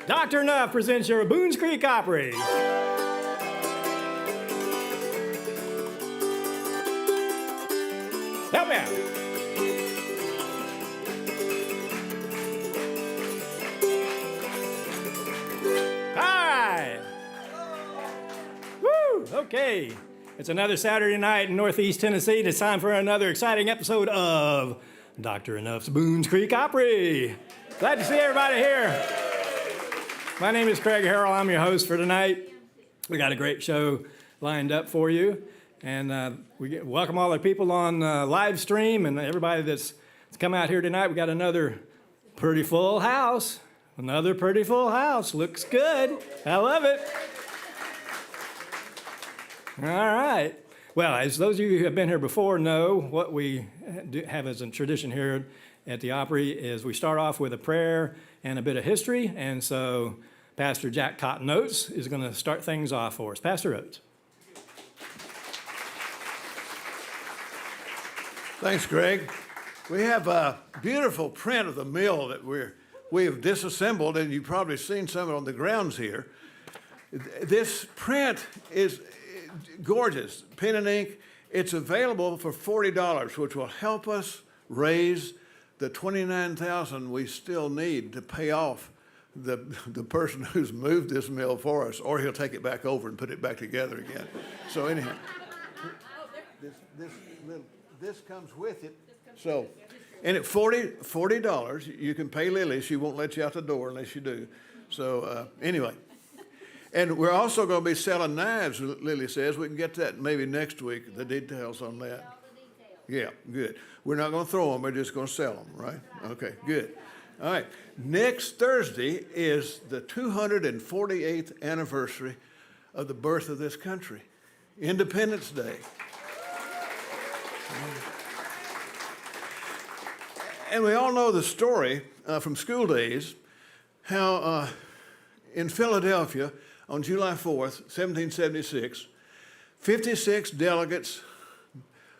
Dr. ENUF presents your Boones Creek Opry. Help me out. All right. Woo, okay. It's another Saturday night in Northeast Tennessee. It's time for another exciting episode of Dr. ENUF's Boones Creek Opry. Glad to see everybody here. My name is Craig Harrell. I'm your host for tonight. We got a great show lined up for you. And we welcome all the people on live stream and everybody that's come out here tonight. We got another pretty full house. Another pretty full house. Looks good. I love it. All right. Well, as those of you who have been here before know, what we have as a tradition here at the Opry is we start off with a prayer and a bit of history. And so Pastor Jack Cotton Oates is going to start things off for us. Pastor Oates. Thanks, Greg. We have a beautiful print of the mill that we have disassembled, and you've probably seen some of it on the grounds here. This print is gorgeous, pen and ink. It's available for $40, which will help us raise the $29,000 we still need to pay off the person who's moved this mill for us, or he'll take it back over and put it back together again. So anyhow, this comes with it. So, and at $40, you can pay Lily. She won't let you out the door unless you do. So anyway, and we're also going to be selling knives, Lily says. We can get that maybe next week, the details on that. Yeah, good. We're not going to throw them. We're just going to sell them, right? Okay, good. All right. Next Thursday is the 248th anniversary of the birth of this country, Independence Day. And we all know the story from school days, how in Philadelphia on July 4th, 1776, 56 delegates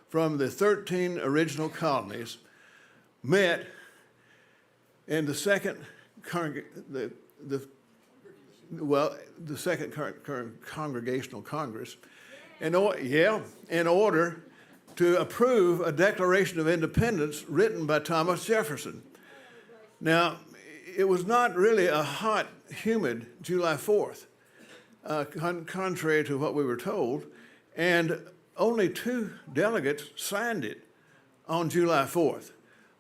from the 13 original colonies met in the second Congregational Congress in order to approve a Declaration of Independence written by Thomas Jefferson. Now, it was not really a hot, humid July 4th, contrary to what we were told, and only 2 delegates signed it on July 4th.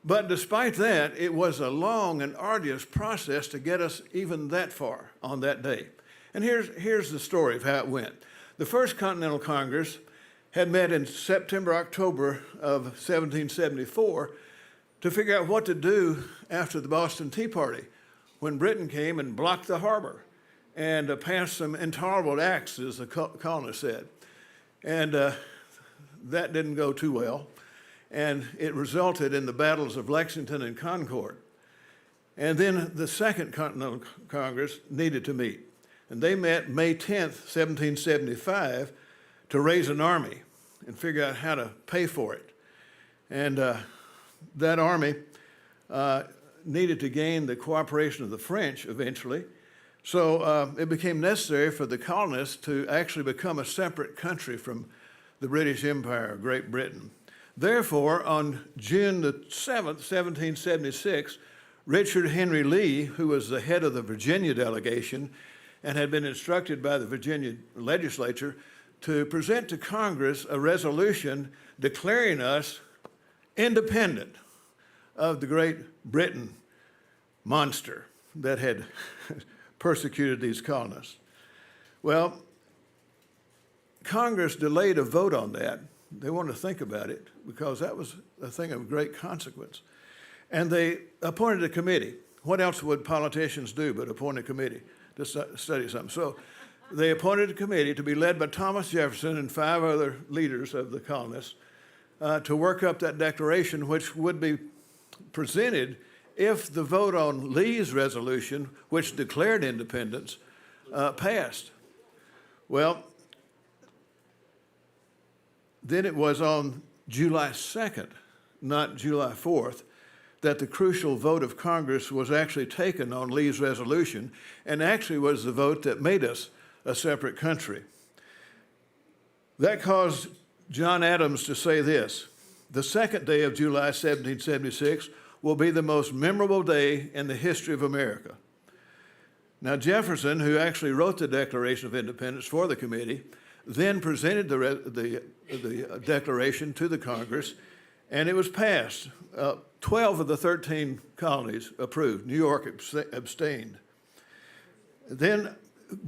But despite that, it was a long and arduous process to get us even that far on that day. And here's the story of how it went. The First Continental Congress had met in September, October of 1774 to figure out what to do after the Boston Tea Party, when Britain came and blocked the harbor and passed some intolerable acts, as the colonists said. And that didn't go too well. And it resulted in the battles of Lexington and Concord. And then the Second Continental Congress needed to meet. And they met May 10th, 1775, to raise an army and figure out how to pay for it. And that army needed to gain the cooperation of the French eventually. So it became necessary for the colonists to actually become a separate country from the British Empire, Great Britain. Therefore, on June the 7th, 1776, Richard Henry Lee, who was the head of the Virginia delegation and had been instructed by the Virginia legislature to present to Congress a resolution declaring us independent of the Great Britain monster that had persecuted these colonists. Well, Congress delayed a vote on that. They wanted to think about it because that was a thing of great consequence. And they appointed a committee. What else would politicians do but appoint a committee to study something? So they appointed a committee to be led by Thomas Jefferson and 5 other leaders of the colonists to work up that declaration, which would be presented if the vote on Lee's resolution, which declared independence, passed. Well, then it was on July 2nd, not July 4th, that the crucial vote of Congress was actually taken on Lee's resolution, and actually was the vote that made us a separate country. That caused John Adams to say this: "The second day of July 1776 will be the most memorable day in the history of America." Now, Jefferson, who actually wrote the Declaration of Independence for the committee, then presented the Declaration to the Congress, and it was passed. 12 of the 13 colonies approved. New York abstained. Then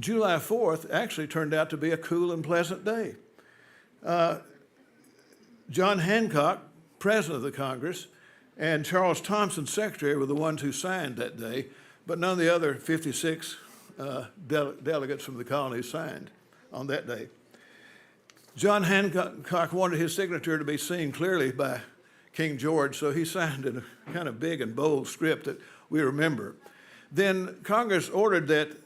July 4th actually turned out to be a cool and pleasant day. John Hancock, president of the Congress, and Charles Thompson, secretary, were the ones who signed that day, but none of the other 56 delegates from the colonies signed on that day. John Hancock wanted his signature to be seen clearly by King George, so he signed in a kind of big and bold script that we remember. Then Congress ordered that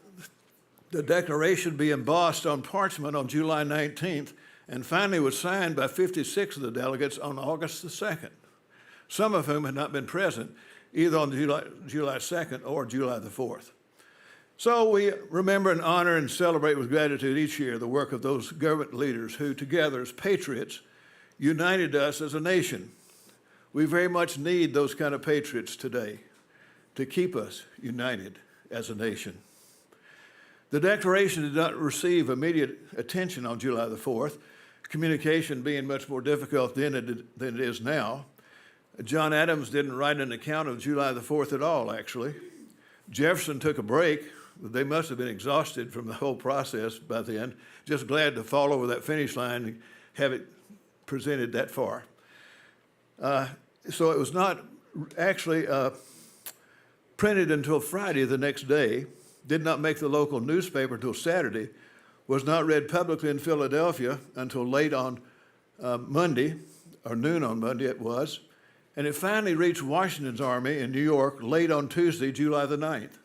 the Declaration be embossed on parchment on July 19th, and finally was signed by 56 of the delegates on August the 2nd, some of whom had not been present either on July 2nd or July the 4th. So we remember and honor and celebrate with gratitude each year the work of those government leaders who, together as patriots, united us as a nation. We very much need those kind of patriots today to keep us united as a nation. The Declaration did not receive immediate attention on July the 4th, communication being much more difficult then than it is now. John Adams didn't write an account of July the 4th at all, actually. Jefferson took a break. They must have been exhausted from the whole process by then, just glad to fall over that finish line and have it presented that far. So it was not actually printed until Friday the next day, did not make the local newspaper until Saturday, was not read publicly in Philadelphia until late on Monday, or noon on Monday it was, and it finally reached Washington's army in New York late on Tuesday, July the 9th,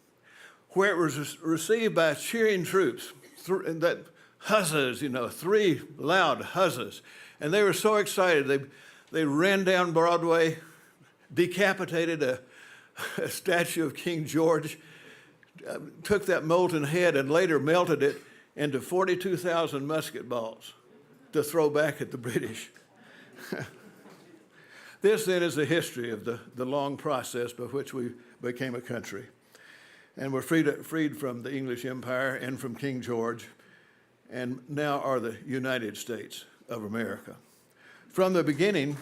where it was received by cheering troops, that huzzas, 3 loud huzzas, and they were so excited they ran down Broadway, decapitated a statue of King George, took that molten head and later melted it into 42,000 musket balls to throw back at the British. This then is the history of the long process by which we became a country. And we're freed from the English Empire and from King George, and now are the United States of America. From the beginning,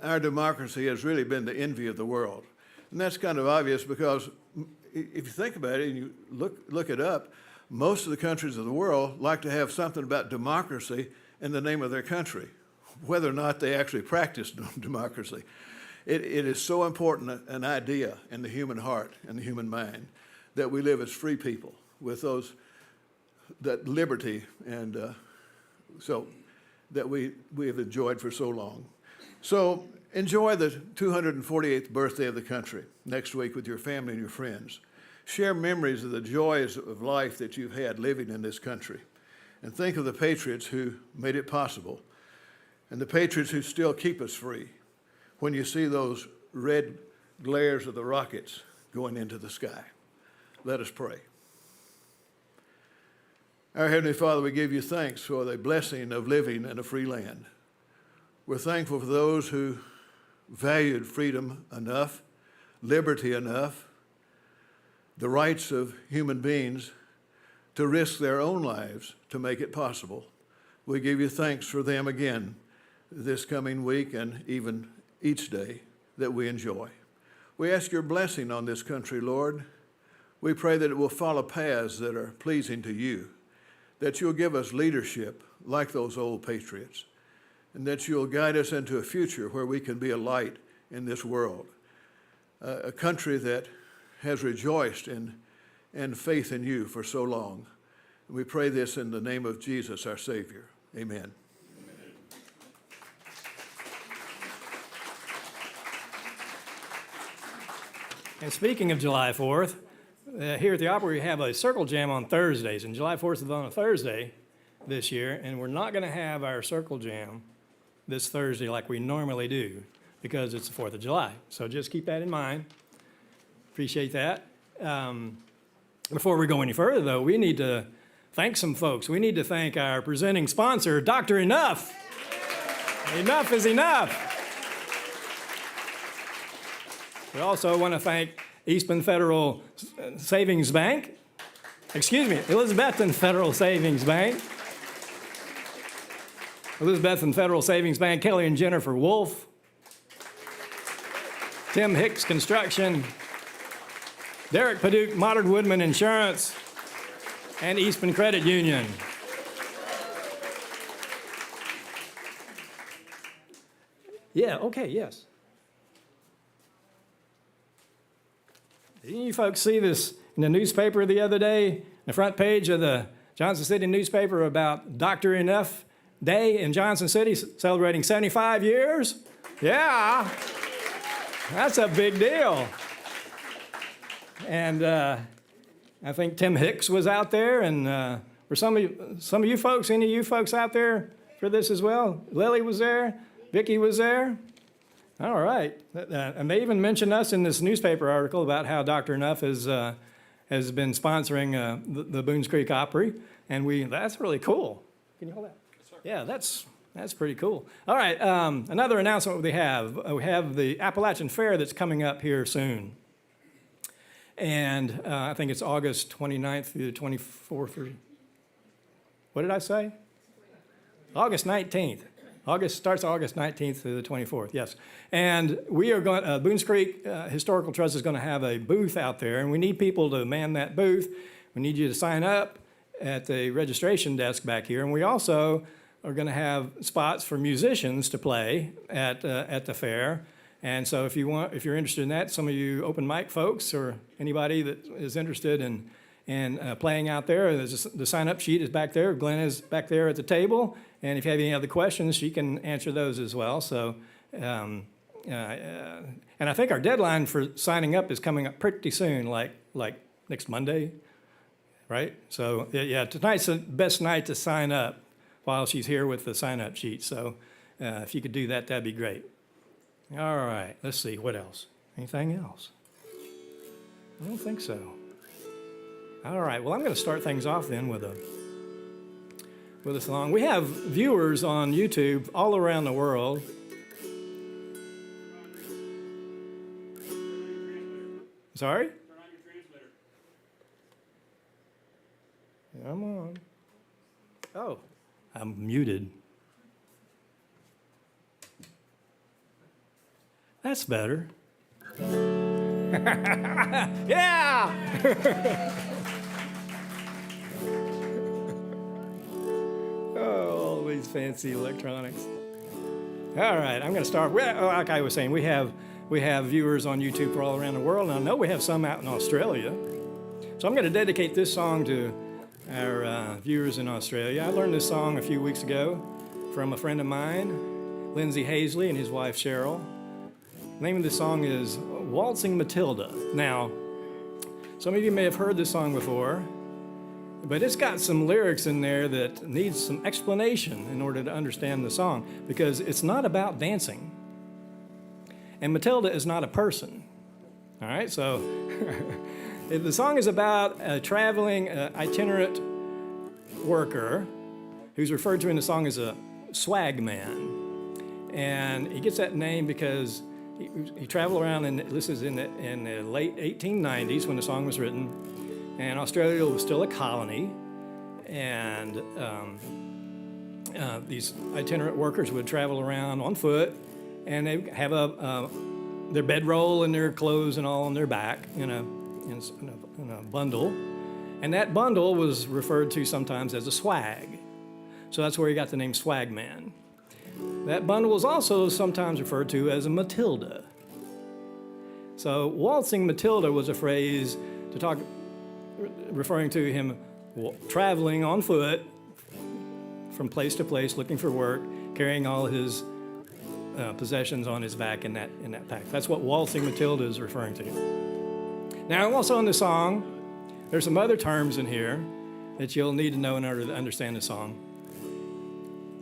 our democracy has really been the envy of the world. And that's kind of obvious because if you think about it and you look it up, most of the countries of the world like to have something about democracy in the name of their country, whether or not they actually practice democracy. It is so important an idea in the human heart and the human mind that we live as free people with that liberty and so that we have enjoyed for so long. So enjoy the 248th birthday of the country next week with your family and your friends. Share memories of the joys of life that you've had living in this country. And think of the patriots who made it possible and the patriots who still keep us free when you see those red glares of the rockets going into the sky. Let us pray. Our Heavenly Father, we give you thanks for the blessing of living in a free land. We're thankful for those who valued freedom enough, liberty enough, the rights of human beings to risk their own lives to make it possible. We give you thanks for them again this coming week and even each day that we enjoy. We ask your blessing on this country, Lord. We pray that it will follow paths that are pleasing to you, that you'll give us leadership like those old patriots, and that you'll guide us into a future where we can be a light in this world, a country that has rejoiced in faith in you for so long. And we pray this in the name of Jesus, our Savior. Amen. And speaking of July 4th, here at the Opry we have a circle jam on Thursdays, and July 4th is on a Thursday this year, and we're not going to have our circle jam this Thursday like we normally do because it's the 4th of July. So just keep that in mind. Appreciate that. Before we go any further, though, we need to thank some folks. We need to thank our presenting sponsor, Dr. ENUF. Enough is enough. We also want to thank Eastman Federal Savings Bank. Excuse me, Elizabethton Federal Savings Bank. Elizabethton Federal Savings Bank, Kelly and Jennifer Wolf. Tim Hicks Construction. Derek Paduke, Modern Woodman Insurance. And Eastman Credit Union. Yeah, okay, yes. Didn't you folks see this in the newspaper the other day? The front page of the Johnson City newspaper about Dr. ENUF Day in Johnson City celebrating 75 years? Yeah, that's a big deal. And I think Tim Hicks was out there, and were some of you folks, any of you folks out there for this as well? Lily was there, Vicki was there. All right, and they even mentioned us in this newspaper article about how Dr. ENUF has been sponsoring the Boones Creek Opry, and that's really cool. Can you hold that? Yes, sir. Yeah, that's pretty cool. All right, another announcement we have the Appalachian Fair that's coming up here soon. And I think it's August 29th through the 24th. What did I say? August 19th. Starts August 19th through the 24th, yes. And we are going, Boones Creek Historical Trust is going to have a booth out there, and we need people to man that booth. We need you to sign up at the registration desk back here. And we also are going to have spots for musicians to play at the fair. And so if you're interested in that, some of you open mic folks or anybody that is interested in playing out there, the sign-up sheet is back there. Glenn is back there at the table. And if you have any other questions, she can answer those as well. So, and I think our deadline for signing up is coming up pretty soon, like next Monday, right? So, yeah, tonight's the best night to sign up while she's here with the sign-up sheet. So if you could do that, that'd be great. All right, let's see, what else? Anything else? I don't think so. All right, well, I'm going to start things off then with a song. We have viewers on YouTube all around the world. Sorry? Turn on your transmitter. Come on. Oh, I'm muted. That's better. Yeah! Oh, all these fancy electronics. All right, I'm going to start. Like I was saying, we have viewers on YouTube for all around the world, and I know we have some out in Australia. So I'm going to dedicate this song to our viewers in Australia. I learned this song a few weeks ago from a friend of mine, Lindsay Hazley, and his wife Cheryl. The name of this song is Waltzing Matilda. Now, some of you may have heard this song before, but it's got some lyrics in there that needs some explanation in order to understand the song, because it's not about dancing. And Matilda is not a person. All right, so the song is about a traveling itinerant worker who's referred to in the song as a swag man. And he gets that name because he traveled around, and this is in the late 1890s when the song was written, and Australia was still a colony, and these itinerant workers would travel around on foot, and they have their bedroll and their clothes and all on their back in a bundle, and that bundle was referred to sometimes as a swag, so that's where he got the name Swag Man. That bundle was also sometimes referred to as a Matilda. So waltzing Matilda was a phrase referring to him traveling on foot from place to place, looking for work, carrying all his possessions on his back in that pack. That's what waltzing Matilda is referring to. Now, also in the song, there's some other terms in here that you'll need to know in order to understand the song.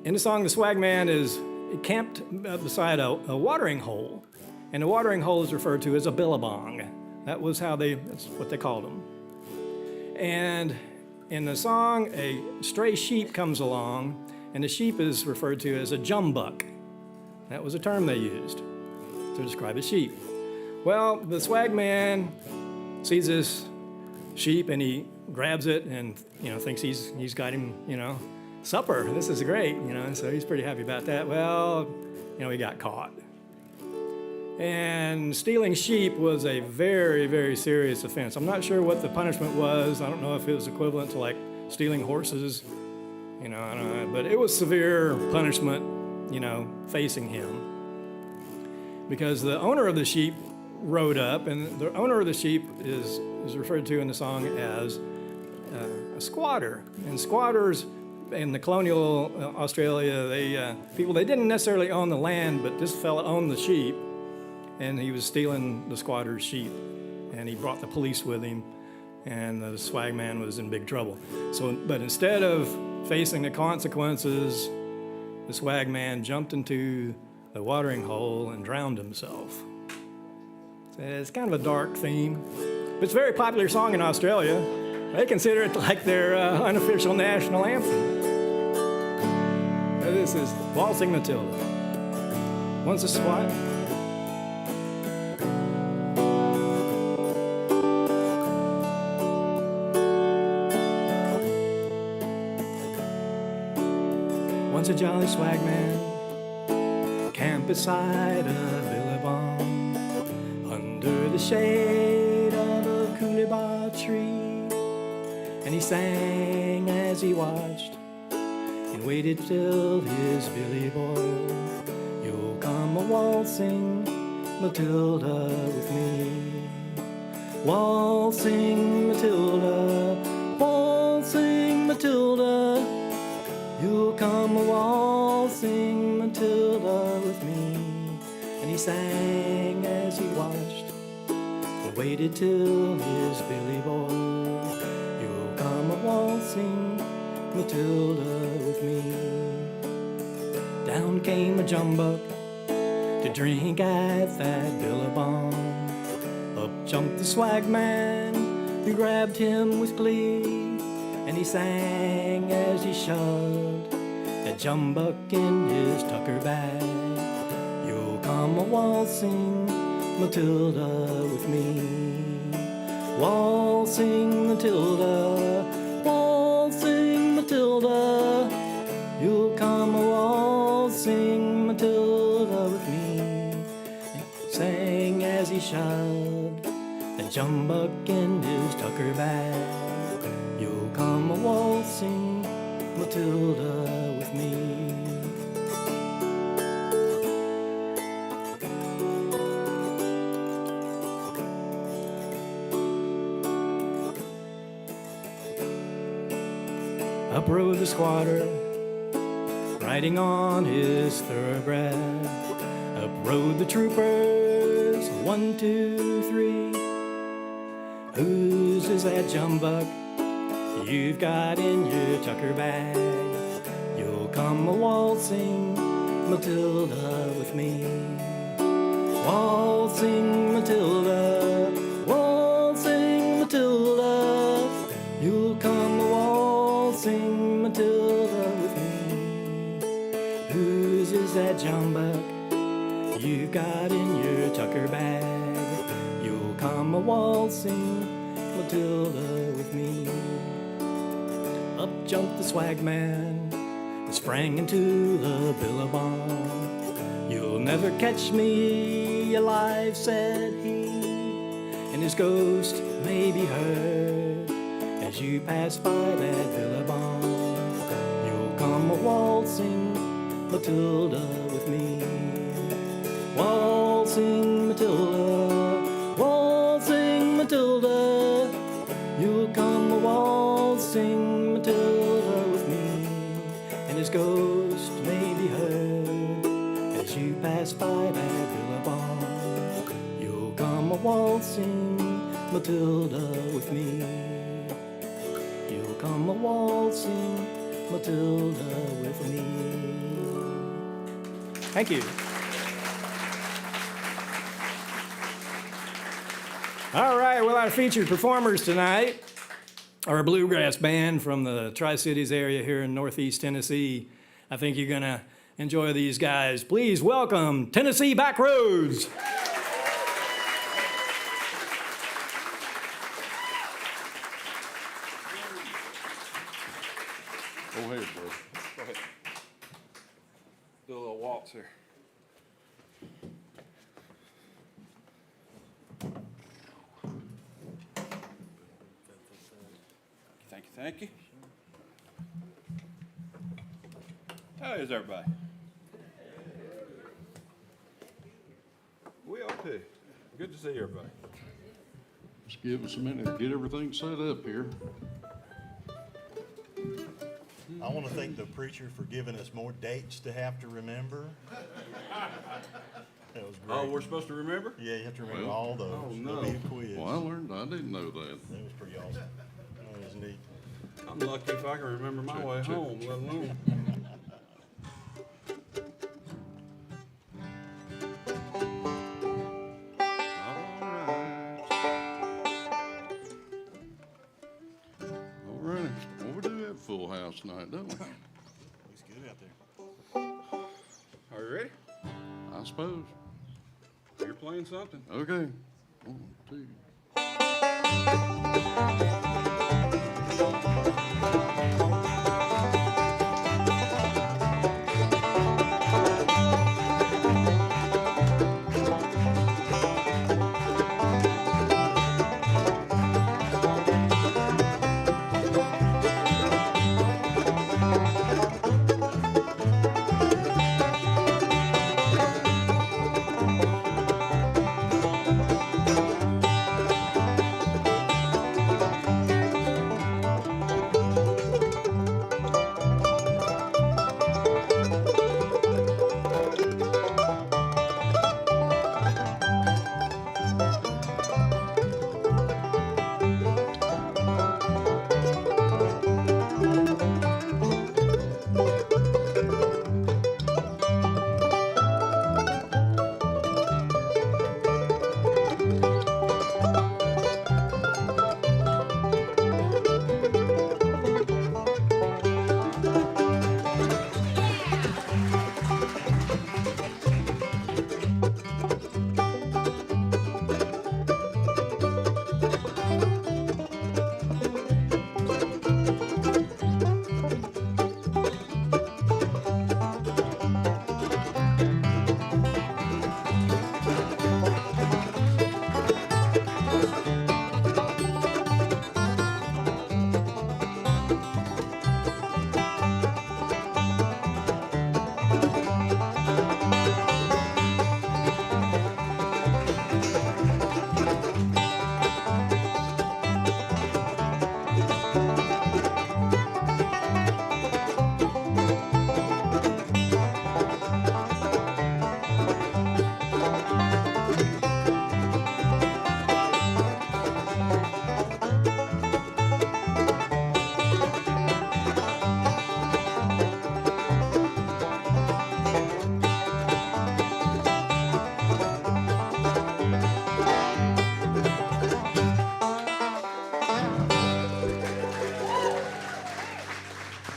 In the song, the swag man is camped beside a watering hole, and the watering hole is referred to as a billabong. That's what they called them. And in the song, a stray sheep comes along, and the sheep is referred to as a jumbuck. That was a term they used to describe a sheep. Well, the swag man sees this sheep, and he grabs it and, thinks he's got him, supper. This is great, so he's pretty happy about that. Well, he got caught. And stealing sheep was a very, very serious offense. I'm not sure what the punishment was. I don't know if it was equivalent to like stealing horses, I don't know, but it was severe punishment, facing him. Because the owner of the sheep rode up, and the owner of the sheep is referred to in the song as a squatter. And squatters in the colonial Australia, they didn't necessarily own the land, but this fella owned the sheep, and he was stealing the squatter's sheep, and he brought the police with him, and the swag man was in big trouble. But instead of facing the consequences, the swag man jumped into the watering hole and drowned himself. So it's kind of a dark theme, but it's a very popular song in Australia. They consider it like their unofficial national anthem. This is Waltzing Matilda. Once a swag. Once a jolly swag man camped beside a billabong under the shade of a coolibah tree, and he sang as he watched and waited till his billy boiled. You'll come a waltzing Matilda with me, waltzing Matilda, waltzing Matilda. You'll come a waltzing Matilda with me. And he sang as he watched and waited till his billy boiled. You'll come a waltzing Matilda with me. Down came a jumbuck to drink at that billabong. Up jumped the swag man who grabbed him with glee, and he sang as he shoved that jumbuck in his tucker bag. You'll come a waltzing Matilda with me, waltzing Matilda, waltzing Matilda. You'll come a waltzing Matilda with me. And he sang as he shoved that jumbuck in his tucker bag. You'll come a waltzing Matilda with me. Up rode the squatter, riding on his thoroughbred. Up rode the troopers, 1, 2, 3. Whose is that jumbuck you've got in your tucker bag? You'll come a waltzing Matilda with me, waltzing Matilda, waltzing Matilda. You'll come a waltzing Matilda with me. Whose is that jumbuck you've got in your tucker bag? You'll come a waltzing Matilda with me. Up jumped the swag man and sprang into the billabong. You'll never catch me alive, said he, and his ghost may be heard as you pass by that billabong. You'll come a waltzing Matilda with me, waltzing Matilda, waltzing Matilda. You'll come a waltzing Matilda with me, and his ghost may be heard as you pass by that billabong. You'll come a waltzing Matilda with me. You'll come a waltzing Matilda with me. Thank you. All right, well, our featured performers tonight are a bluegrass band from the Tri-Cities area here in Northeast Tennessee. I think you're going to enjoy these guys. Please welcome Tennessee Backroads. Go ahead, bro. Go ahead. Do a little waltz here. Thank you, thank you. How is everybody? We okay. Good to see everybody. Just give us a minute to get everything set up here. I want to thank the preacher for giving us more dates to have to remember. That was great. Oh, we're supposed to remember? Yeah, you have to remember Well, all those. oh, There'll no. be a quiz. Well, I didn't know that. That was pretty awesome. That was neat. I'm lucky if I can remember my way check. home, let alone. All right. Well, we do have a full house tonight, don't we? Looks good out there. Are you ready? I suppose. You're playing something. Okay. 1, 2.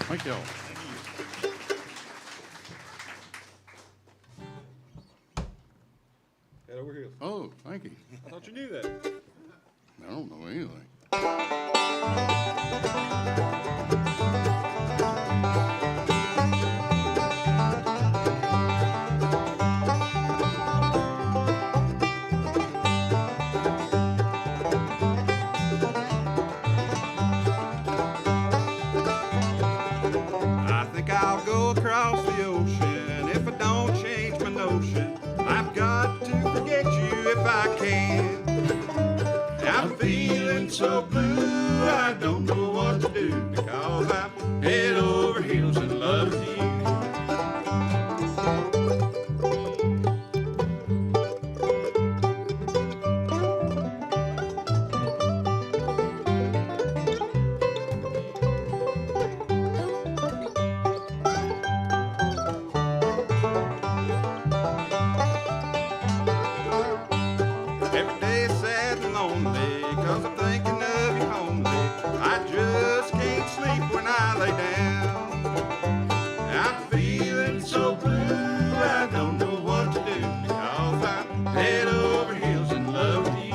Thank y'all. Head over here. Oh, thank you. I thought you knew that. I don't know anything. I think I'll go across the ocean if I don't change my notion. I've got to forget you if I can. I'm feeling so blue, I don't know what to do because I'm head over heels in love with you. Every day is sad and lonely, 'cause I'm thinking of you only. I just can't sleep when I lay down. I'm feeling so blue, I don't know what to do, because I'm head over heels in love with you.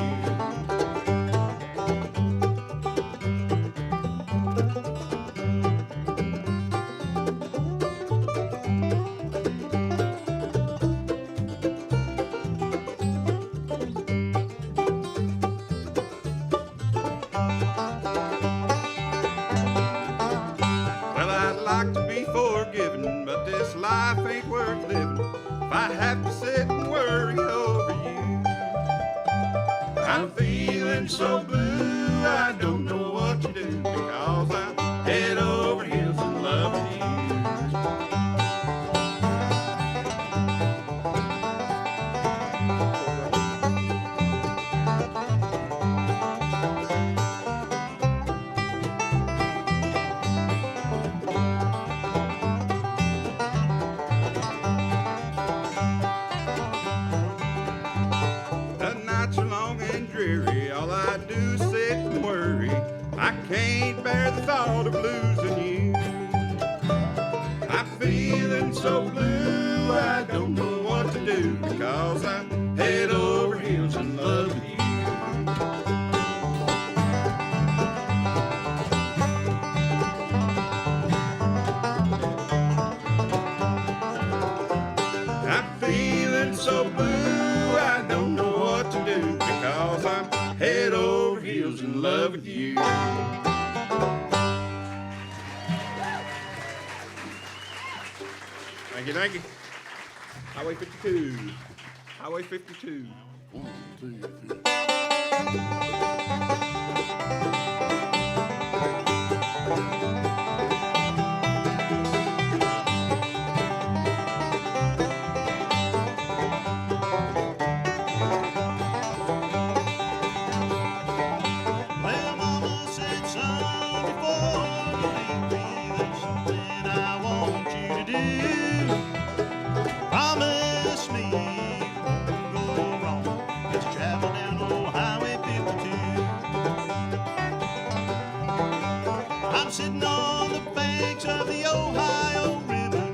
Well, I'd like to be forgiven, but this life ain't worth living if I have to sit and worry over you. I'm feeling so blue, I don't know what to do, because I'm head over heels in love with you. The nights are long and dreary, all I do is sit and worry. I can't bear the thought of losing you. I'm feeling so blue, I don't know what to do, because I'm head over heels in love with you. I'm feeling so blue, I don't know what to do, because I'm head over heels in love with you. Thank you, thank you. Highway 52. Highway 52. 1, 2, 3. Well, Mama said, son, before you leave me, there's something I want you to do. Promise me you won't go wrong as you travel down old Highway 52. I'm sitting on the banks of the Ohio River,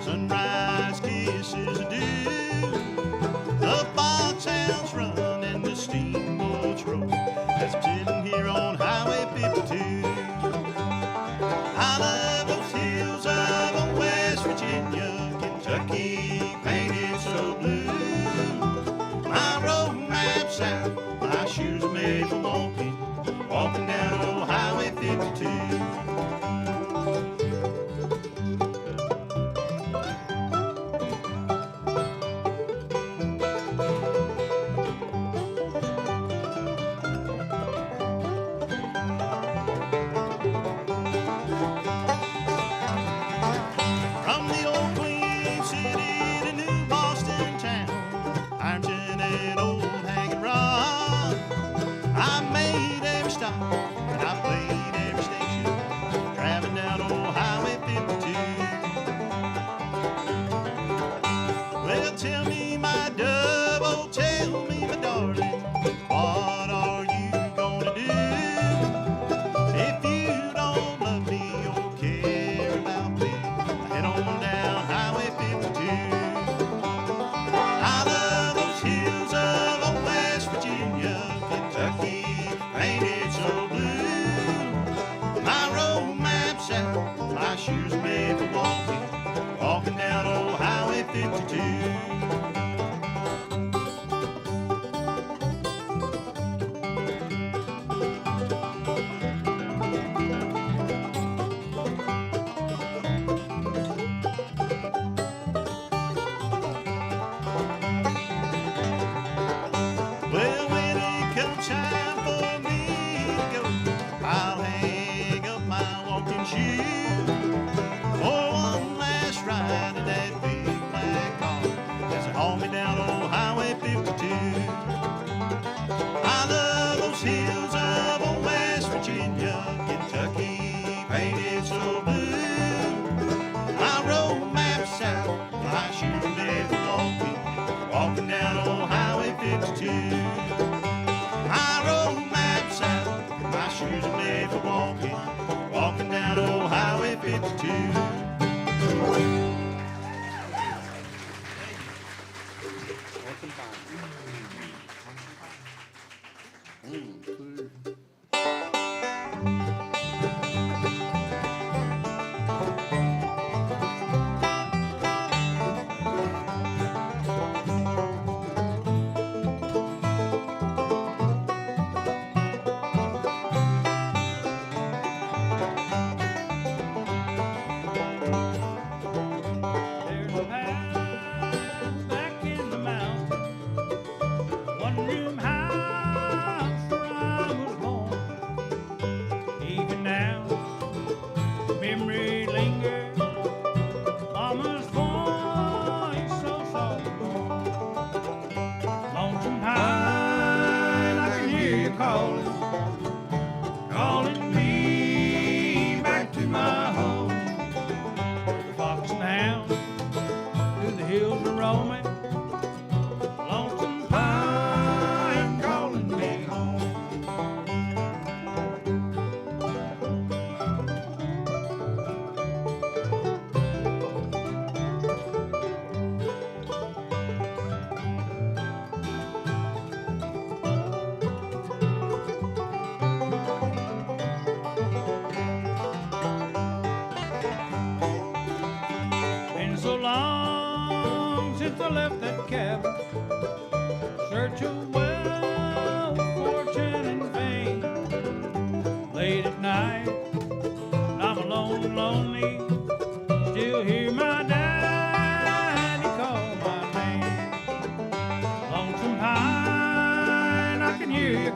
sunrise kisses are due. The foxhounds run and the steamboats roll as I'm sitting here on Highway 52. I love those hills of West Virginia, Kentucky, painted so blue. My road map's out, my shoes are made for walking down old Highway 52. From the old Queen City to New Boston town, Ironton and old Hanging Rock, I made every stop and I played every station, driving down old Highway 52. Well, tell me, my dove, oh, tell me, my darling, what are you gonna do if you don't love me or care about me? Head on down Highway 52. I love those hills of West Virginia, Kentucky, painted so blue. My road map's out, my shoes are made for walking down old Highway 52. Well, when it comes time for me to go, I'll hang up my walking shoe for one last ride in that big black car as they haul me down old Highway 52. I love those hills of West Virginia, Kentucky, painted so blue. My road map's out, my shoes are made for walking down old Highway 52. 1, 2. There's a house back in the mountains, one room house where I was born. Even now, memory lingers. Mama's voice so soft and warm. Lonesome pine, I can hear you calling me back to my home. The fox and hound through the hills are roaming. Lonesome pine calling me home. Been so long since I left that cabin, search of wealth, fortune, and fame. Late at night, I'm alone and lonely, still hear my daddy call my name. Lonesome pine, I can hear you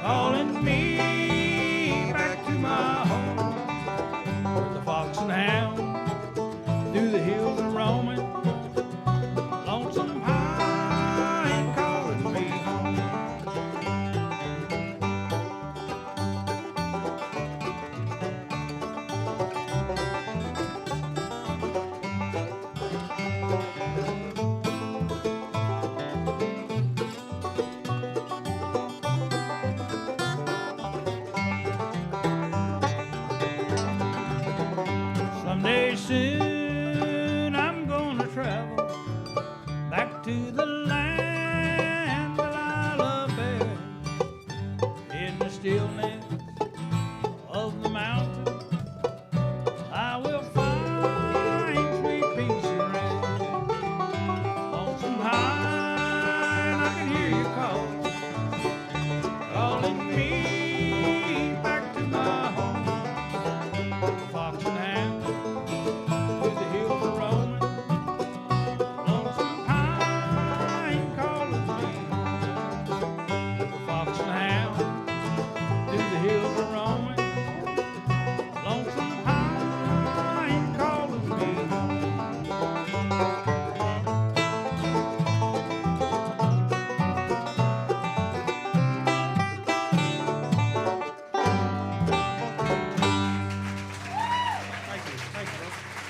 calling me back to my home. Where the fox and hound through the hills are roaming. Lonesome pine calling me home. Someday soon I'm gonna travel back to the land that I love best. In the stillness of the mountain, I will find sweet peace and rest. Lonesome pine, I can hear you calling me back to my home. Fox and hound through the hills are roaming. Lonesome pine calling me. The fox and hound through the hills are roaming. Lonesome pine calling me.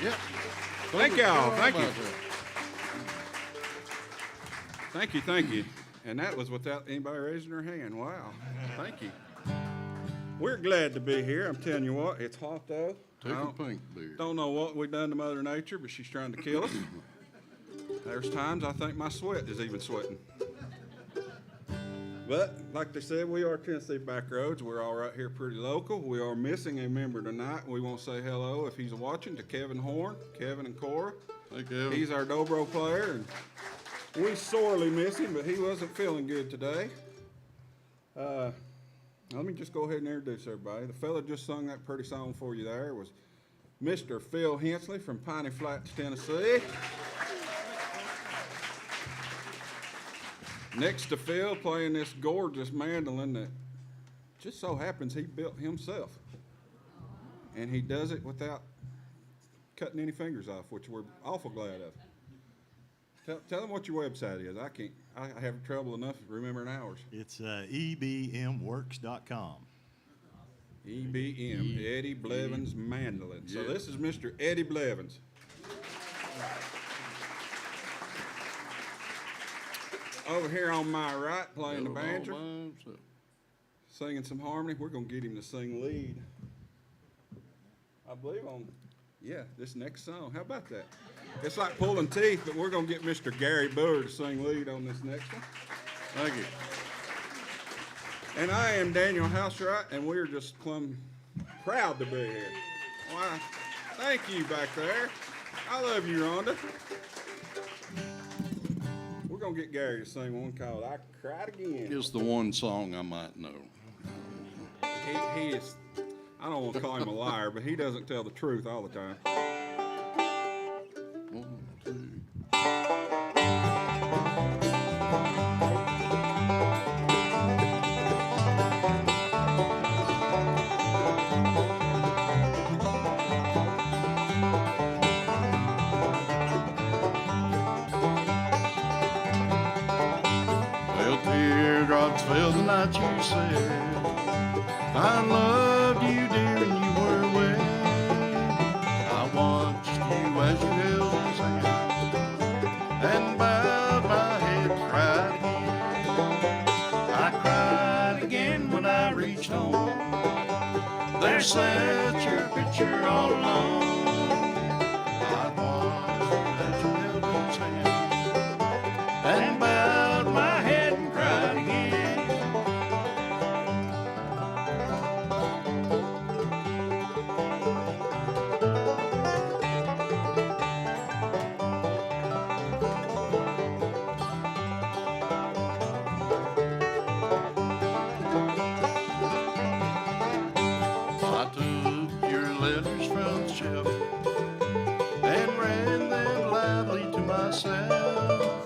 Yep. Thank y'all. Thank you. How about that? Thank you. And that was without anybody raising their hand. Wow. Thank you. We're glad to be here. I'm telling you what, it's hot though. Take I a don't- pink beer. Don't know what we've done to Mother Nature, but she's trying to kill us. There's times I think my sweat is even sweating. But like they said, we are Tennessee Backroads. We're all right here pretty local. We are missing a member tonight. We want to say hello, if he's watching, to Kevin Horn, Kevin and Cora. Hey, Kevin. He's our dobro player, and we sorely miss him, but he wasn't feeling good today. Let me just go ahead and introduce everybody. The fella just sung that pretty song for you there was Mr. Phil Hensley from Piney Flats, Tennessee. Next to Phil, playing this gorgeous mandolin that just so happens he built himself. And he does it without cutting any fingers off, which we're awful glad of. Tell them what your website is. I have trouble enough remembering ours. It's ebmworks.com. EBM, Eddie Blevins Mandolin. So this is Mr. Eddie Blevins. Over here on my right, playing the banjo, singing some harmony. We're going to get him to sing lead. I believe on, this next song. How about that? It's like pulling teeth, but we're going to get Mr. Gary Boer to sing lead on this next one. Thank you. And I am Daniel Housewright, and we're just plumb proud to be here. Why, thank you back there. I love you, Rhonda. We're going to get Gary to sing one called I Cried Again. It's the one song I might know. He is, I don't want to call him a liar, but he doesn't tell the truth all the time. 1, 2. Well, teardrops fell the night you said I loved you, dear, and you were wed. I watched you as you held his hand and bowed my head and cried again. I cried again when I reached home. There sat your picture all alone. I watched you as you held his hand and bowed my head and cried again. I took your letters from the shelf and read them loudly to myself.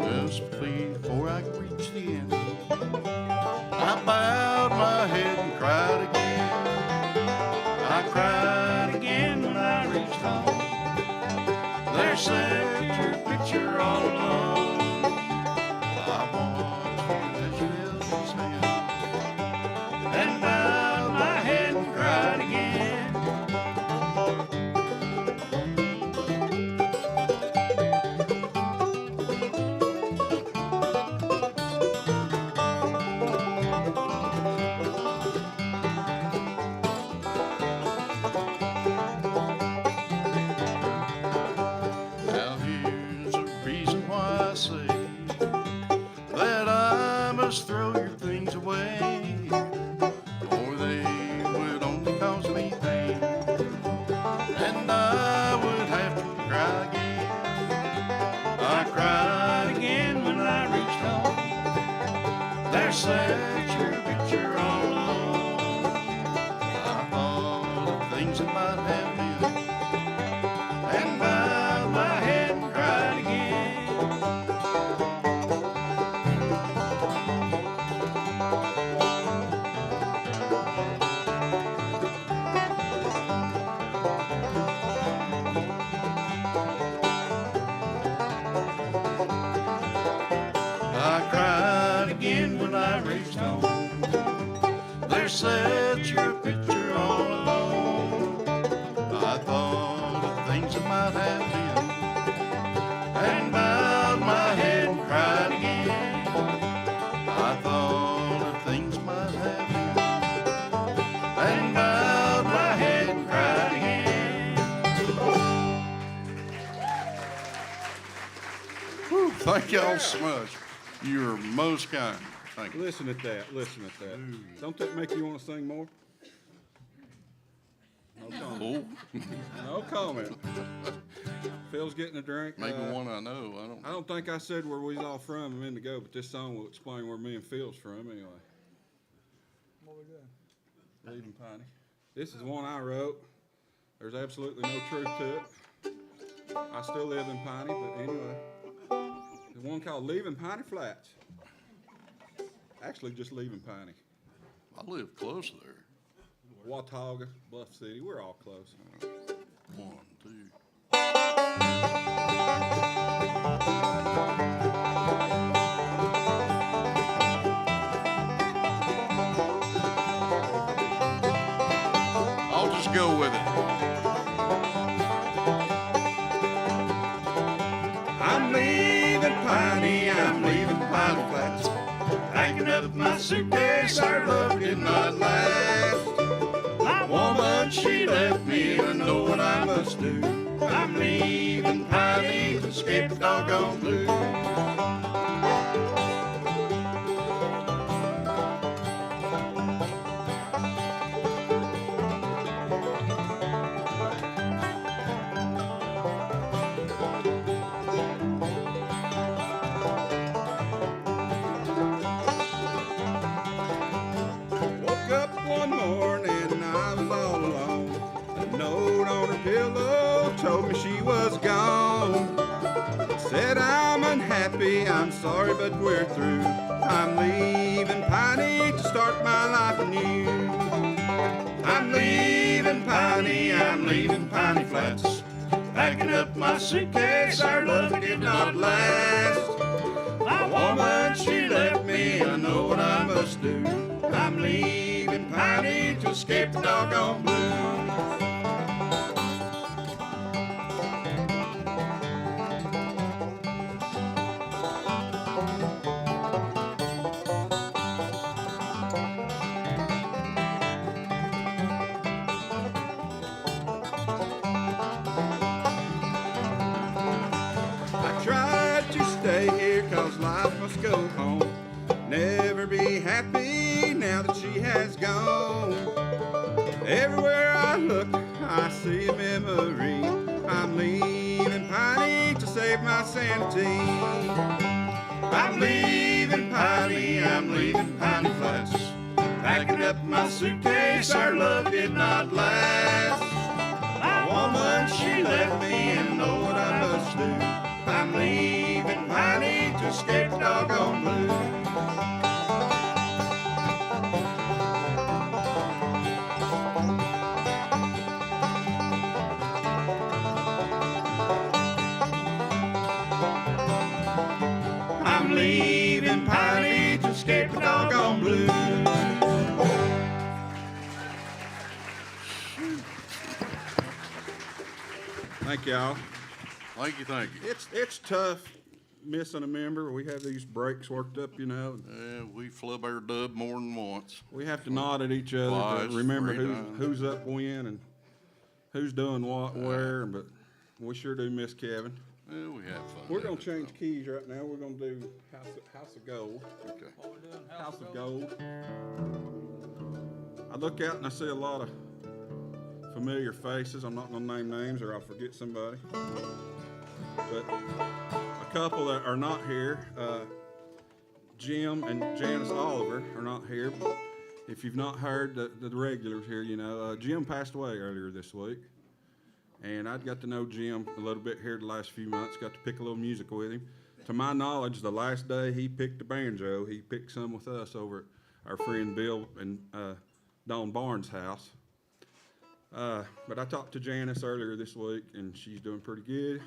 Just before I could reach the end, I bowed my head and cried again. I cried again when I reached home. There sat your picture all alone. I watched you as you held his hand and bowed my head and cried again. Now here's a reason why I say that I must throw your things away, or they would only cause me pain, and I would have to cry again. I cried again when I reached home. There sat your picture all alone. I thought of things that might have been and bowed my head and cried again. I cried again when I reached home. There sat your picture all alone. I thought of things that might have been and bowed my head and cried again. I thought of things might have been and bowed my head and cried again. Whew, thank y'all so much. You're most kind. Thank you. Listen at that. Listen at that. Don't that make you want to sing more? No comment. Oh, No comment. Phil's getting a drink. maybe one I know. I don't I know. don't think I said where we's all from a minute ago, but this song will explain where me and Phil's from anyway. What we got? Leaving Piney. This is one I wrote. There's absolutely no truth to it. I still live in Piney, but anyway. There's one called Leaving Piney Flats. Actually, just leaving Piney. I live close there. Watauga, Bluff City, we're all close. 1, 2. I'll just go with it. I'm leaving Piney, I'm leaving Piney Flats. Packing up my suitcase, our love did not last. My woman, she left me, I know what I must do. I'm leaving Piney to skip the doggone blue. baby, I'm sorry, but we're through. I'm leaving Piney to start my life anew. I'm leaving Piney Flats. Packing up my suitcase, our love did not last. My woman, she left me, and I know what I must do. I'm leaving Piney to escape the doggone blues. Life must go on. Never be happy now that she has gone. Everywhere I look, I see a memory. I'm leaving Piney to save my sanity. I'm leaving Piney Flats. Packing up my suitcase, our love did not last. My woman, she left me, and know what I must do. I'm leaving Piney to escape the doggone blues. I'm leaving Piney to escape the doggone blues. Thank y'all. Thank you. It's tough missing a member. We have these breaks worked up, you know. We flub our dub more than once. We have to nod at each other Twice, to remember 3 times. who's up when and who's doing what where, but we sure do miss Kevin. We have fun. We're going to change keys right now. We're going to do House of Gold. Okay. House of Gold. I look out and I see a lot of familiar faces. I'm not going to name names or I'll forget somebody. But a couple that are not here, Jim and Janice Oliver are not here. But if you've not heard, the regulars here, you know, Jim passed away earlier this week. And I'd got to know Jim a little bit here the last few months, got to pick a little music with him. To my knowledge, the last day he picked a banjo, he picked some with us over at our friend Bill and Don Barnes' house. But I talked to Janice earlier this week, and she's doing pretty good.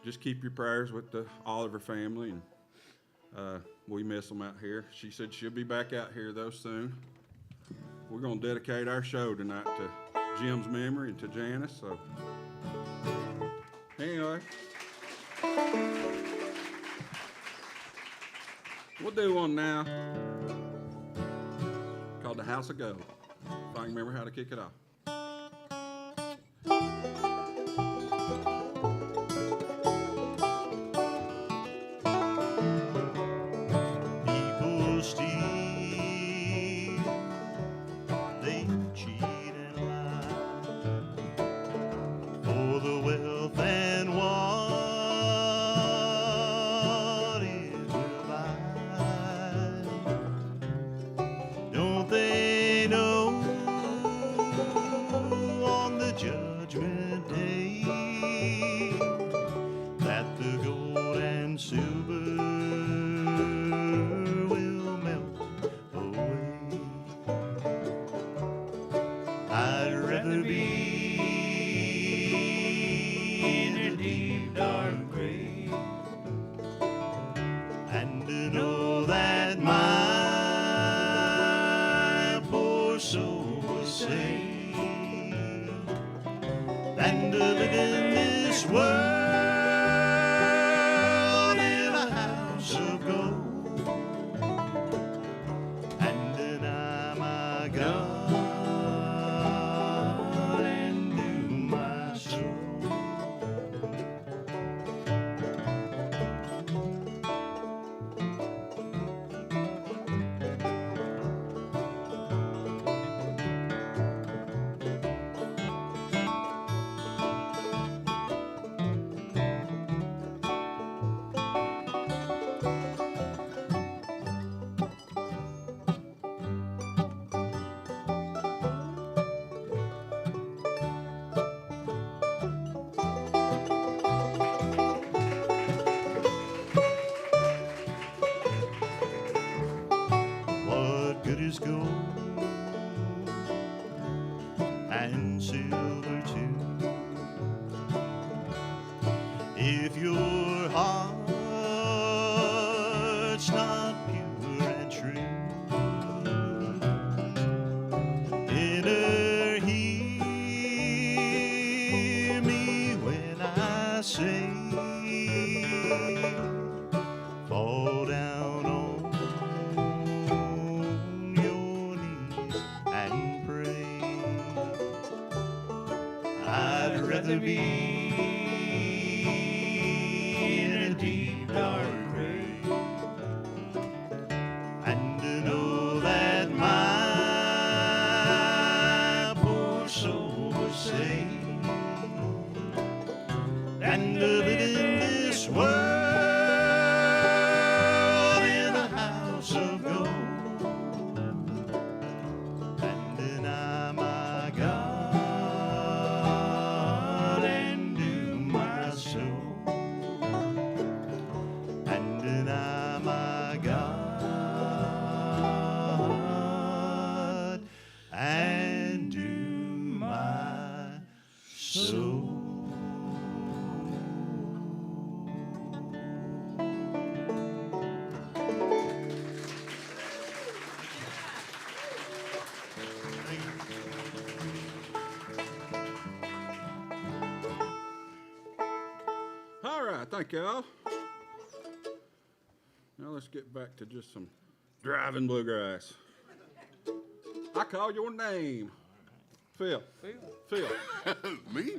Just keep your prayers with the Oliver family, and we miss them out here. She said she'll be back out here, though, soon. We're going to dedicate our show tonight to Jim's memory and to Janice, so anyway. We'll do one now called The House of Gold, if I can remember how to kick it off. People steal, they cheat and lie for the wealth and what it will buy. Don't they know on the judgment day that the gold and silver will melt away? I'd rather be in a deep dark grave and to know that my poor soul was saved than to live in this world in a house of gold and deny my God and do my soul. there's gold and silver too. If your heart's not pure and true, better hear me when I say, fall down on your knees and pray. I'd rather be in a deep dark grave and to know that my poor soul was saved and to live in this world in a house of gold and deny my God and do my soul and deny my God and do my soul. All right, thank y'all. Now let's get back to just some driving bluegrass. I call your name. Phil. Phil. Me?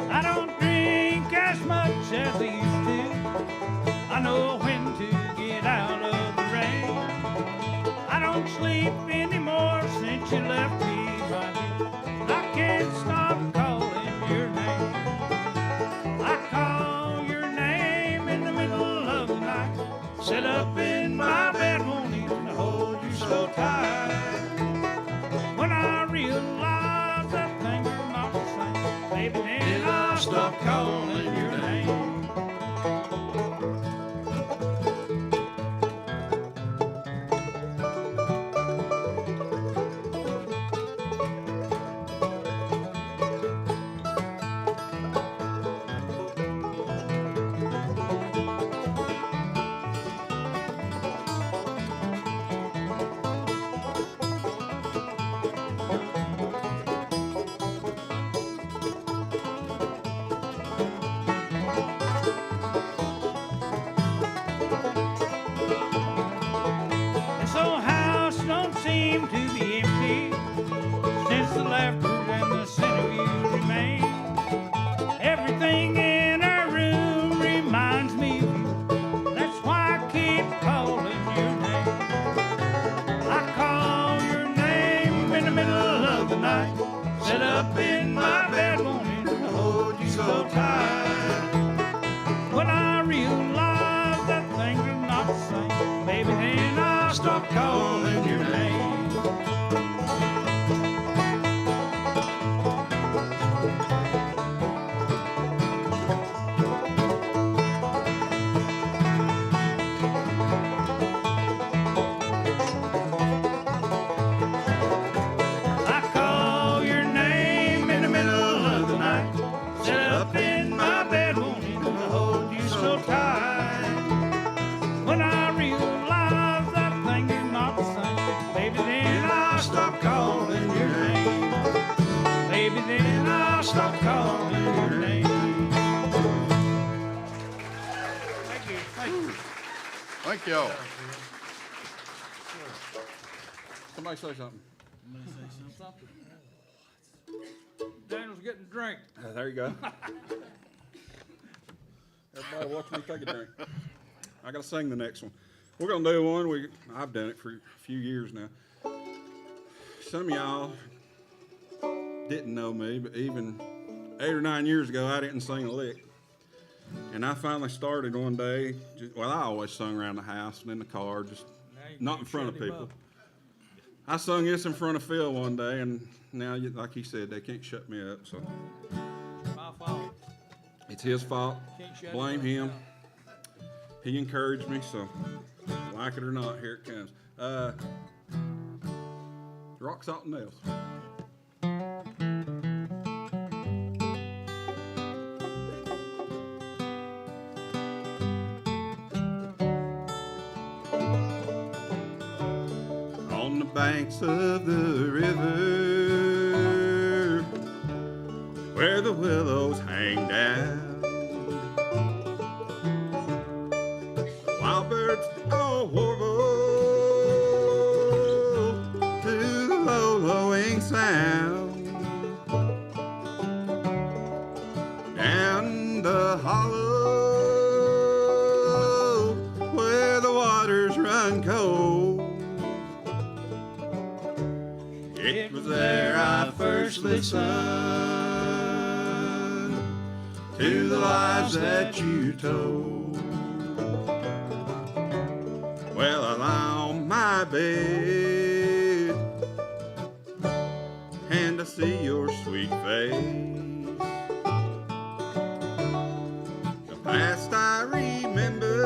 I don't drink as much as I used to. I know when to get out of the rain. I don't sleep anymore since you left me, buddy. I can't stop calling your name. I call your name in the middle of the night. Sit up in my bed, won't even hold you so tight. When I realize that things are not the same, baby, then I'll stop calling your name. This old house don't seem to be empty since the laughter and the scent of you remain. Everything in our room reminds me of you. That's why I keep calling your name. I call your name in the middle of the night. Sit up in my bed, won't even hold you so tight. When I realize that things are not the same, baby, then I'll stop calling your name. I call your name in the middle of the night. Sit up in my bed, won't even hold you so tight. When I realize that things are not the same, baby, then I'll stop calling your name. Baby, then I'll stop calling your name. Thank you. Thank you. Thank y'all. Somebody say something. Daniel's getting a drink. There you go. Everybody watch me take a drink. I gotta sing the next one. We're gonna do one. I've done it for a few years now. Some of y'all didn't know me, but even 8 or 9 years ago, I didn't sing a lick. And I finally started one day. Well, I always sung around the house and in the car, just not in front of people. I sung this in front of Phil one day, and now, like he said, they can't shut me up. So My fault. it's his fault. Can't shut Blame it him. up. He encouraged me, so like it or not, here it comes. Rock, salt, and nails. On the banks of the river, where the willows hang down, wild birds all warble to the low, lowing sound. Down the hollow where the waters run cold, it was there I first listened to the lies that you told. Well, I lie on my bed and I see your sweet face. The past I remember,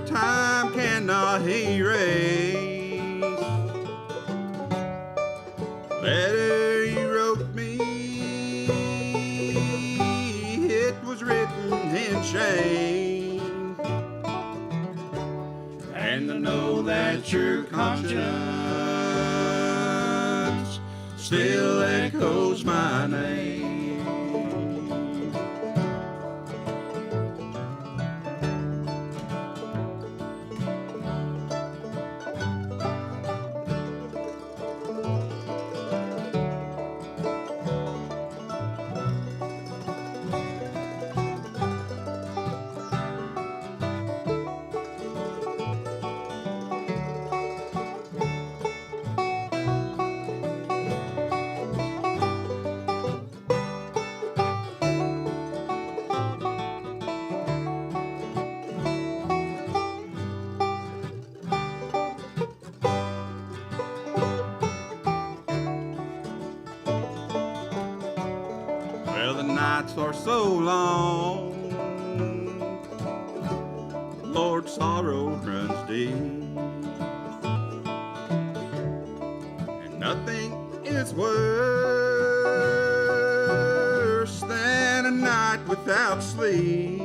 time cannot erase. Letter you wrote me, it was written in shame. And I know that your conscience still echoes my name. Well, the nights are so long, Lord, sorrow runs deep, and nothing is worse than a night without sleep.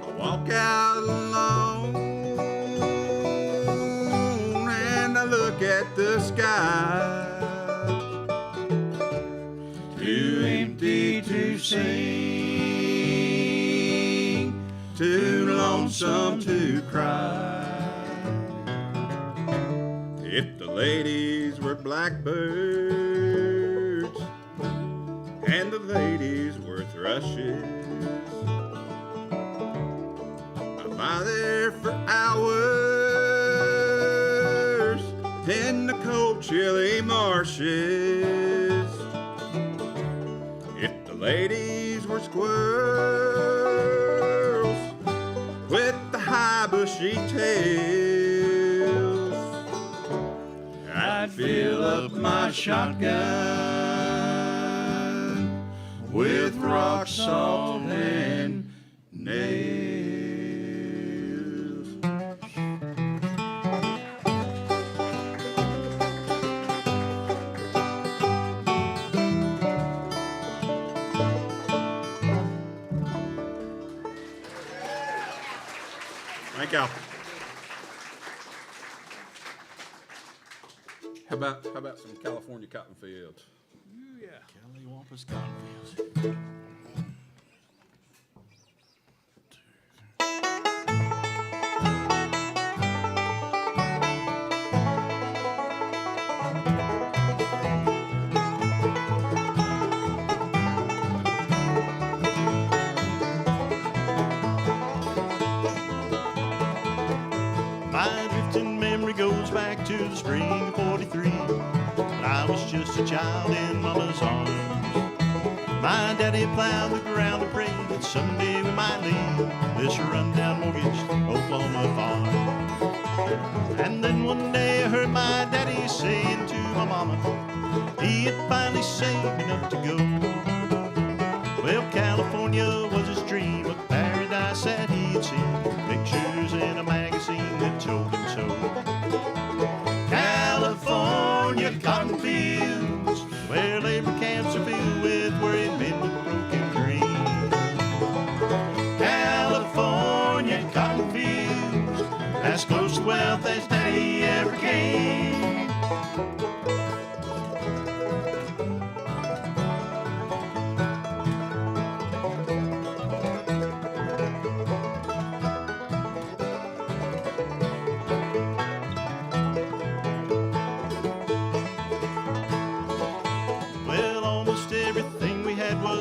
I walk out alone and I look at the sky. Too empty to sing, too lonesome to cry. If the ladies were blackbirds and the ladies were thrushes, I'd lie there for hours in the cold, chilly marshes. Ladies were squirrels with the high bushy tails, I'd fill up my shotgun with rock, salt, and nails. Thank y'all. How about some California cotton fields? Ooh, yeah. Kelly Wampus Cornfields. My drifting memory goes back to the spring of '43, when I was just a child in Mama's arms. My daddy plowed the ground and prayed that someday we might leave this rundown mortgaged Oklahoma farm. And then one day I heard my daddy saying to my mama he had finally saved enough to go. Well, California was his dream, a paradise that he had seen, pictures in a magazine that told him so. California cotton fields, where labor camps are filled with worried men with broken dreams. California cotton fields, as close to wealth as daddy ever came.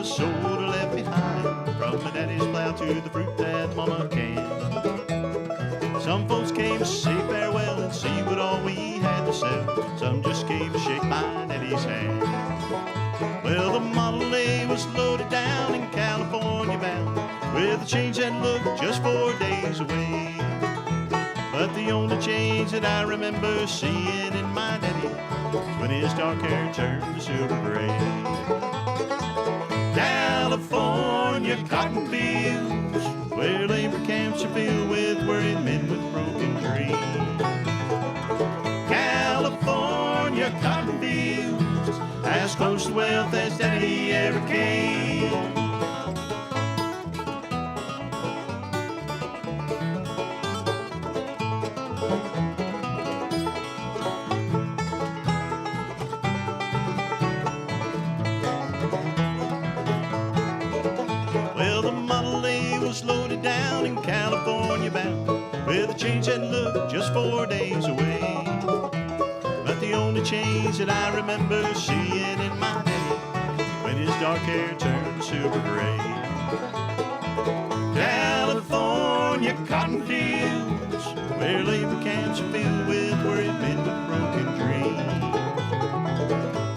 Sold or left behind, from my daddy's plow to the fruit that mama canned. Some folks came to say farewell and see what all we had to sell. Some just came to shake my daddy's hand. Well, the Model A was loaded down in California bound, with a change that looked just 4 days away. But the only change that I remember seeing in my daddy was when his dark hair turned to silver gray. California cotton fields, where labor camps are filled with worried men with broken dreams. California cotton fields, as close to wealth as daddy ever came. Loaded down in California bound, with a change that looked just 4 days away. But the only change that I remember seeing in my daddy, when his dark hair turned silver gray. California cotton fields, where labor camps are filled with worried men with broken dreams.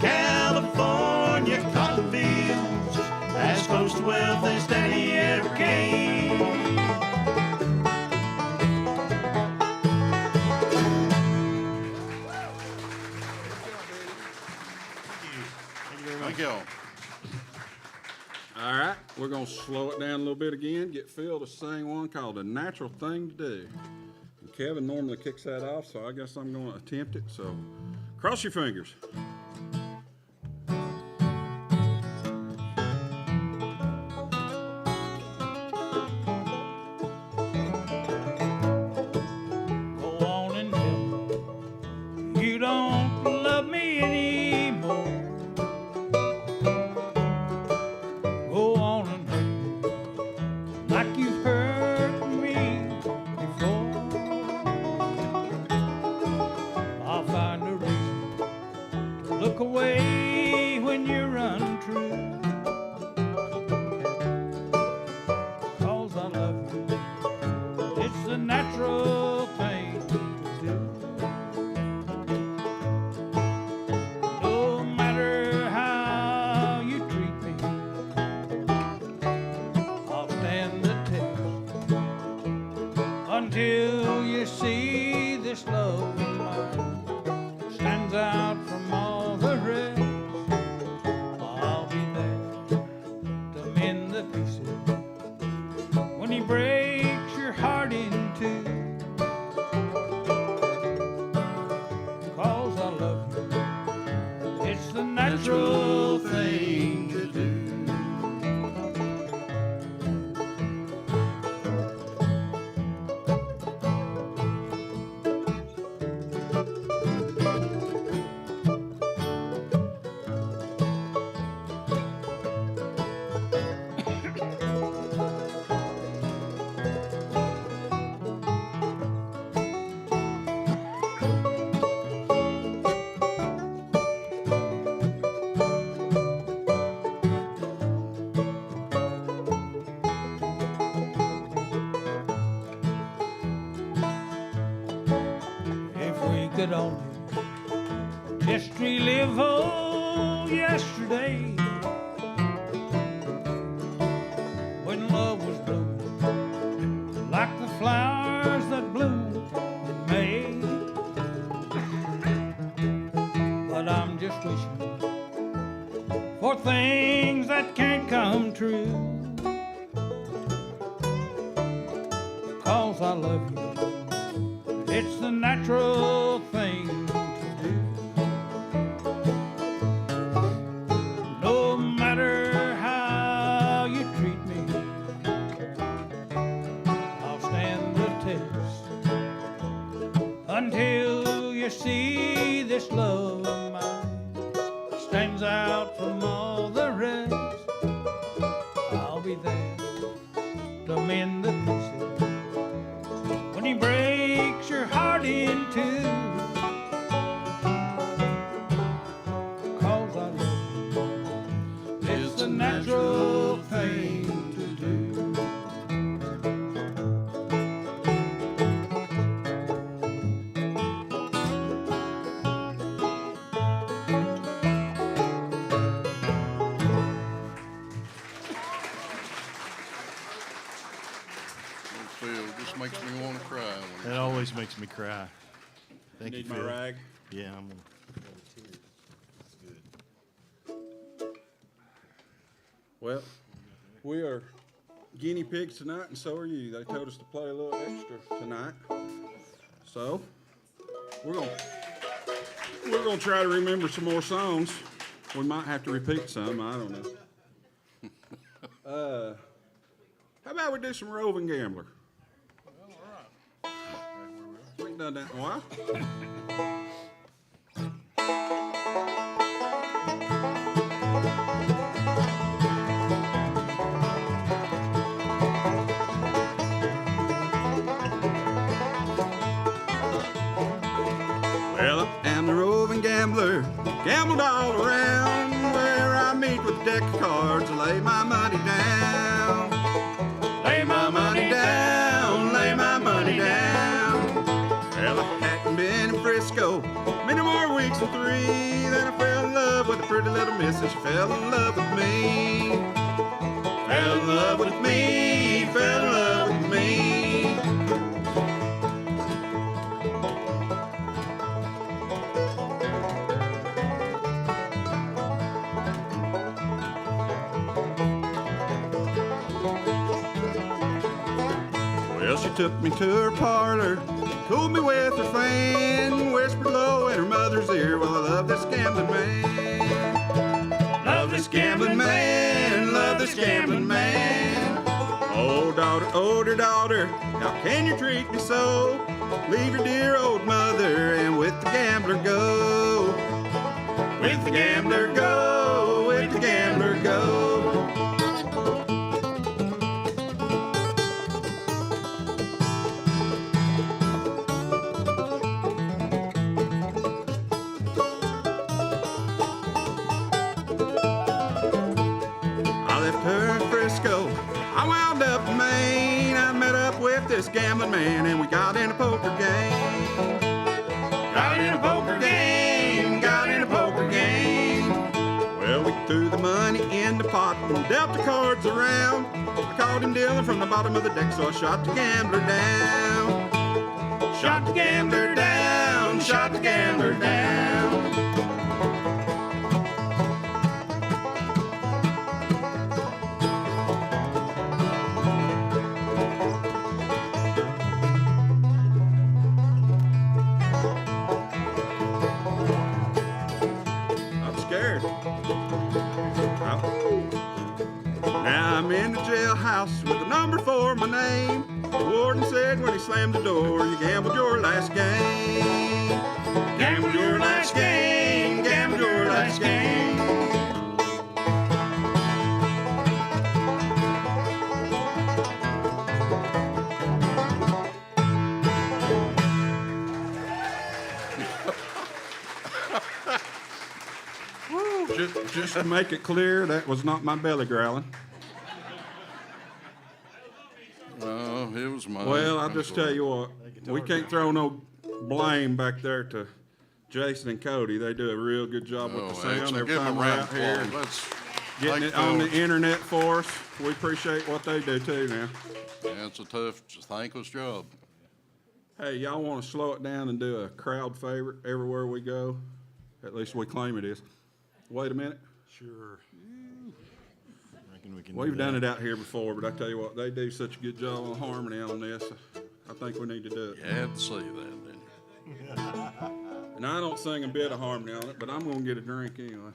California cotton fields, as close to wealth as daddy ever came. Thank you. All right, we're going to slow it down a little bit again, get Phil to sing one called A Natural Thing to Do. And Kevin normally kicks that off, so I guess I'm going to attempt it. So cross your fingers. Until you see this love of mine stands out from all the rest, I'll be there to mend the pieces when he breaks your heart in two. 'Cause I love you, it's the natural thing to do. Could only just relive old yesterday, for things that can't come true. 'Cause I love you, it's the natural thing to do. No matter how you treat me, I'll stand the test until you see this love of mine stands out from all the rest. I'll be there to mend the pieces when he breaks your heart in two. 'Cause I love you, it's the natural thing to do. Phil, this makes me want to cry. It always makes me cry. Thank you, Need my Phil. rag? Yeah, I'm gonna. Well, we are guinea pigs tonight, and so are you. They told us to play a little extra tonight, so we're gonna try to remember some more songs. We might have to repeat some. I don't know. How about we do some roving gambler? We ain't done that in a while. Well, I'm the roving gambler, gambled all around, where I meet with a deck of cards and lay my money down. Lay my money down, lay my money down. Well, I hadn't been in Frisco many more weeks than 3, then I fell in love with a pretty little miss, and she fell in love with me. Fell in love with me, fell in love with me. Well, she took me to her parlor, cooled me with her fan, whispered low in her mother's ear, well, I love this gambling man. Love this gambling man, love this gambling man. Oh, dear daughter, how can you treat me so? Leave your dear old mother and with the gambler go. With the gambler go, with the gambler go. I wound up in Maine, I met up with this gambling man, and we got in a poker game. Got in a poker game, got in a poker game. Well, we threw the money in the pot and dealt the cards around. I caught him dealing from the bottom of the deck, so I shot the gambler down. Shot the gambler down, shot the gambler down. Now I'm in the jailhouse with a number 4 my name. The warden said when he slammed the door, you gambled your last game. Gambled your last game, gambled your last game. Just to make it clear, that was not my belly growling. Oh, it was mine. Well, I'll just tell you what, we can't throw no blame back there to Jason and Cody. They do a real good job with the sound every time we're out here. Getting it on the internet for us. We appreciate what they do too now. Yeah, it's a tough, thankless job. Hey, y'all want to slow it down and do a crowd favorite everywhere we go? At least we claim it is. Wait a minute. Sure. Reckon we can We've do done that. it out here before, but I tell you what, they do such a good job on harmony on this. I think we need to do it. You had to say that, didn't you? And I don't sing a bit of harmony on it, but I'm gonna get a drink anyway.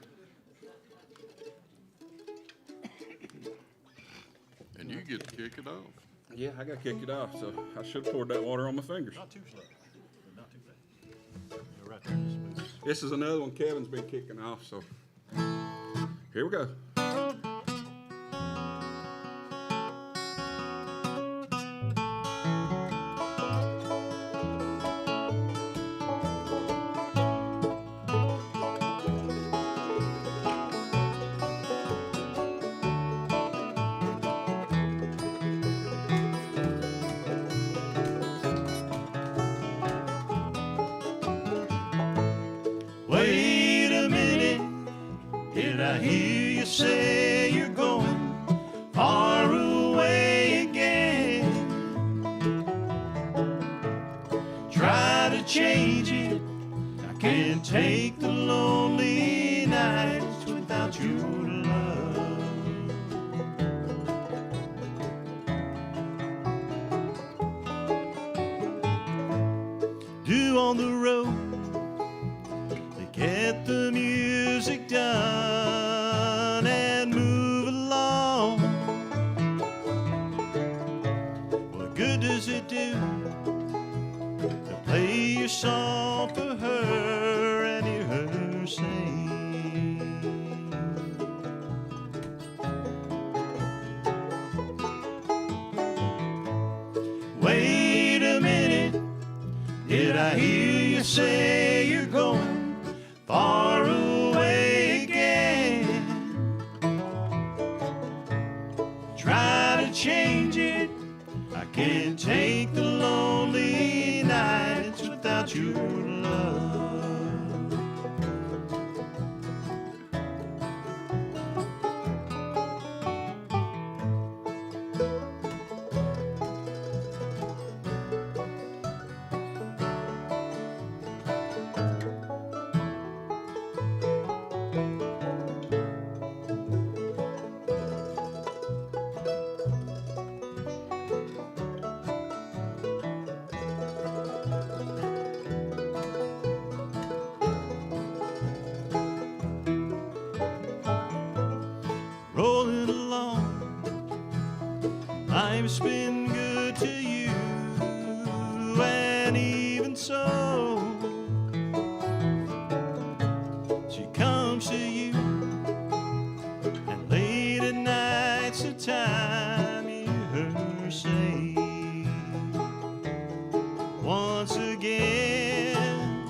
And you get to kick it off. Yeah, I gotta kick it off, so I should have poured that water on my fingers. Not too slow, but not too fast. Yeah, right there in the spoon. This is another one Kevin's been kicking off, so here we go. Wait a minute, did I hear you say you're going far away again? Try to change it, I can't take the lonely nights without your love. Do on the road, get the music done and move along. What good does it do to play your song for her and hear her sing? Wait a minute, did I hear you say you're going far away again? Try to change it, I can't take the lonely nights without your love. Rolling along, life's been good to you, and even so, she comes to you, and late at night's the time you hear her say, once again,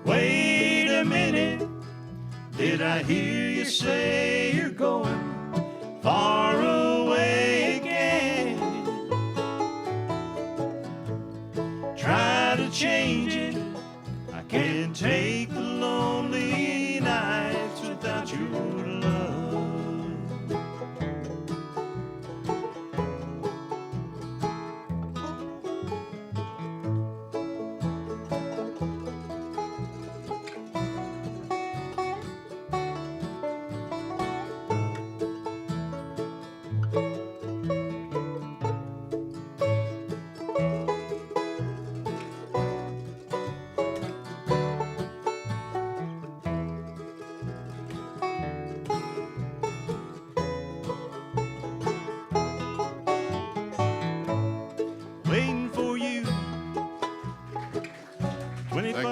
wait a minute, did I hear you say you're going far away again? Try to change it, I can't take the lonely nights without your love. Waiting for you, 25.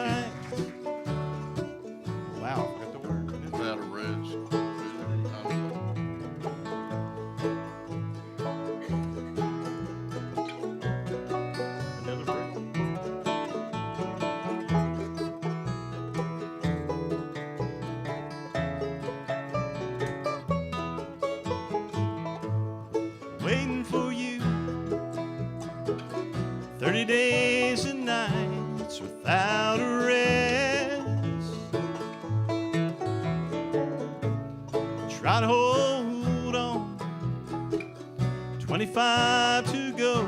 Wow, I forgot the word. Without a rest. Another break. Waiting for you, 30 days and nights without a rest. Try to hold on, 25 to go,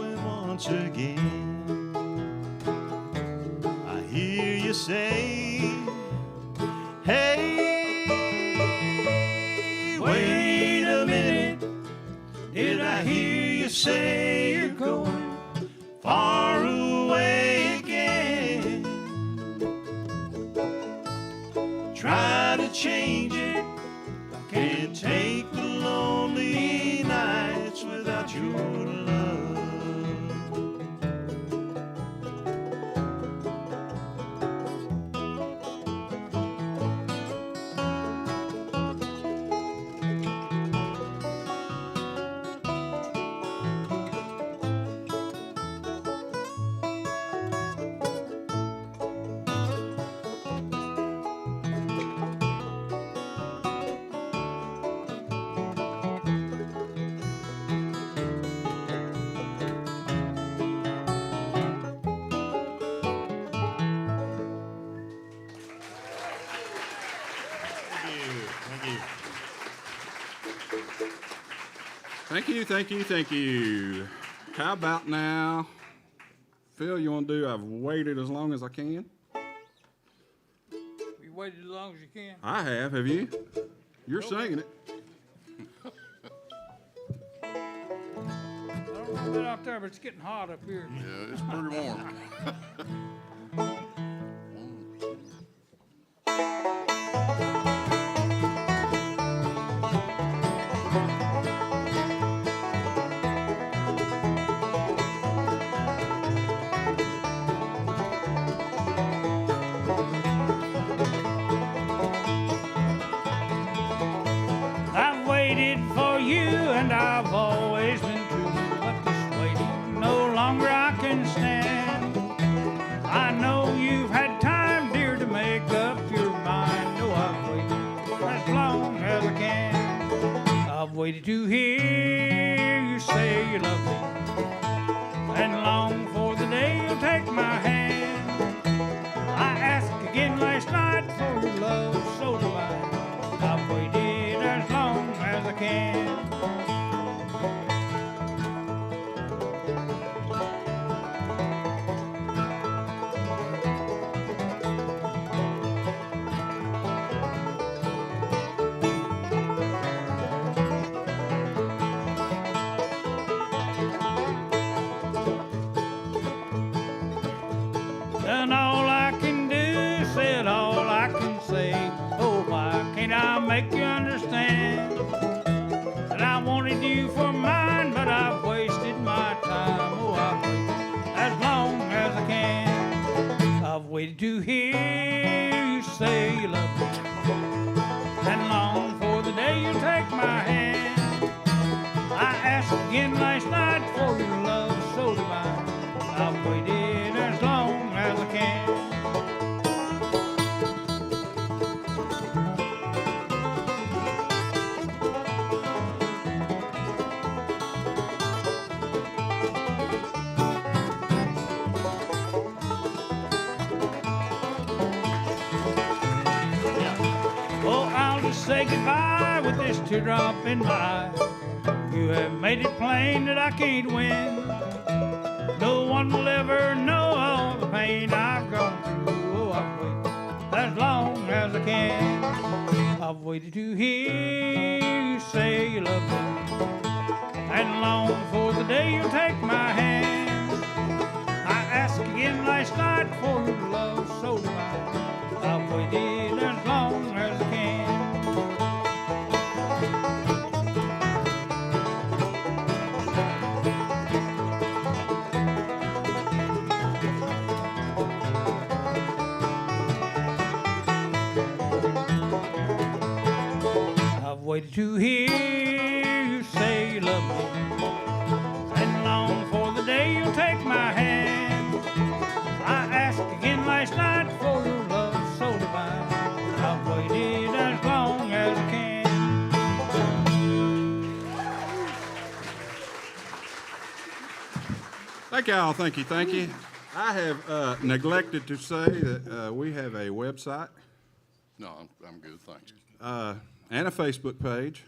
and once again I hear you you say, hey, wait a minute, did I hear you say you're going far away again? Try to change it, can't take the lonely nights without your love. Thank you, thank you, thank you. How about now, Phil, you want to do I've Waited as Long as I Can? You waited as long as you can. I have you? You're singing it. I don't know about out there, but it's getting hot up here. Yeah, it's pretty warm. I've waited for you and I've always been true, but this waiting no longer I can stand. I know you've had time, dear, to make up your mind. No, I've waited as long as I can. I've waited to hear you say you love me and long for the day you'll take my hand. I asked again last night for your love so divine. I've waited as long as I can. Done all I can do, said all I can say. Oh, why can't I make you understand that I wanted you for mine, but I've wasted my time. Oh, I've waited as long as I can. I've waited to hear you say you love me and long for the day you take my hand. I asked again last night for your love so divine. I've waited as long as I can. Oh, I'll just say goodbye with this teardrop in my eye. You have made it plain that I can't win. No one will ever know all the pain I've gone through. Oh, I've waited as long as I can. I've waited to hear you say you love me and long for the day you'll take my hand. I asked again last night for your love so divine. I've waited as long as I can. I've waited to hear you say you love me and long for the day you'll take my hand. I asked again last night for your love so divine. I've waited as long as I can. Thank y'all, thank you, thank you. I have neglected to say that we have a website No, I'm good, thanks. and a Facebook page.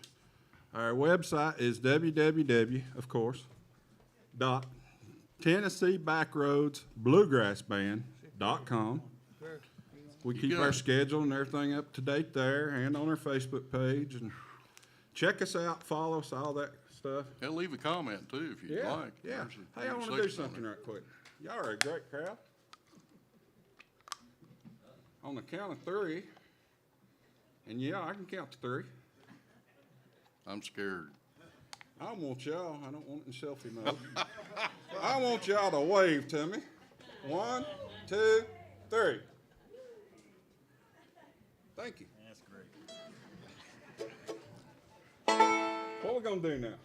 Our website is www, of course, .TennesseeBackroadsBluegrassBand.com. We keep our schedule and everything up to date there and on our Facebook page. And check us out, follow us, all that stuff. And leave a comment too if you'd like. Yeah. There's Hey, I want to do section on something there. right quick. Y'all are a great crowd. On the count of 3, and yeah, I can count to 3. I'm scared. I want y'all, I don't want it in selfie mode. I want y'all to wave to me. 1, 2, 3. Thank you. That's great. What we gonna do now?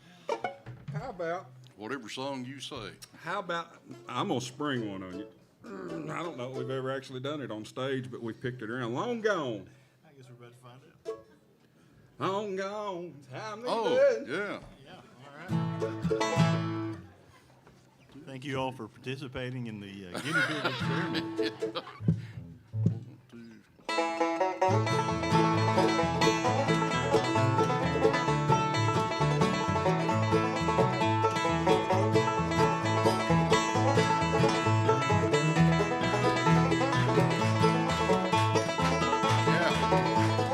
How about, Whatever song you say. I'm gonna spring one on you. I don't know if we've ever actually done it on stage, but we picked it around. Long gone. I guess we're about to find out. Long gone. Time to Oh, do. yeah. Yeah, all right. Thank you all for participating in the guinea pig experiment. 1, 2.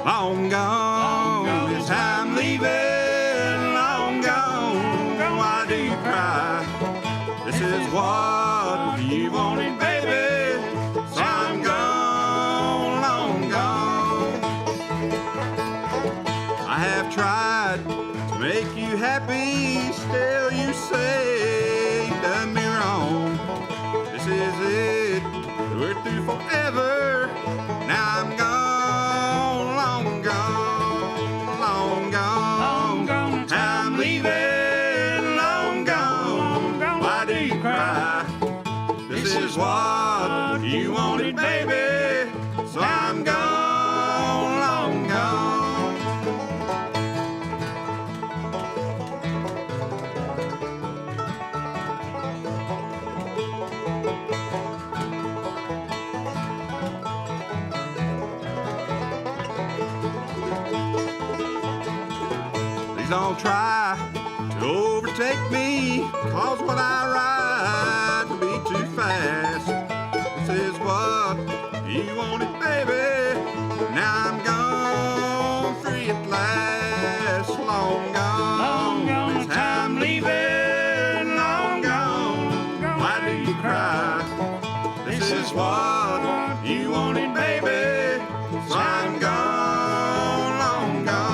Long gone is time leaving. Long gone, why do you cry? This is what you wanted, baby. So I'm gone, long gone. I have tried to make you happy, still you say you done me wrong. This is it, we're through forever. Now I'm gone, long gone, long gone. I'm leaving, long gone. Why do you cry? This is what you wanted, baby. So I'm gone, long gone. Please don't try to overtake me, cause what I ride will be too fast. This is what you wanted, baby. Now I'm gone, free at last. Long gone, it's time leaving. Long gone, why do you cry? This is what you wanted, baby. So I'm gone, long gone.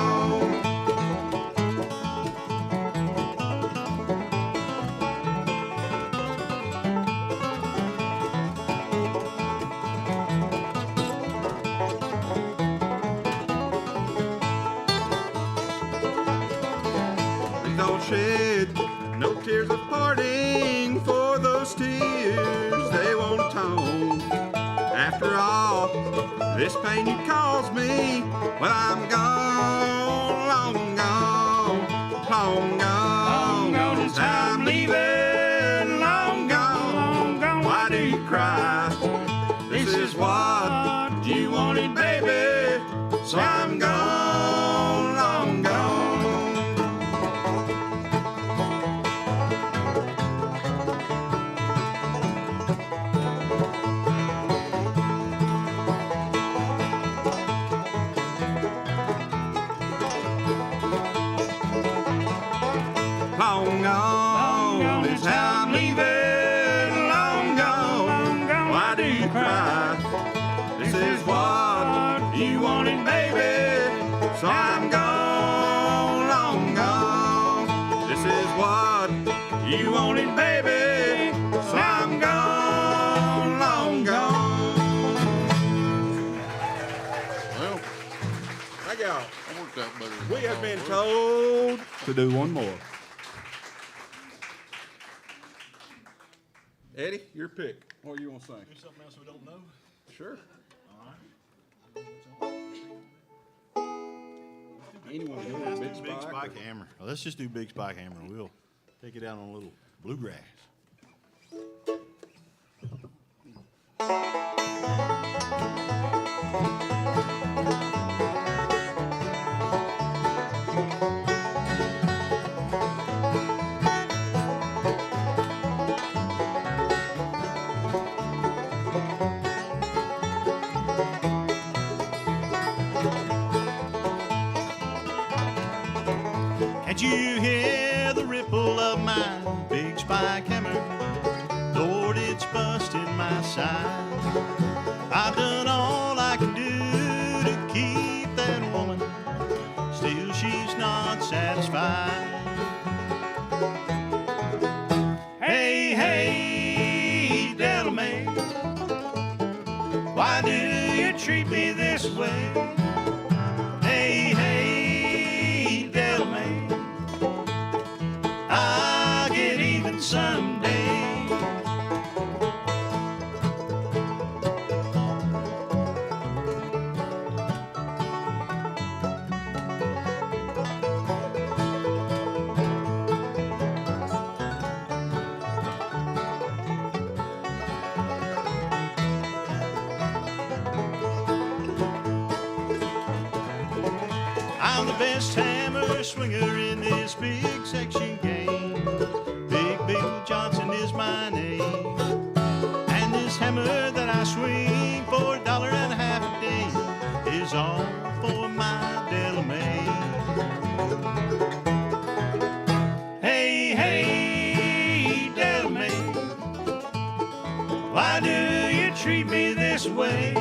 Please don't shed no tears of parting, for those tears they won't atone. After all this pain you caused me, well I'm gone, long gone, long gone. It's time leaving, long gone. Why do you cry? This is what you wanted, baby. So I'm gone, long gone. Long gone, it's time leaving, long gone. Why do you cry? This is what you wanted, baby. So I'm gone, long gone. This is what you wanted, baby. So I'm gone, long gone. Well, Thank y'all. that worked out better than We I have thought been it would. told to do one more. Eddie, your pick. What do you want to sing? Do something else we don't know? Sure. All Anyone right. do Let's Big do Big Spike? Spike Hammer. Well, let's just do Big Spike Hammer. We'll take it out on a little bluegrass. treat me this way? Hey, hey, Delman, I'll get even someday. I'm the best hammer swinger in this big section game. Big Bill Johnson is my name. And this hammer that I swing for $1.50 a day is all for my Delamain. Hey, hey, Delamain, why do you treat me this way?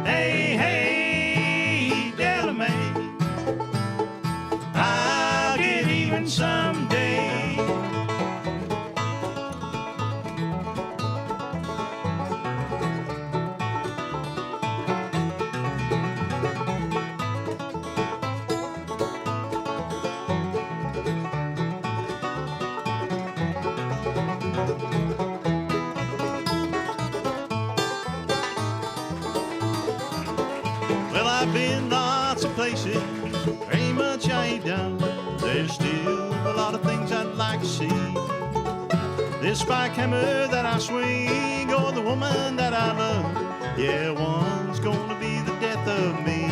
Hey, hey, Delamain, I'll get even someday. Well, I've been lots of places, very much I ain't done. There's still a lot of things I'd like to see. This spike hammer that I swing, or the woman that I love, yeah, one's gonna be the death of me.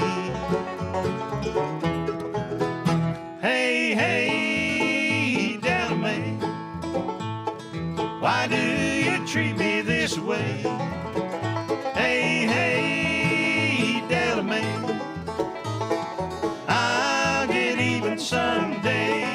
Hey, hey, Delamain, why do you treat me this way? Hey, hey, Delamain, I'll get even someday.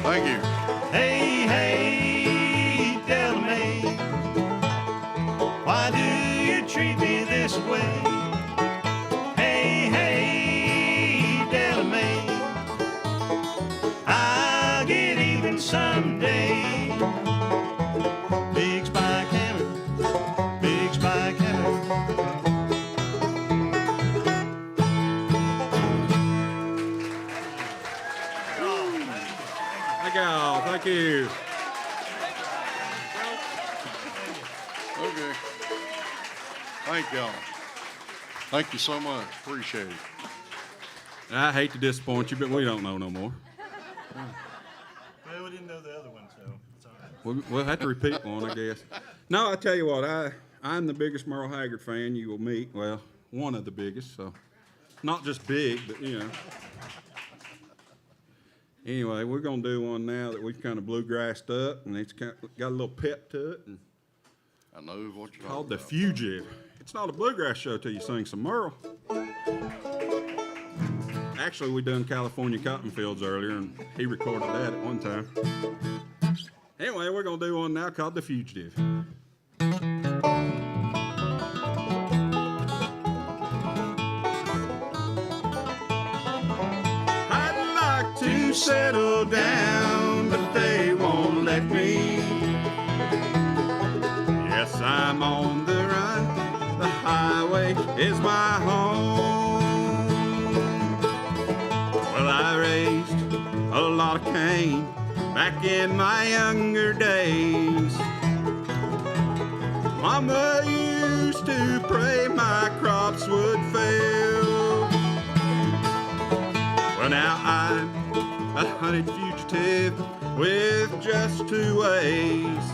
Thank you. Hey, hey, Delamain, why do you treat me this way? Hey, hey, Delamain, I'll get even someday. Big spike hammer, big spike hammer. Thank y'all. Thank you. Okay. Thank y'all. Thank you so much. Appreciate it. I hate to disappoint you, but we don't know no more. Well, we didn't know the other one, so it's all right. We'll have to repeat one, I guess. No, I tell you what, I'm the biggest Merle Haggard fan you will meet. Well, one of the biggest, so not just big, but you know. Anyway, we're gonna do one now that we've kind of bluegrassed up, and it's got a little pep to it, and I know what you're called talking The about. Fugitive. It's not a bluegrass show till you sing some Merle. Actually, we done California Cotton Fields earlier, and he recorded that at one time. Anyway, we're gonna do one now called The Fugitive. I'd like to settle down, but they won't let me. Yes, I'm on the run. The highway is my home. Well, I raised a lot of cane back in my younger days. Mama used to pray my crops would fail. Well, now I'm a hunted fugitive with just two ways: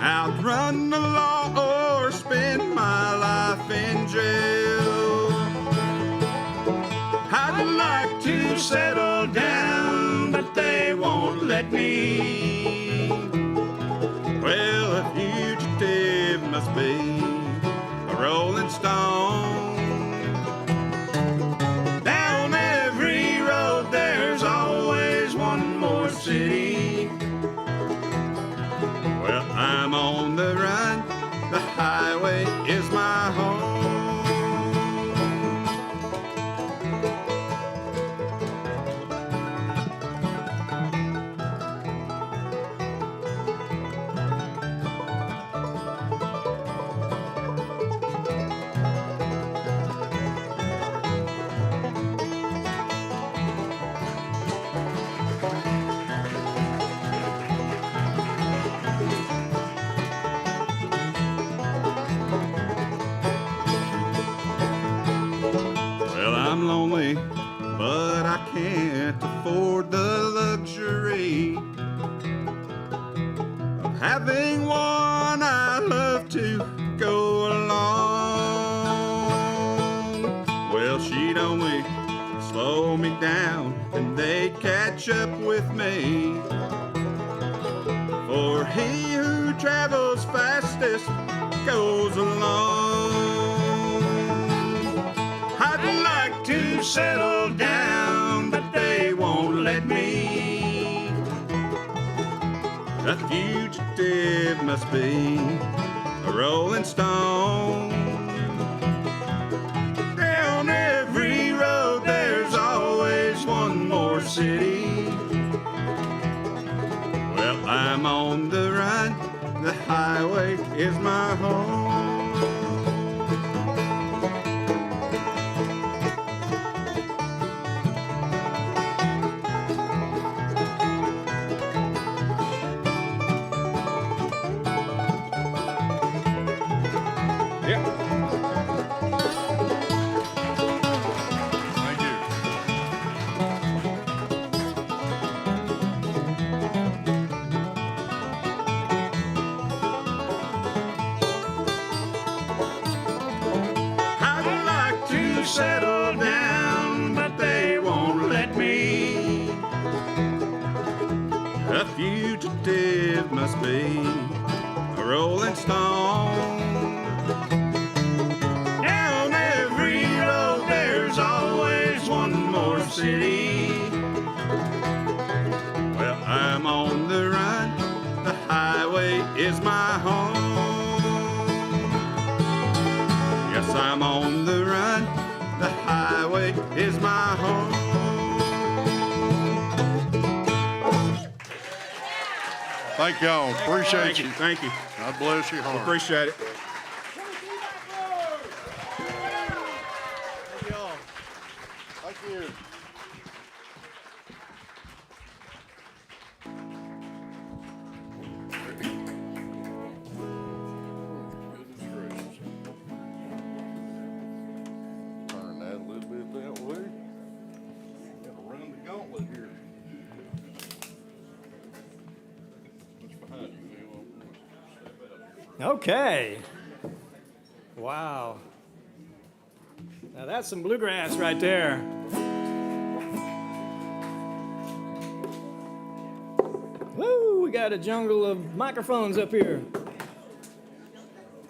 outrun the law or spend my life in jail. I'd like to settle down, but they won't let me. Well, a fugitive must be a rolling stone. Down every road there's always one more city having one I love to go along. Well, she'd only slow me down and they'd catch up with me. For he who travels fastest goes alone. I'd like to settle down, but they won't let me. A fugitive must be a rolling stone. Down every road there's always one more city. Well, I'm on the run, the highway is my home. Yeah. Thank you. I'd like to settle down, but they won't let me. A fugitive must be a rolling stone. Down every road there's always one more city. Well, I'm on the run, the highway is my home. Yes, I'm on the run, the highway is my home. Thank y'all. Appreciate Thank you. you. Thank you. God bless your heart. Appreciate it. Thank y'all. Thank you. Goodness gracious. Turn that a little bit that way. Gotta run the gauntlet here. What's behind you, Neil? I'm gonna step out here. Okay. Wow. Now that's some bluegrass right there. Woo, we got a jungle of microphones up here.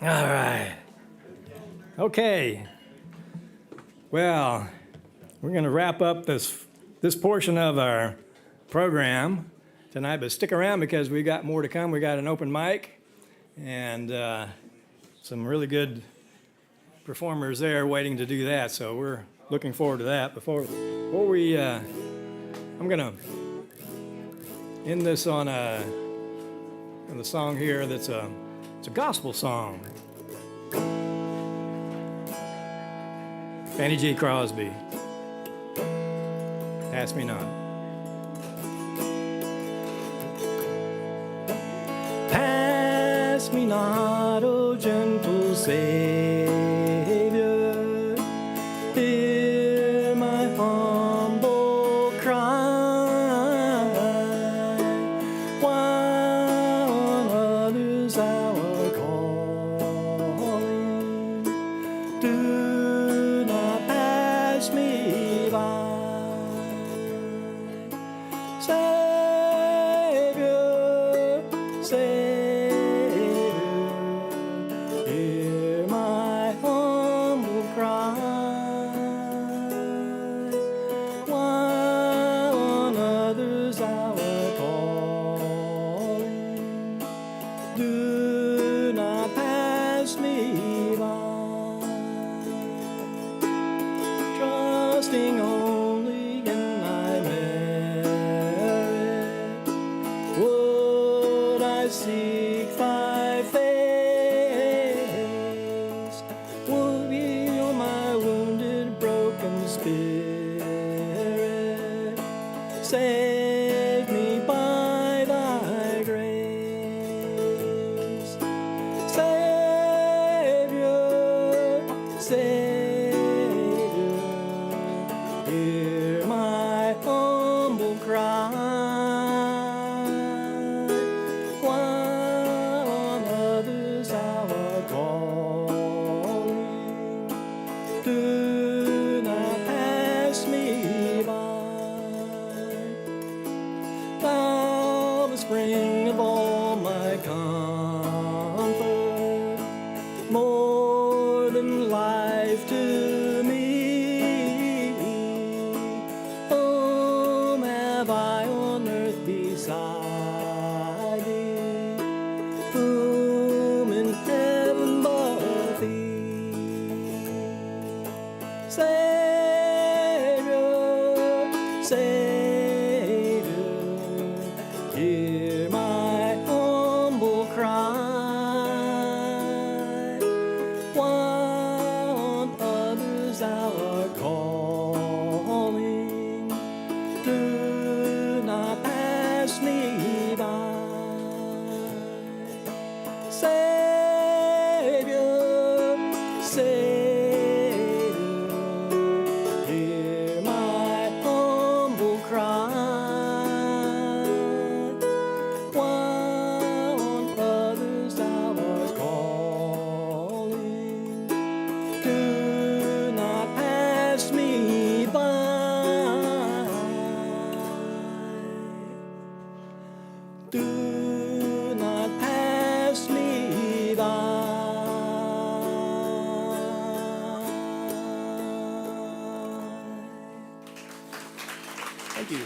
All right. Okay. Well, we're going to wrap up this portion of our program tonight, but stick around because we got more to come. We got an open mic and some really good performers there waiting to do that. So we're looking forward to that. Before we, I'm gonna end this on a song here that's it's a gospel song. Fannie J. Crosby. Pass me not. Pass me not, O gentle Savior, hear my humble cry. While on others thou art calling, do not pass me by. Savior, Savior, hear my humble cry. While on others thou art calling, do not pass me by. Trusting only in thy merit, would I seek thy face, would heal my wounded, broken spirit, save me by thy grace. Savior, Savior, hear my humble cry. While comfort, more than life to me. Home have I on earth beside thee, whom in heaven but thee. Savior, Savior, hear my humble cry. While on others thou art calling, do not pass me by. Savior, Savior, hear my humble cry. While on others thou art calling, do not pass me by. Do not pass me by. Thank you.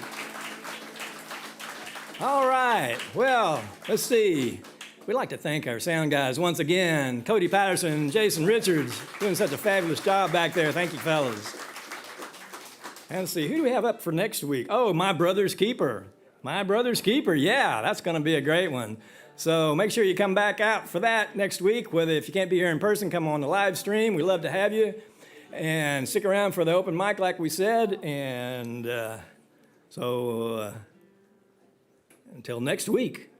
All right. Well, let's see. We'd like to thank our sound guys once again. Cody Patterson, Jason Richards, doing such a fabulous job back there. Thank you, fellas. And let's see, who do we have up for next week? Oh, My Brother's Keeper. My Brother's Keeper. Yeah, that's going to be a great one. So make sure you come back out for that next week. Whether if you can't be here in person, come on the live stream. We'd love to have you. And stick around for the open mic, like we said. And until next week,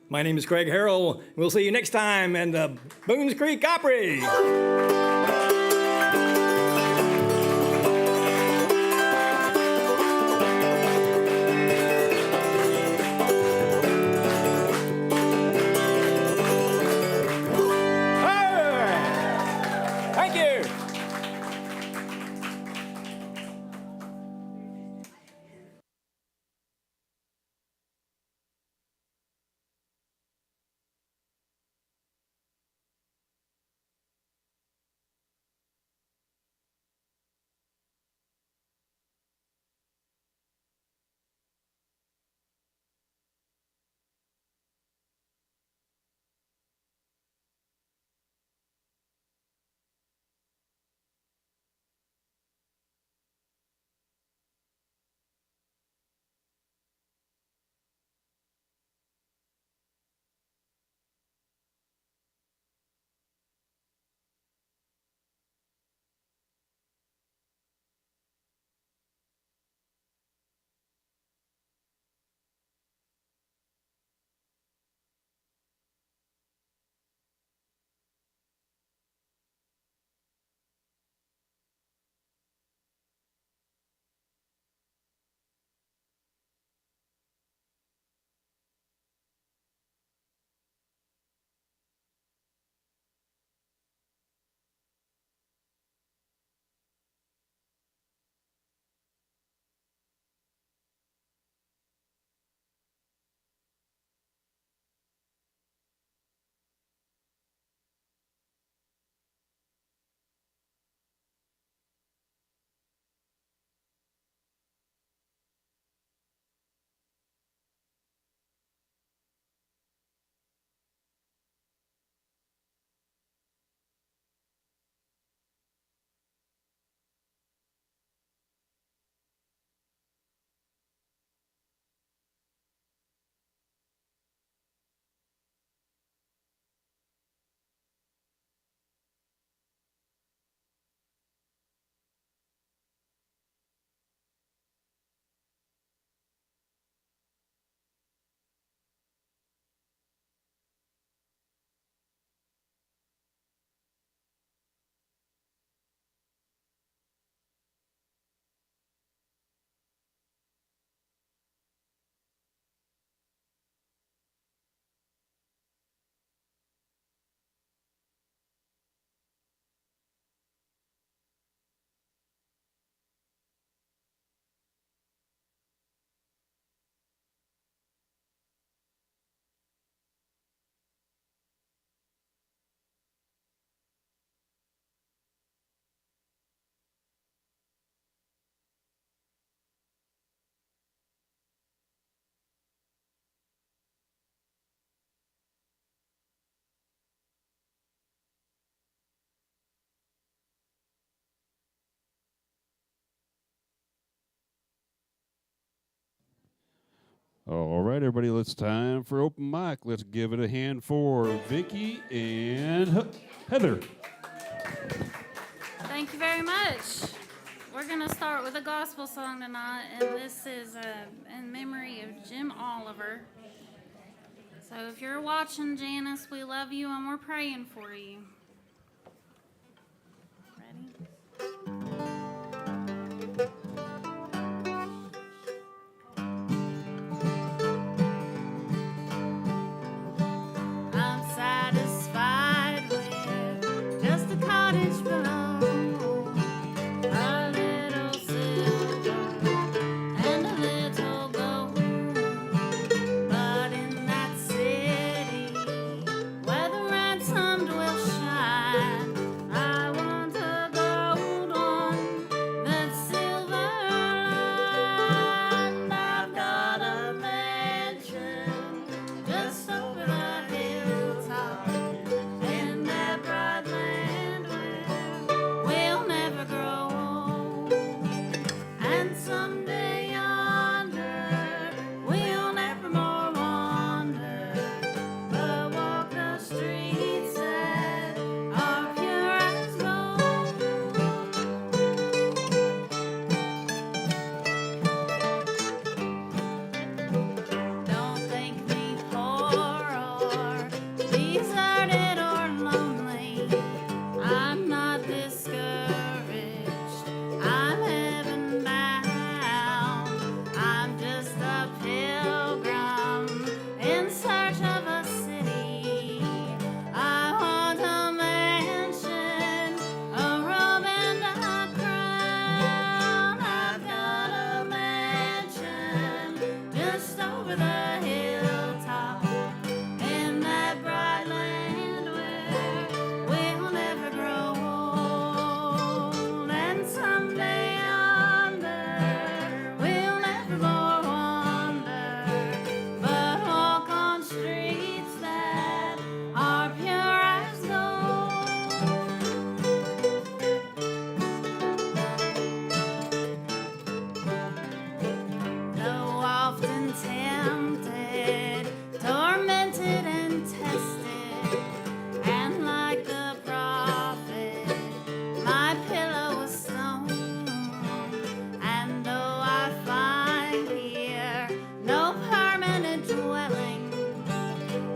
my name is Craig Harrell. We'll see you next time in the Boones Creek Opry. Thank you. All right, everybody, it's time for open mic. Let's give it a hand for Vicky and Heather. Thank you very much. We're going to start with a gospel song tonight, and this is in memory of Jim Oliver. So if you're watching, Janice, we love you and we're praying for you. Ready? I'm satisfied with just a cottage below, a little silver and a little gold. But in that city where the ransomed will shine, I want a gold one that's silver lined. I've got a mansion just over the hilltop in that bright land where we'll never grow old. And someday yonder we'll never more wander, but walk the streets that are pure as gold. Don't think me poor or deserted or lonely. I'm not discouraged. I'm heaven bound. I'm just a pilgrim in search of a city. I want a mansion, a robe and a crown. I've got a mansion just over the hilltop in that bright land where we'll never grow old. And someday yonder we'll never more wander, but walk on streets that are pure as gold. Though often tempted, tormented and tested, and like the prophet, my pillow was stone. And though I find here no permanent dwelling,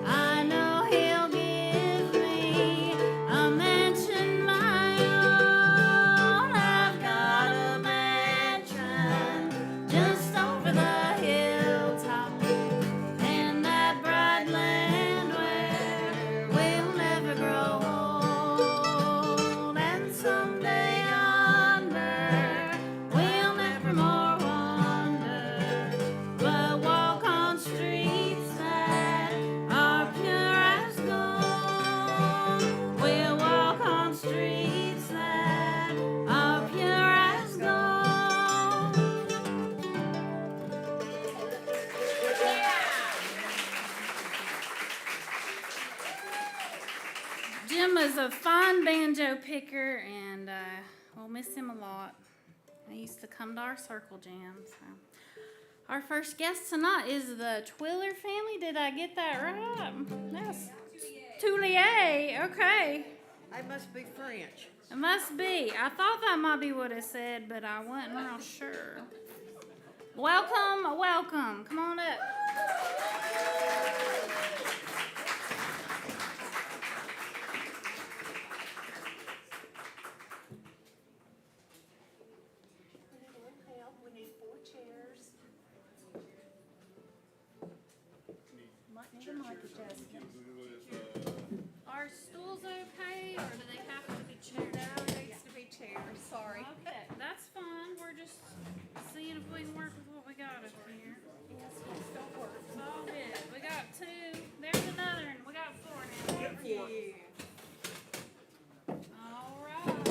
I know He'll give me a mansion my own. I've got a mansion just over the hilltop in that bright land where we'll never grow old. And someday yonder we'll never more wander, but walk on streets that are pure as gold. We'll walk on streets that are pure as gold. Jim was a fine banjo picker, and we'll miss him a lot. He used to come to our circle jam. So. Our first guest tonight is the Twiller family. Did I get that right? That's Toulier. Okay. They must be French. It must be. I thought that might be what it said, but I wasn't real sure. Welcome, welcome. Come on up. We need 4 chairs. Might need a mic adjustment. Are stools okay, or do they have to be chairs? No, it needs to be chairs. Sorry. Okay, that's fine. We're just seeing if we can work with what we got up here. Yes, yes, don't worry. It's all good. We got 2. There's another, and we got 4 now. Thank you. All right.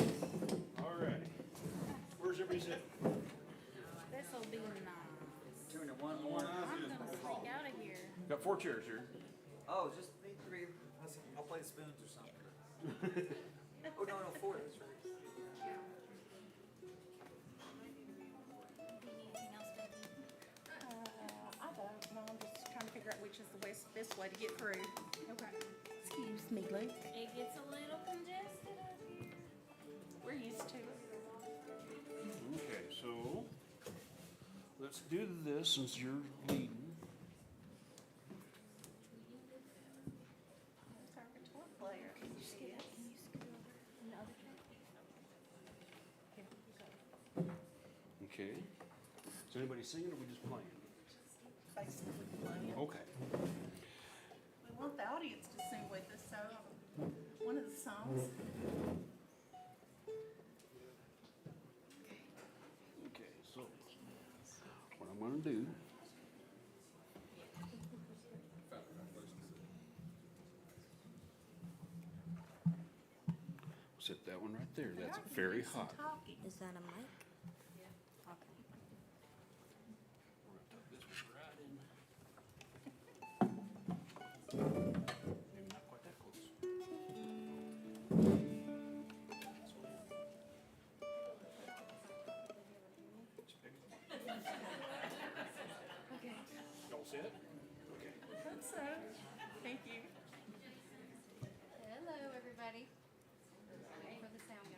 All right. Where's everybody sitting? This'll be nice. 2 and 1 more. I'm gonna sneak out of here. Got 4 chairs here. Oh, just me 3. I'll play the spoons or something. Oh, no, 4. That's right. Do you need anything else, baby? I don't know. which is the best way to get through. Okay. Excuse me, Luke. It gets a little congested up here. We're used to it. Okay, so let's do this since you're leading. It's our guitar player. Can you scoot up? Can you scoot over? Another track? Here you go. Okay. Is anybody singing or are we just playing? Basically playing. Okay. We want the audience to sing with us, so one of the songs. Okay, so what I'm gonna do. Set that one right there. That's very hot. Is that a mic? Yeah. Okay. We're gonna tuck this one right in. Maybe not quite that close. Okay. Y'all set? Okay. Hope so. Thank you. Hello, everybody. Wait for the sound guy.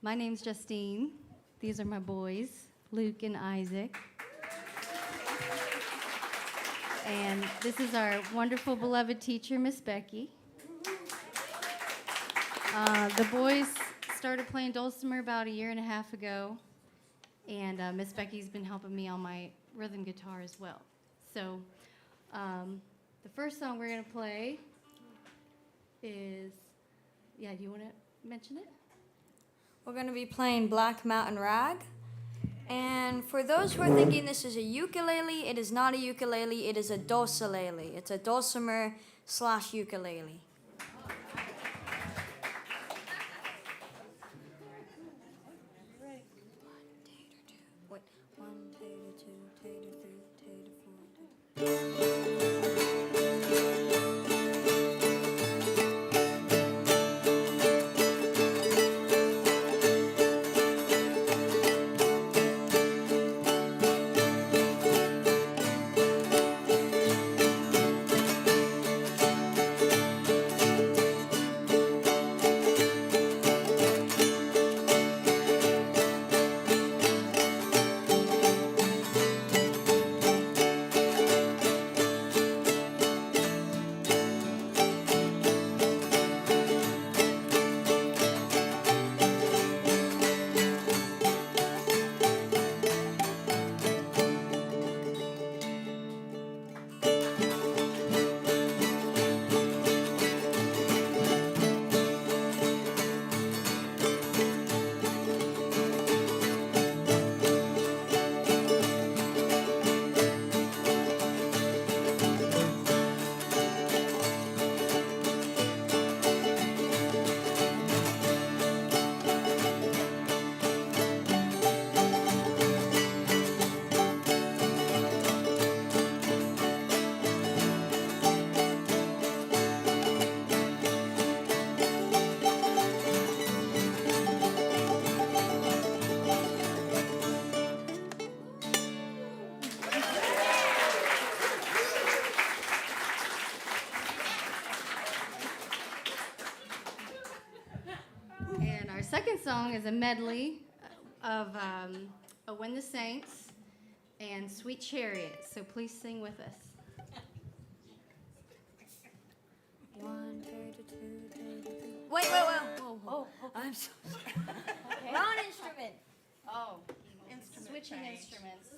My name's Justine. These are my boys, Luke and Isaac. And this is our wonderful, beloved teacher, Miss Becky. The boys started playing dulcimer about 1.5 years ago, and Miss Becky's been helping me on my rhythm guitar as well. So the first song we're going to play is, do you want to mention it? We're going to be playing Black Mountain Rag. And for those who are thinking this is a ukulele, it is not a ukulele, it is a dulcilele. It's a dulcimer / ukulele. Wait, 1, tater, 2, tater, 3, tater, 4, tater. Second song is a medley of "Oh When the Saints" and "Sweet Chariot." So please sing with us. 1, 2, 3. Wait. Whoa. I'm so sorry. Wrong instrument. Oh, Instrument switching change. instruments.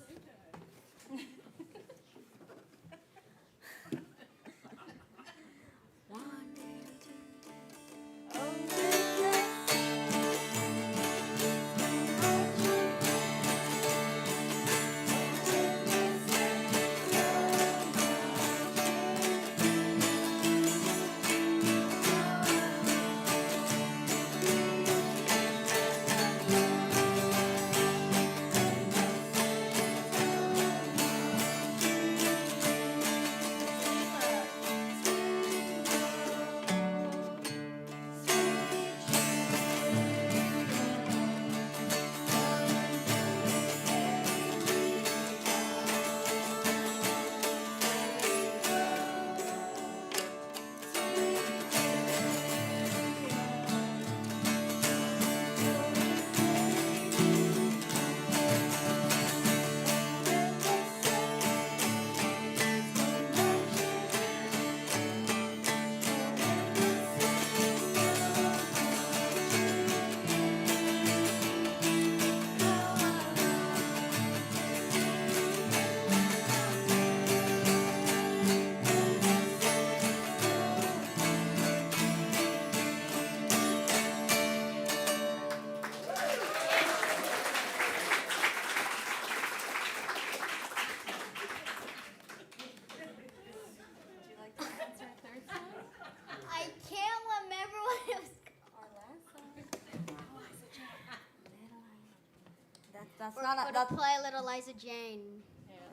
That's Or, not or a, to that, play a little Liza Jane.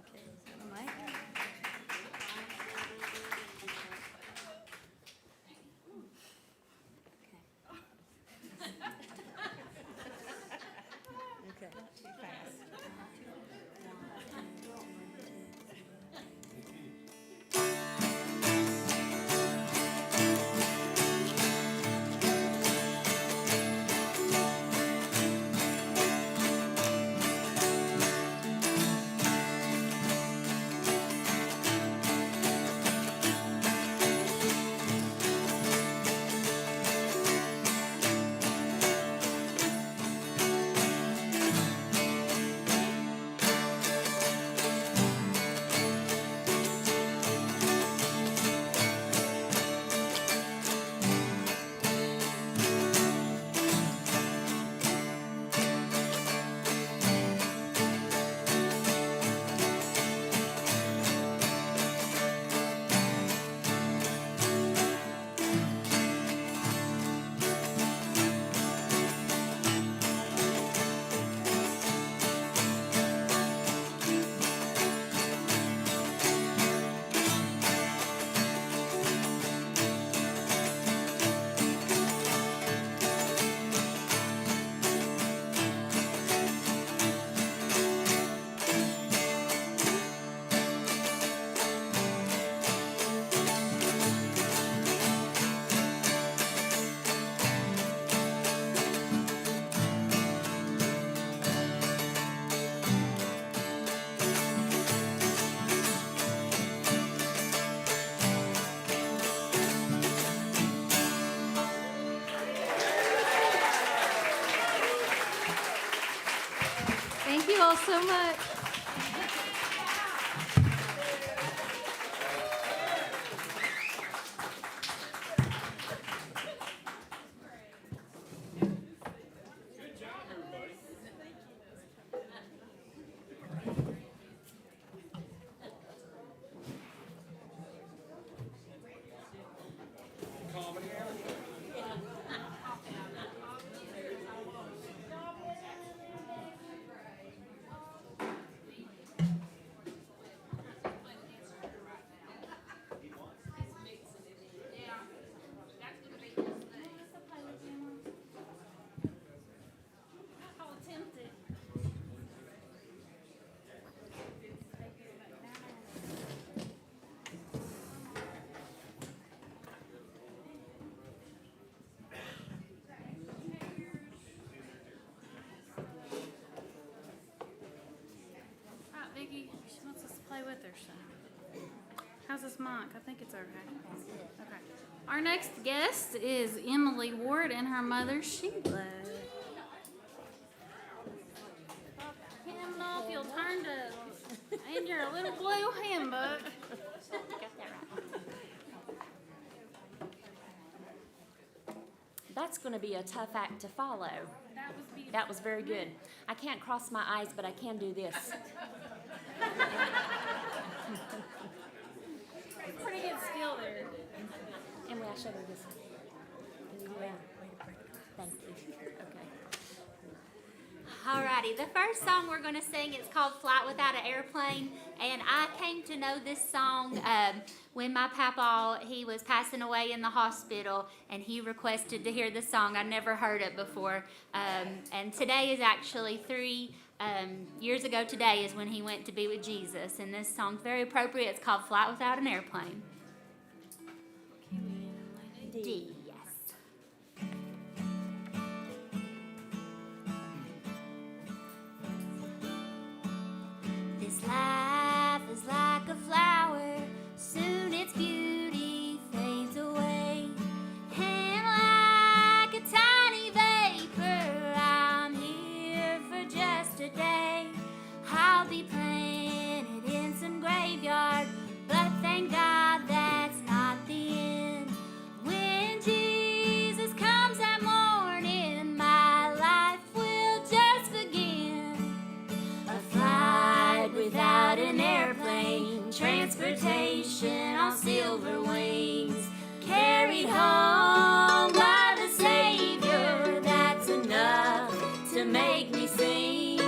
okay, is that a mic? Okay. Thank you all so much. Vicky, she wants us to play with her, so. How's this mic? I think it's okay. Okay. Our next guest is Emily Ward and her mother, Sheila. Kim, know if you'll turn to in your little blue handbook. Got that right. That's going to be a tough act to follow. That was beautiful. That was very good. I can't cross my eyes, but I can do this. Pretty good skill there. Emily, I showed her this. Yeah. Thank you. Okay. Alrighty, the first song we're going to sing is called Flight Without an Airplane, and I came to know this song when my papa, he was passing away in the hospital, and he requested to hear this song. I never heard it before, and today is actually 3 years ago today is when he went to be with Jesus, and this song's very appropriate. It's called Flight Without an Airplane. D. This life is like a flower, soon its beauty fades away. And like a tiny vapor, I'm here for just a day. I'll be planted in some graveyard, but thank God that's not the end. When Jesus comes that morning, my life will just begin. A flight without an airplane, transportation on silver wings, carried home by the Savior, that's enough to make me sing.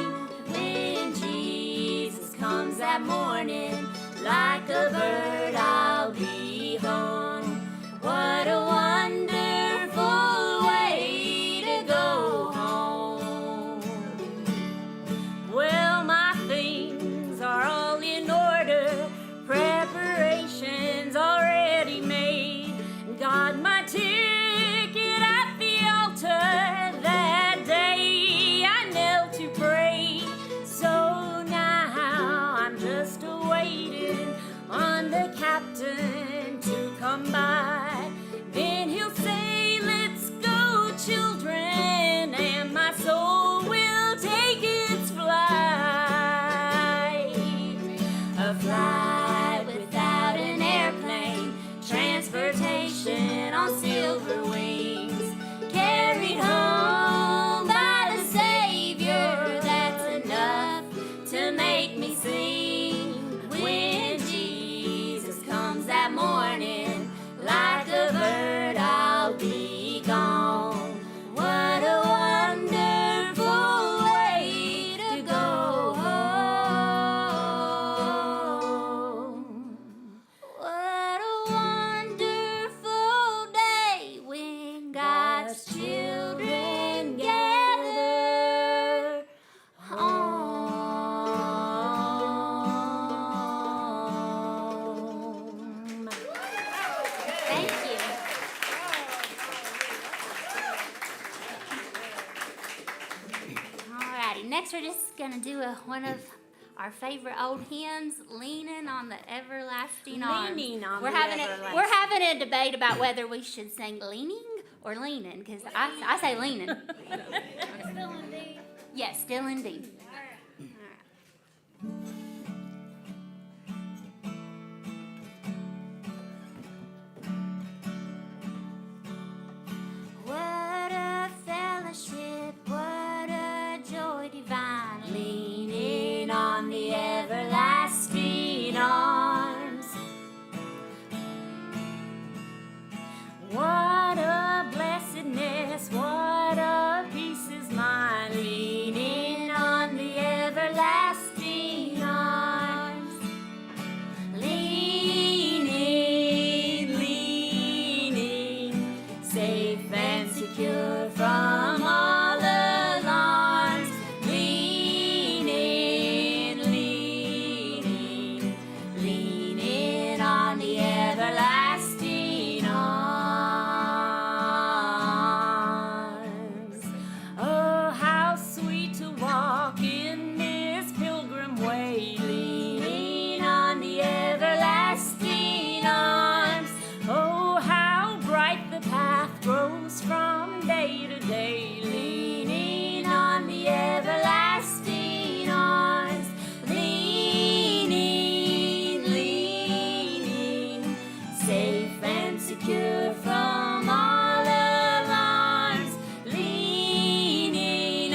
comes that morning, like a bird I'll be home. What a wonderful way to go home. Well, my things are all in order, preparations already made. Got my ticket at the altar that day I knelt to pray. So now I'm just waiting on the captain to come by. Then he'll say, let's go, children, and my soul will take its flight. A flight without an airplane, transportation on silver wings, carried home by the Savior. That's enough to make me sing. When Jesus comes that morning, like a bird I'll be gone. What a wonderful way to go home. What a wonderful day when God's children gather home. Thank you. Alrighty, next we're just gonna do one of our favorite old hymns, Leaning on the Everlasting Arms. Leaning on we're the having everlasting. we're having a debate about whether we should sing leaning or leaning, because I say leaning. Still in D. Yes, still indeed. What a fellowship, what a joy divine, leaning on the everlasting arms. What a blessedness, what a peace is mine, leaning on the everlasting arms. Leaning, leaning, safe and secure from all alarms. Leaning, leaning, leaning on the everlasting arms. Oh, how sweet to walk in this pilgrim way, leaning on the everlasting arms. Oh, how bright the path grows from day to day, leaning on the everlasting arms. Leaning, leaning, safe and secure from all alarms. Leaning,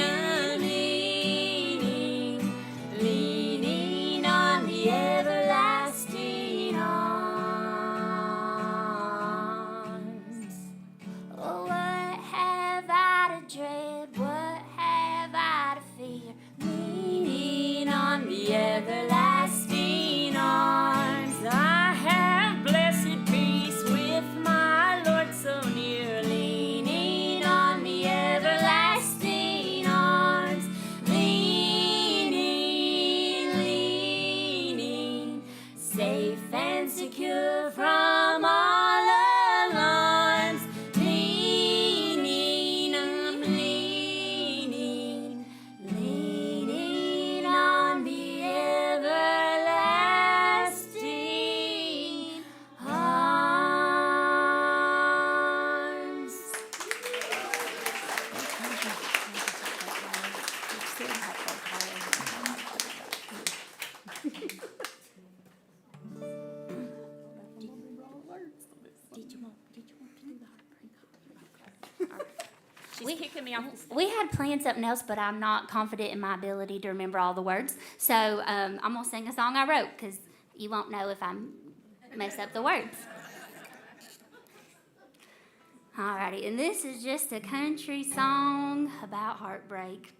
leaning, leaning on the everlasting arms. Oh, what have I to dread? What have I to fear? Leaning on the everlasting arms. I have blessed peace with my Lord so near, leaning on the everlasting arms. Leaning, leaning, safe and secure from all alarms. Leaning, I'm leaning, leaning on the everlasting arms. Did you want to do the heartbreak? She's kicking me off the stage. We had planned something else, but I'm not confident in my ability to remember all the words. So I'm going to sing a song I wrote, because you won't know if I mess up the words. Alrighty, and this is just a country song about heartbreak.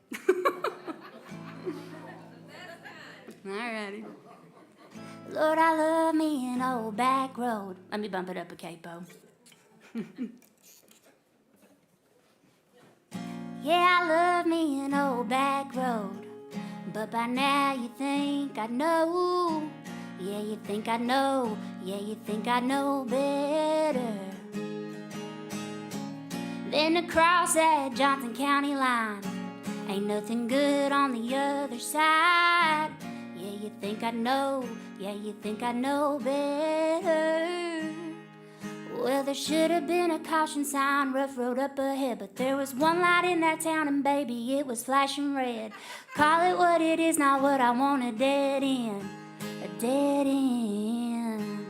Alrighty. Lord, I love me an old back road. Let me bump it up a capo. Yeah, I love me an old back road. But by now you think I know. Yeah, you think I know. Yeah, you think I know better than to cross that Johnson County line. Ain't nothing good on the other side. Yeah, you think I know. Yeah, you think I know better. Well, there should have been a caution sign, rough road up ahead, but there was one light in that town, and baby, it was flashing red. Call it what it is, not what I want, a dead end, a dead end.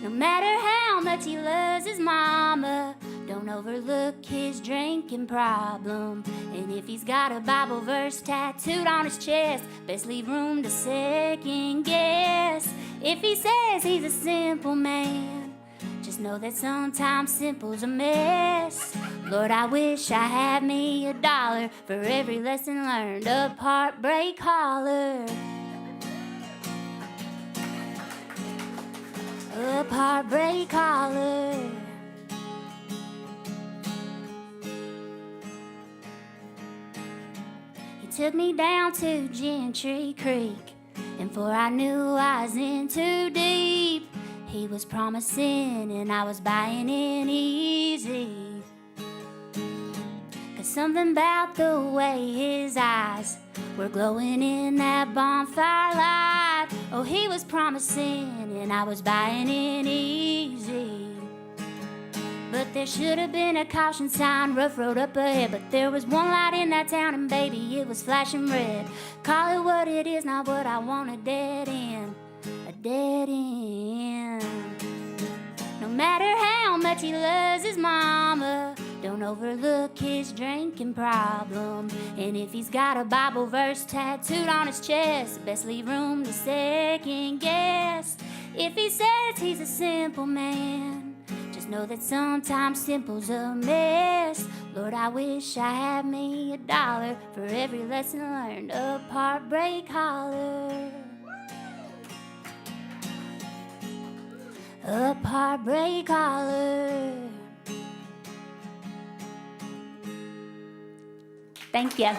No matter how much he loves his mama, don't overlook his drinking problem. And if he's got a Bible verse tattooed on his chest, best leave room to second guess. If he says he's a simple man, just know that sometimes simple's a mess. Lord, I wish I had me $1 for every lesson learned up Heartbreak Holler. Up Heartbreak Holler. He took me down to Gentry Creek, and before I knew I was in too deep, he was promising and I was buying in easy. 'Cause something about the way his eyes were glowing in that bonfire light. Oh, he was promising and I was buying in easy. But there should have been a caution sign, rough road up ahead. But there was one light in that town, and baby, it was flashing red. Call it what it is, not what I want, a dead end, a dead end. No matter how much he loves his mama, don't overlook his drinking problem. And if he's got a Bible verse tattooed on his chest, best leave room to second guess. If he says he's a simple man, just know that sometimes simple's a mess. Lord, I wish I had me $1 for every lesson learned up Heartbreak Holler. Up Heartbreak Holler. Thank you.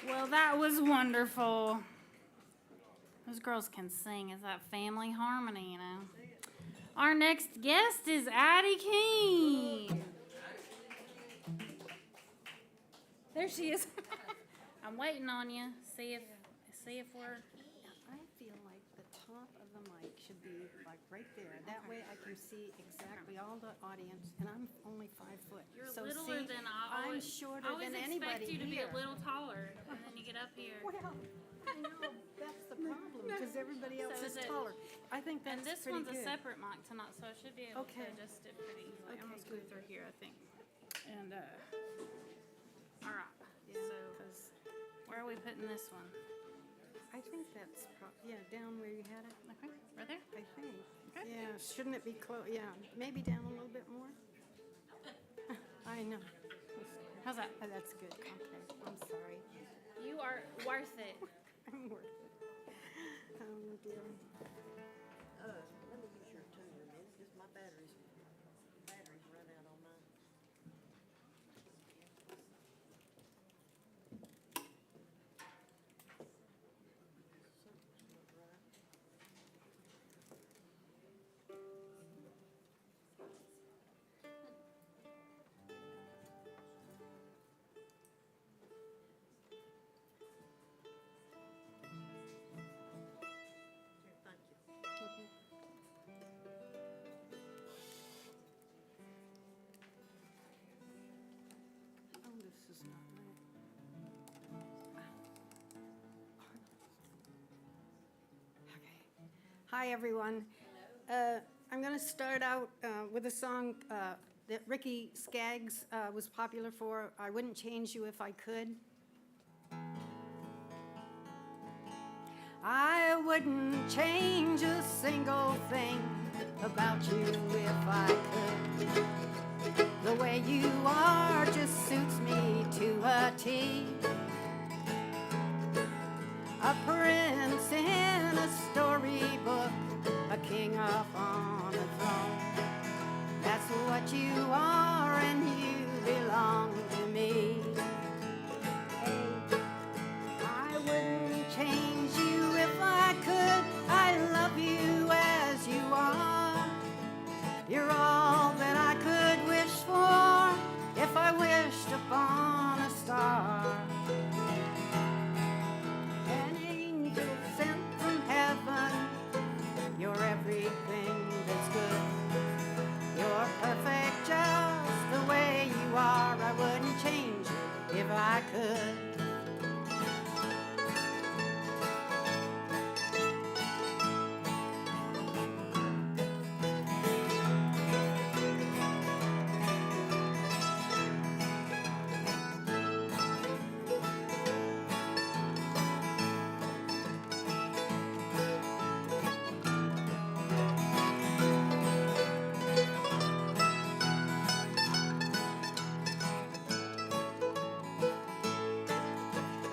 Well, that was wonderful. Those girls can sing. It's that family harmony, you know. Our next guest is Addie King. There she is. I'm waiting on you. See if we're. I feel like the top of the mic should be like right there. That way I can see exactly all the audience, and I'm only 5 foot. You're so littler see, than I'm shorter than anybody I always expect you to be here. a little taller, and then you get up here. Well, I know that's the problem because everybody else So is is it- taller. I think that's And this pretty one's good. a separate mic tonight, so I should be able Okay. to adjust it pretty easily. I'm Okay, gonna scoot good. through here, I think. And all right. Yeah, So 'cause where are we putting this one? I think that's down where you had it. Okay, right there. I think. Okay. Yeah, shouldn't it be close? Yeah, maybe down a little bit more. I know. How's that? Oh, that's good. Okay, I'm sorry. You are worth it. I'm worth it. Oh dear. Let me use your tuner a minute, because my batteries run out on mine. Oh, this is not right. Okay. Hi, everyone. I'm going to start out with a song that Ricky Skaggs was popular for, I Wouldn't Change You If I Could. I wouldn't change a single thing about you if I could. The way you are just suits me to a T. A prince in a storybook, a king up on a throne. That's what you are, and you belong to me. I wouldn't change you if I could. I love you as you are. You're all that I could wish for if I wished upon a star. An angel sent from heaven. You're everything that's good. You're perfect just the way you are. I wouldn't change you if I could.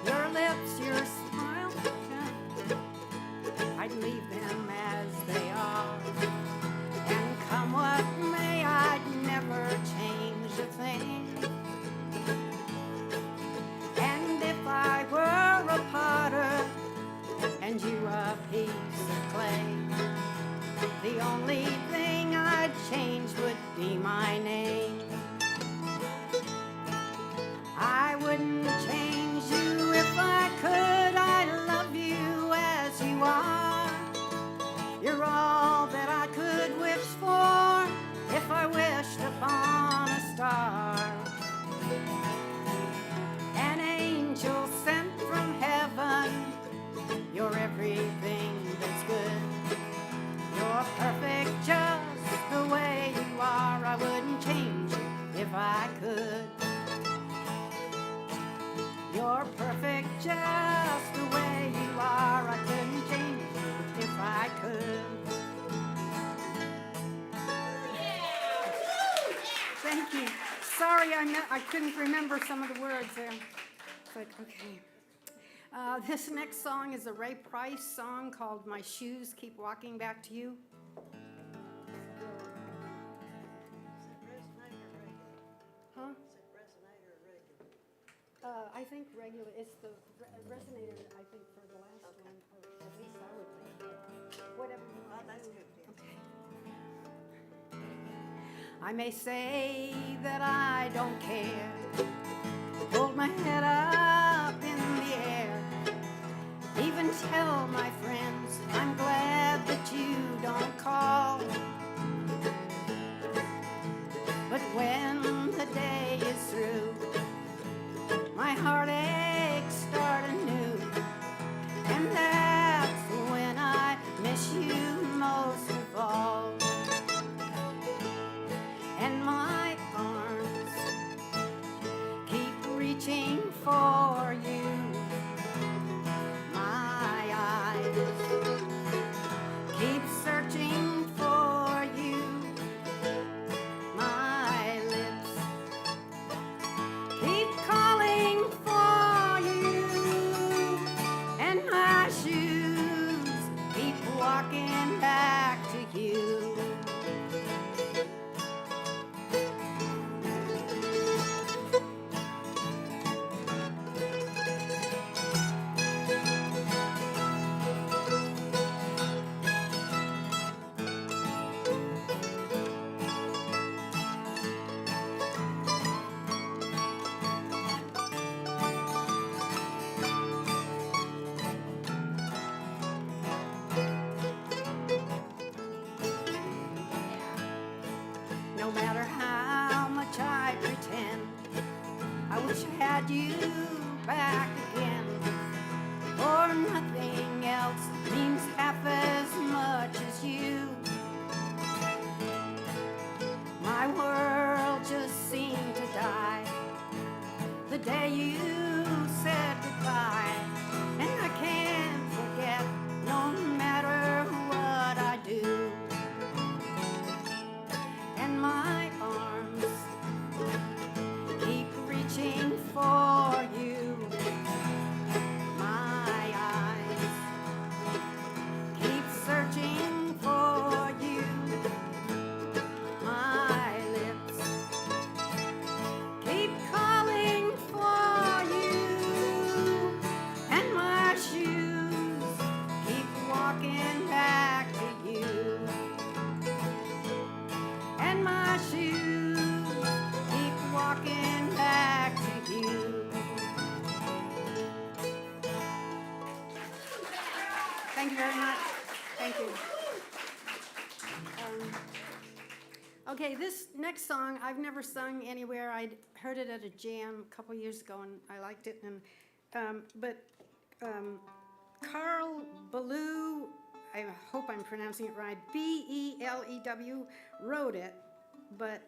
Your lips, your smile, I'd leave them as they are. And come what may, I'd never change a thing. And if I were a potter and you a piece of clay, the only thing I'd change would be my name. I wouldn't change you if I could. I love you as you are. You're all that I could wish for if I wished upon a star. An angel sent from heaven. You're everything that's good. You're perfect just the way you are. I wouldn't change you if I could. You're perfect just the way you are. I couldn't change you if I could. Thank you. Sorry, I couldn't remember some of the words there. But okay. This next song is a Ray Price song called My Shoes Keep Walking Back to You. Huh? I think regular, it's the resonator, I think, for the last one, or at least I would think. Whatever you want. That's good. Okay. I may say that I don't care. Hold my head up in the air. Even tell my friends I'm glad that you don't call. But when the day is through, my heartaches start anew, and that's when I miss you most of all. And my arms keep reaching for you. My eyes keep searching for you. My lips keep calling for you, and my shoes keep walking back to you. No matter how much I pretend, I wish I had you back again. For nothing else means half as much as you. My world just seemed to die the day you said goodbye, and I can't forget no matter what I do. And my arms Thank you very much. Thank you. Okay, this next song I've never sung anywhere. I'd heard it at a jam a couple years ago, and I liked it. And Carl Belew, I hope I'm pronouncing it right, Belew, wrote it. But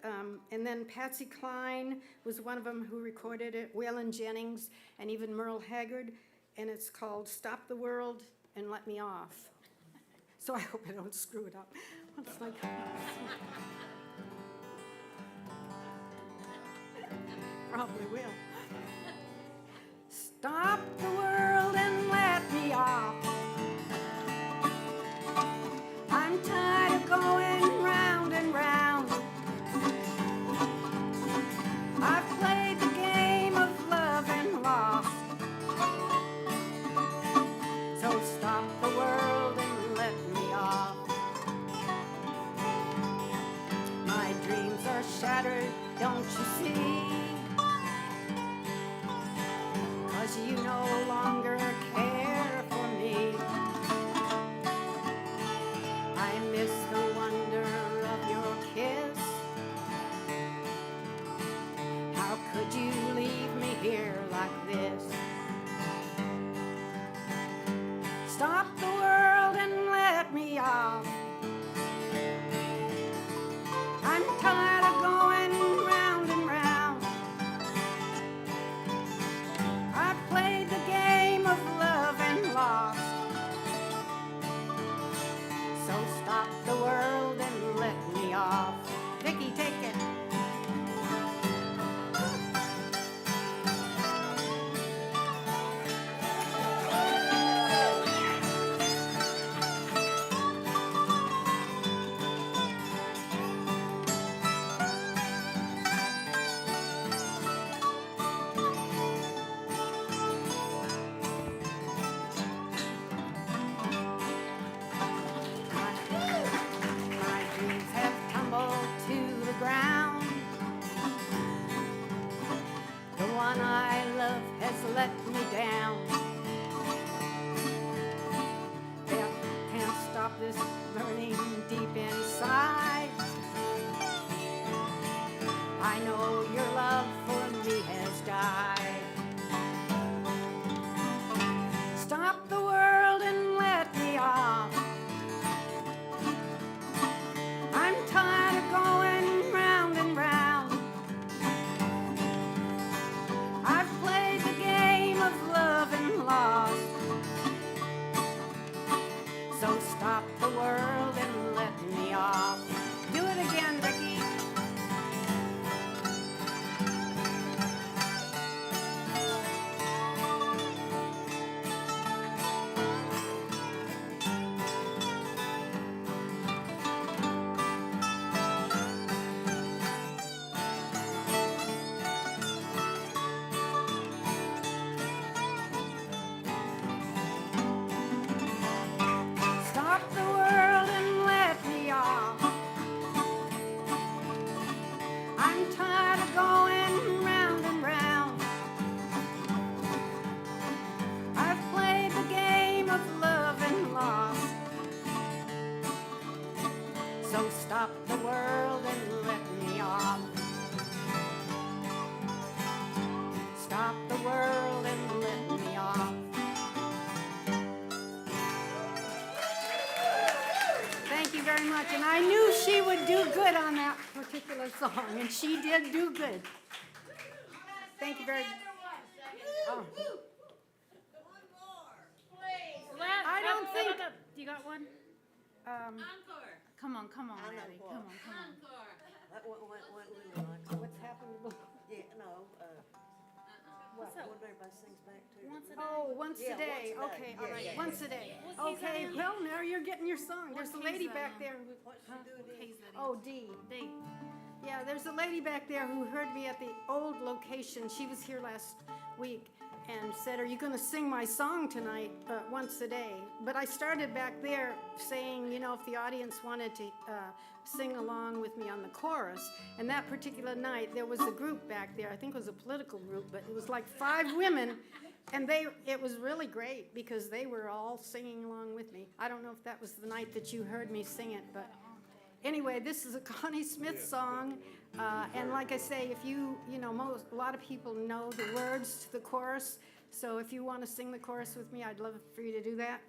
and then Patsy Cline was one of them who recorded it. Waylon Jennings and even Merle Haggard, and it's called "Stop the World and Let Me Off." So I hope I don't screw it up. It's like. Probably will. Stop the world and let me off. I'm tired of going round and round. I've played the game of love and lost. So stop the world and let me off. My dreams are shattered, don't you see? You no longer care for me. I miss the wonder of your kiss. How could you leave me here like this? Stop the world and let me off. I'm tired of going round and round. I've played the game of love and lost. So stop the world and let me off. Vicky, take it. Let me down. Death can't stop this burning deep inside. I know your love for me has died. Stop the world and let me off. I'm tired of going round and round. I've played the game of love and lost. So stop the world and let me off. Do it again, Ricky. Stop the world and let me off. I'm tired of going round and round. I've played the game of love and lost. So stop the world and let me off. Stop the world and let me off. Thank you very much. And I knew she would do good on that particular song, and she did do good. Thank you very much. Oh. I don't think. You got one? Encore. Come on, I know Maddie. what. Come on. What would you like? What's happened? Yeah, no, What's what up? everybody sings back to. Once a day. Oh, once Yeah, a day. once a day. Okay, all Yeah, right. yeah, Once yeah. a day. What key's Okay, that in? well, now you're getting your song. There's a What lady key's back that there. What's she doing? Key's that in? Oh, D. D. Yeah, there's a lady back there who heard me at the old location. She was here last week and said, "Are you going to sing my song tonight, once a day?" But I started back there saying, you know, if the audience wanted to sing along with me on the chorus. And that particular night, there was a group back there. I think it was a political group, but it was like 5 women And it was really great because they were all singing along with me. I don't know if that was the night that you heard me sing it, but anyway, this is a Connie Smith song. And like I say, if a lot of people know the words to the chorus. So if you want to sing the chorus with me, I'd love for you to do that.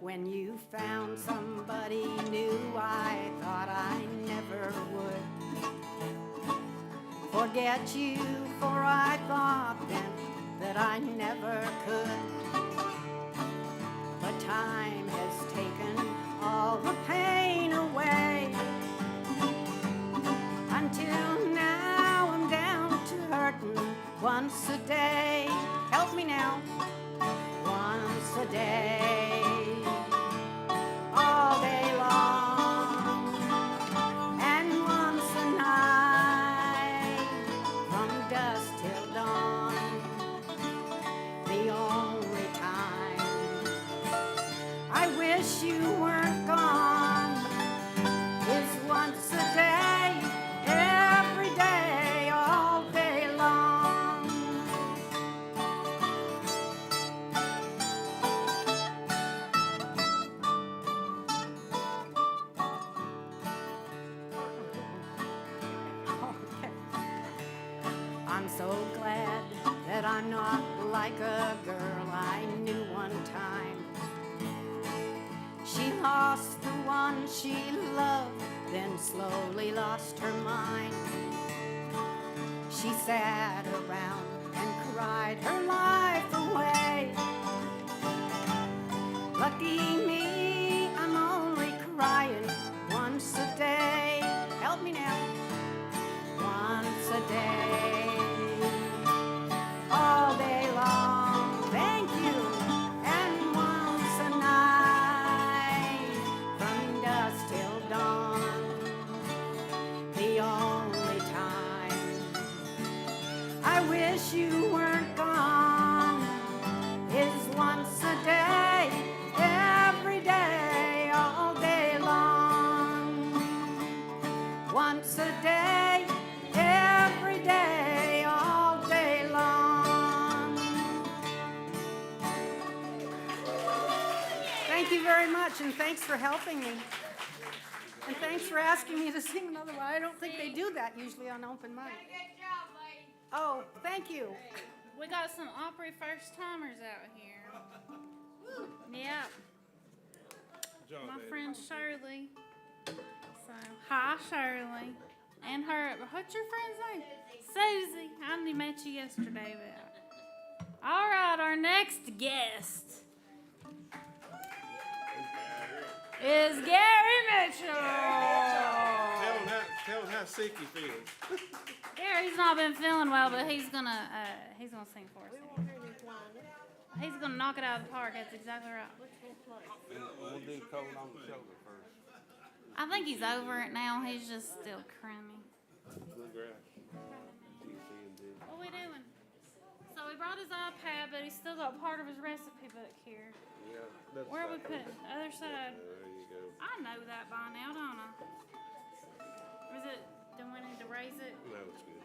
When you found somebody new, I thought I never would forget you, for I thought then that I never could. But time has taken all the pain away, until now I'm down to hurting once a day. Help me now. Once a day, all day long, and once a night, from dusk till dawn. The only time I wish you weren't gone is once a day, every day, all day long. I'm so glad that I'm not like a girl I knew one time. She lost the one she loved, then slowly lost her mind. She sat around and cried her life away. Lucky me, I'm only crying once a day. Help me now. Once a day, all day long, thank you, and once a night, from dusk till dawn. The only time I wish you weren't gone is once a day, every day, all day long. Once a day, every day, all day long. Thank you very much, and thanks for helping me. And thanks for asking me to sing another one. I don't think they do that usually on open mic. Oh, thank you. We got some Opry first-timers out here. Yep. My friend Shirley. So, hi, Shirley. And her, what's your friend's name? Susie. I only met you yesterday, but. All right, our next guest is Gary Mitchell. Tell him how sick he feels. Gary's not been feeling well, but he's gonna sing for us. He's gonna knock it out of the park. That's exactly right. We'll do cold on the shoulder first. I think he's over it now. He's just still crummy. Bluegrass. What are we doing? So he brought his iPad, but he's still got part of his recipe book here. Yeah, that's Where are we putting it? Other side. There you go. I know that by now, don't I? Is it? Do we need to raise it? No, it's good.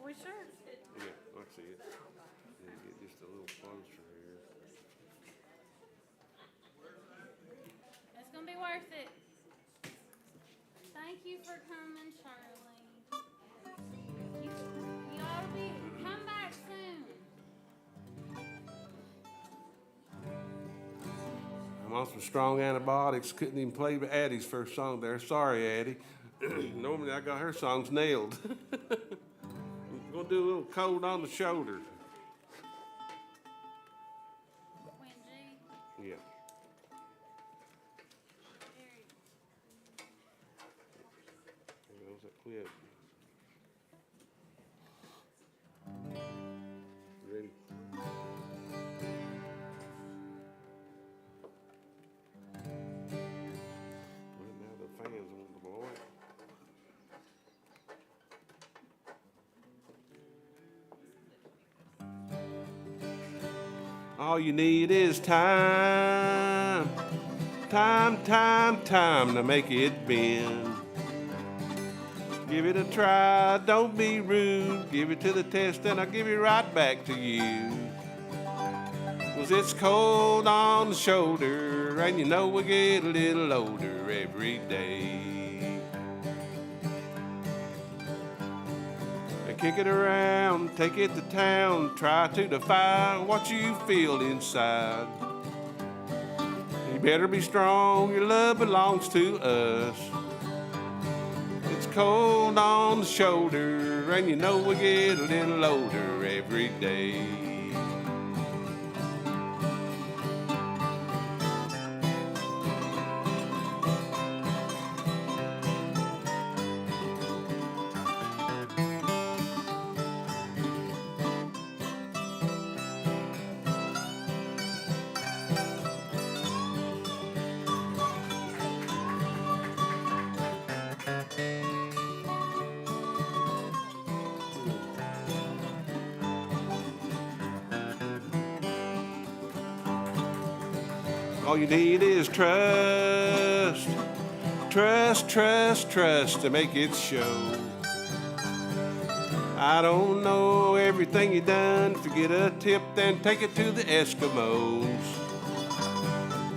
We sure? Yeah, I see it. Yeah, get just a little closer here. It's gonna be worth it. Thank you for coming, Shirley. You ought to come back soon. I'm on some strong antibiotics. Couldn't even play Addie's first song there. Sorry, Addie. Normally I got her songs nailed. I'm gonna do a little cold on the shoulder. Yeah. There goes that clip. Ready? Well, now the fans want to blow it. All you need is time, time, time, time to make it bend. Give it a try, don't be rude. Give it to the test and I'll give it right back to you. 'Cause it's cold on the shoulder and you know we get a little older every day. And kick it around, take it to town, try to defy what you feel inside. You better be strong, your love belongs to us. It's cold on the shoulder, and you know we get a little older every day. All you need is trust, trust, trust, trust to make it show. I don't know everything you done. If you get a tip, then take it to the Eskimos.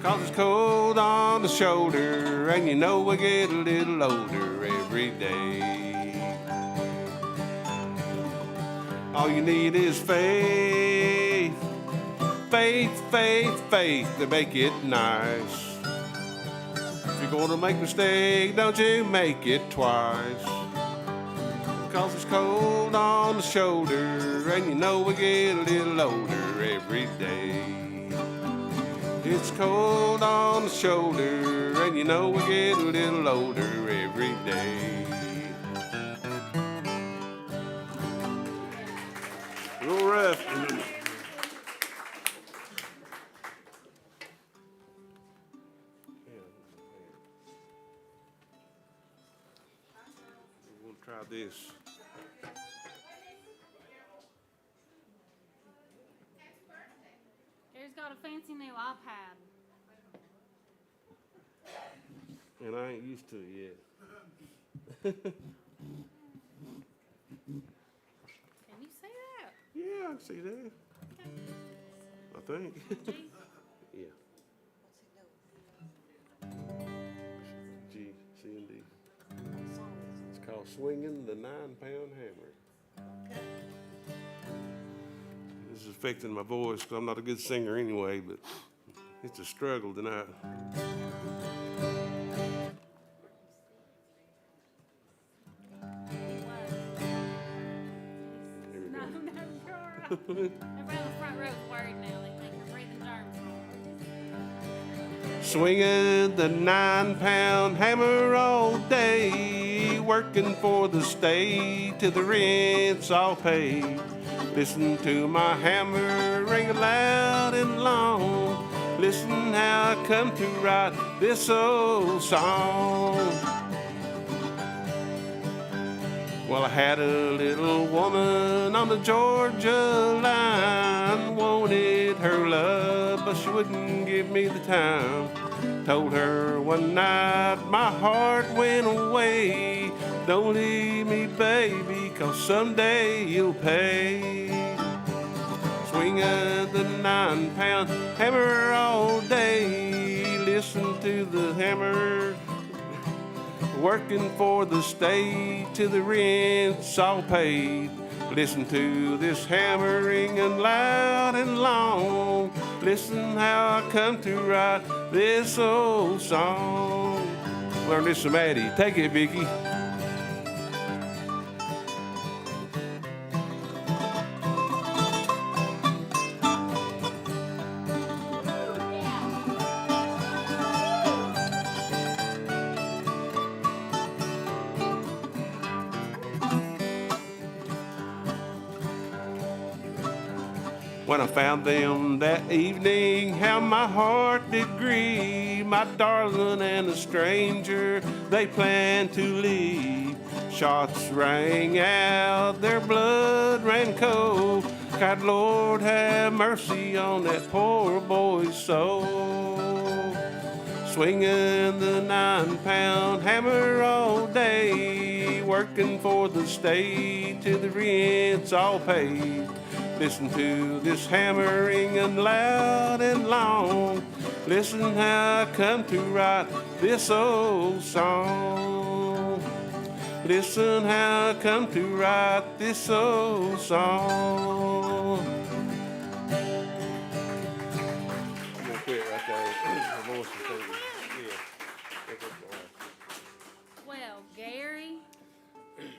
'Cause it's cold on the shoulder, and you know we get a little older every day. All you need is faith, faith, faith, faith to make it nice. If you're gonna make a mistake, don't you make it twice. 'Cause it's cold on the shoulder, and you know we get a little older every day. It's cold on the shoulder, and you know we get a little older every day. Real rough. We'll try this. Gary's got a fancy new iPad. And I ain't used to it yet. Can you see that? Yeah, I can see that. I think. Yeah. G, C, and D. It's called Swinging the 9-Pound Hammer. This is affecting my voice because I'm not a good singer anyway, but it's a struggle tonight. Everybody on the front row is worried now. They think you're breathing germs. Swinging the 9-pound hammer all day, working for the state till the rent's all paid. Listen to my hammer ring loud and long. Listen how I come to write this old song. Well, I had a little woman on the Georgia line, wanted her love, but she wouldn't give me the time. Told her one night my heart went away. Don't leave me, baby, 'cause someday you'll pay. Swinging the 9-pound hammer all day, listen to the hammer. Working for the state till the rent's all paid. Listen to this hammer ringing loud and long. Listen how I come to write this old song. Learn this from Addie. Take it, Vicky. When I found them that evening, how my heart did grieve. My darling and a stranger, they planned to leave. Shots rang out, their blood ran cold. God, Lord, have mercy on that poor boy's soul. Swinging the 9-pound hammer all day, working for the state till the rent's all paid. Listen to this hammering and loud and long. Listen how I come to write this old song. Listen how I come to write this old song. I'm gonna quit right there. My voice is hurting. Yeah. Take up the last. Well, Gary, Let's see.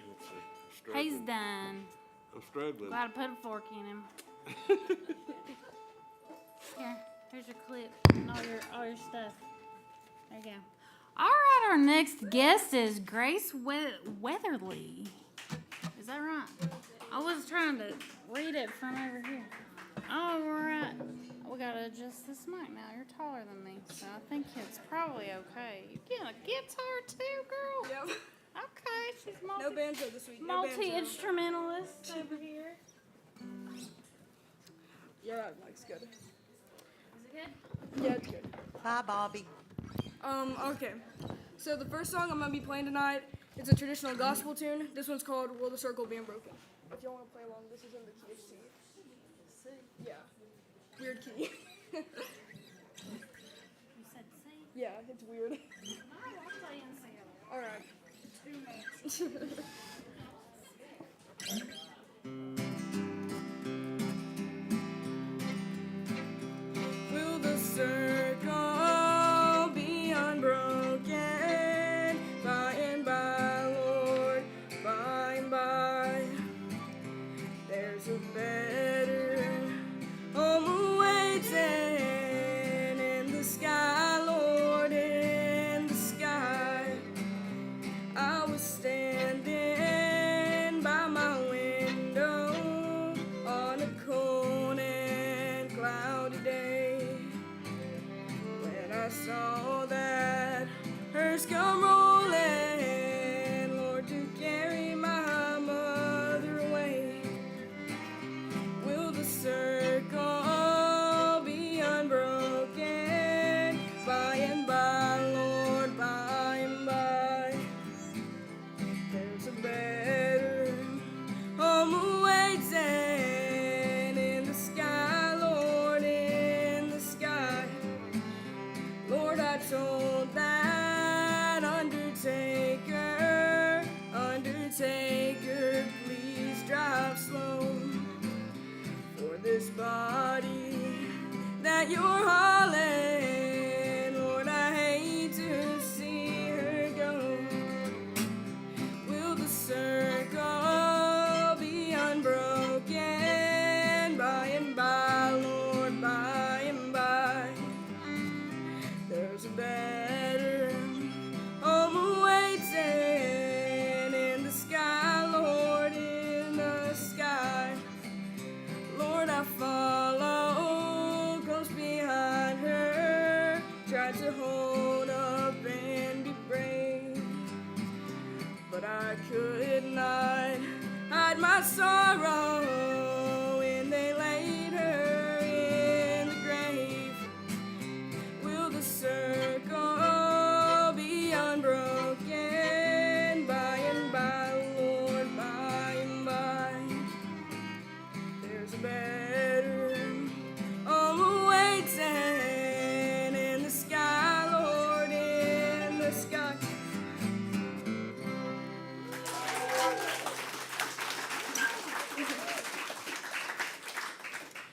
he's Struggling. done. I'm struggling. Gotta put a fork in him. Here's your clip and all your stuff. There you go. All right, our next guest is Grace Weatherly. Is that right? I was trying to read it from over here. All right. We gotta adjust this mic now. You're taller than me, so I think it's probably okay. You get a guitar too, girl? Yep. Okay, she's No banjo this week. No banjo. multi-instrumentalist over here. Yeah, that mic's good. Is it good? Yeah, it's good. Bye, Bobby. Okay. So the first song I'm gonna be playing tonight, it's a traditional gospel tune. This one's called "Will the Circle Be Unbroken." If y'all want to play along, this is in the key of C. C? Yeah. Weird key. You said C? Yeah, it's weird. Alright, I'll play in C. All right. 2 minutes. Will the circle be unbroken by and by, Lord, by and by? There's a better home awaiting in the sky, Lord, in the sky. I was standing by my window on a cold and cloudy day when I saw that hearse come rolling, Lord, to carry my mother away. Will the circle be unbroken by and by, Lord, by and by? There's a better home awaiting in the sky, Lord, in the sky. Lord, I told that undertaker, undertaker, please drive slow. For this body that you're hauling, Lord, I hate to see her go. Will the circle be unbroken by and by, Lord, by and by? There's a better home awaiting in the sky, Lord, in the sky. Lord, I follow close behind her, tried to hold up and be brave, but I could not hide my sorrow when they laid her in the grave. Will the circle be unbroken by and by, Lord, by and by? There's a better home awaiting in the sky, Lord, in the sky.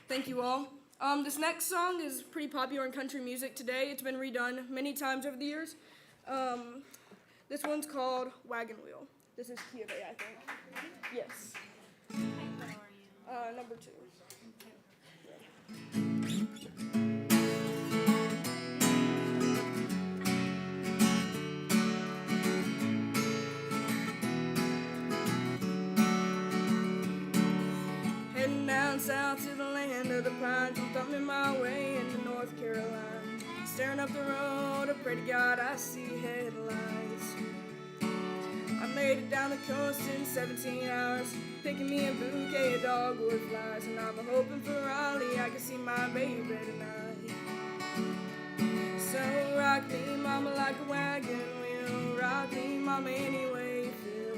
Thank you all. This next song is pretty popular in country music today. It's been redone many times over the years. This one's called Wagon Wheel. This is key of A, I think. Yes. Number 2. Heading down south to the land of the pines, I'm thumbing my way into North Carolina. Staring up the road, I pray to God I see headlines. I made it down the coast in 17 hours, picking me a bouquet of dogwood flies, and I'm hoping for Raleigh I can see my baby tonight. So rock me, mama, like a wagon wheel. Rock me, mama, any way you feel.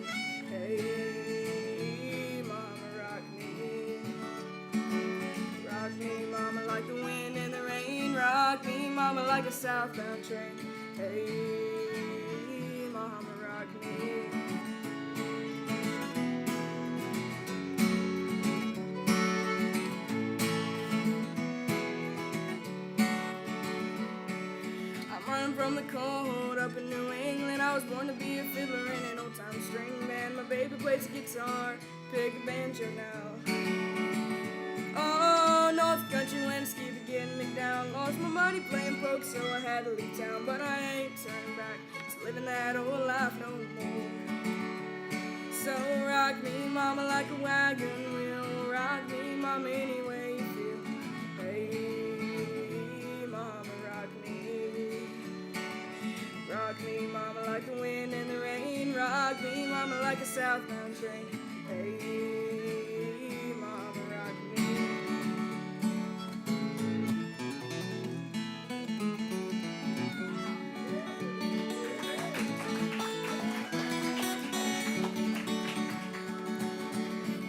Hey, mama, rock me. Rock me, mama, like the wind and the rain. Rock me, mama, like a southbound train. Hey, mama, rock me. I'm running from the cold up in New England. I was born to be a fiddler in an old-time string band. My baby plays the guitar, pick a banjo now. Oh, North Country landscape getting me down. Lost my money playing poker, so I had to leave town. But I ain't turning back to living that old life no more. So rock me, mama, like a wagon wheel. Rock me, mama, any way you feel. Hey, mama, rock me. Rock me, mama, like the wind and the rain. Rock me, mama, like a southbound train. Hey, mama, rock me.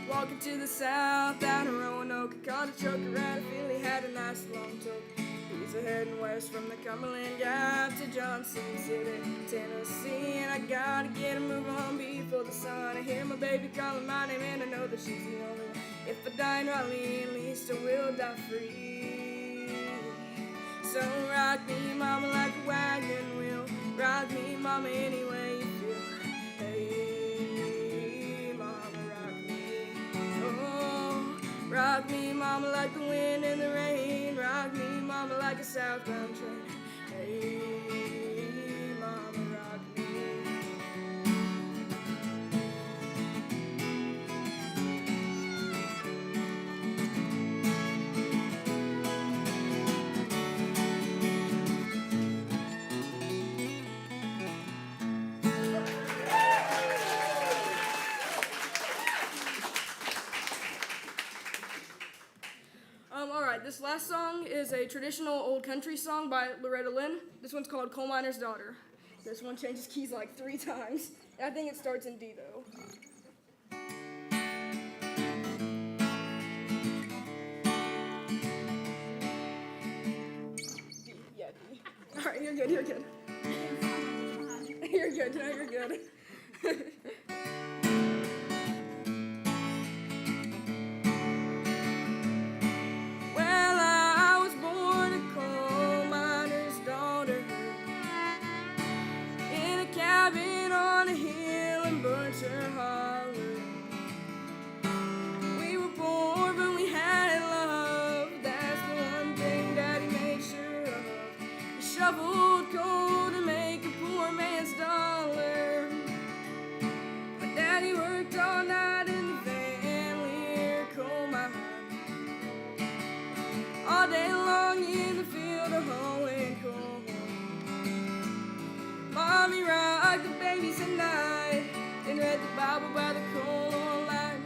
Walking to the south out of Roanoke, caught a trucker at a field, he had a nice long toke. He's a heading west from the Cumberland Gap to Johnson City, Tennessee, and I gotta get a move on before the sun. I hear my baby calling my name and I know that she's the only one. If I die in Raleigh, at least I will die free. So rock me, mama, like a wagon wheel. Rock me, mama, any way you feel. Hey, mama, rock me. Oh, rock me, mama, like the wind and the rain. Rock me, mama, like a southbound train. Hey, mama, rock me. All right, this last song is a traditional old country song by Loretta Lynn. This one's called Coal Miner's Daughter. This one changes keys like 3 times. And I think it starts in D, though. D, yeah, D. All right, you're good, you're good. You're good, no, you're good. Shoveled coal to make a poor man's dollar. My daddy worked all night in the Van Leer coal mine, all day long in the field of hauling coal. Mommy rocked the babies at night and read the Bible by the coal all night.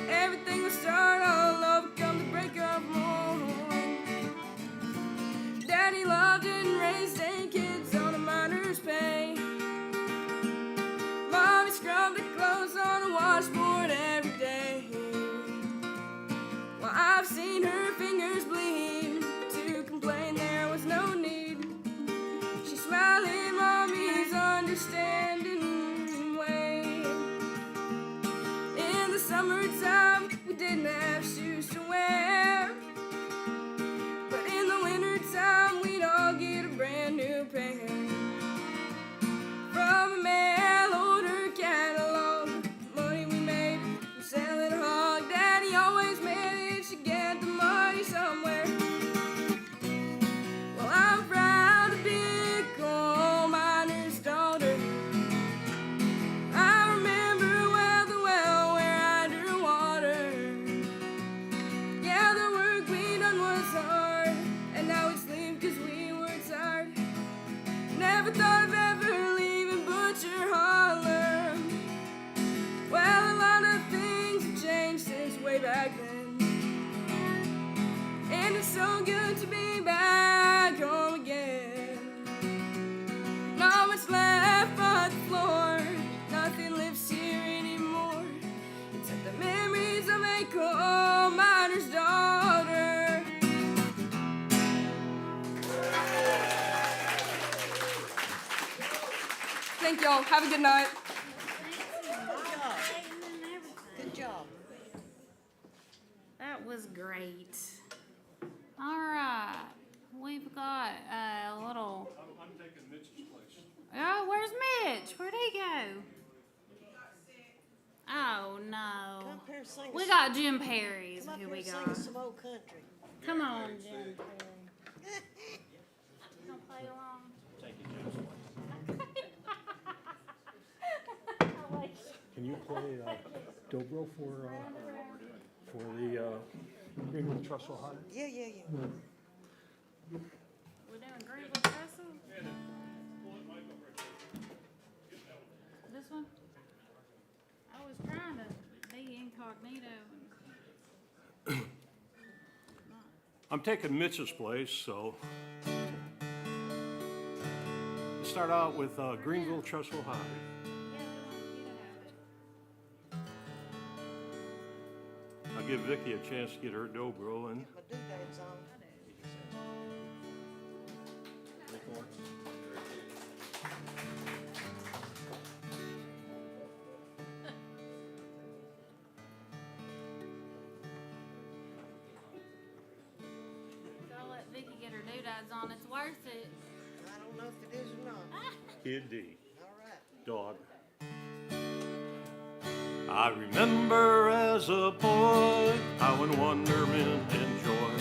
Everything would start all over come the break of morn. Daddy loved and raised 8 kids on a miner's pay. Mommy scrubbed the clothes on a washboard every day. Well, I've seen her fingers bleed. To complain there was no need. She smiled in Mommy's understanding way. In the summertime, we didn't have shoes to wear. But in the wintertime, we'd all get a brand new pair. From a mail order catalog, money we made from selling hog. Daddy always managed to get the money somewhere. Well, I'm proud to be a coal miner's daughter. I remember well the well where I drew water. Yeah, the work we done was hard, and now we sleep 'cause we were tired. Never thought of ever leaving Butcher Holler. so good to be back home again. Not much left but the floor. Nothing lives here anymore except the memories of a coal miner's daughter. Thank y'all. Have a good night. Good job. That was great. All right. We've got a little. I'm taking Mitch's place. Oh, where's Mitch? Where'd he go? Oh, no. Come up here and sing We us- got Jim Perry's. Come up Who here we and sing got? us some old country. Come on, Jim Perry. Gonna play along? Can you play Dobro for the Greenwood Trestle Hunter? Yeah. We're doing Greenwood Trestle? This one? I was trying to be incognito. I'm taking Mitch's place, so let's start out with Greenville Trestle High. I'll give Vicki a chance to get her dobro in. My doodads on. I'll let Vicki get her doodads on. It's worth it. I don't know if it is or not. Kid D. All right. Dog. I remember as a boy how in wonderment and joy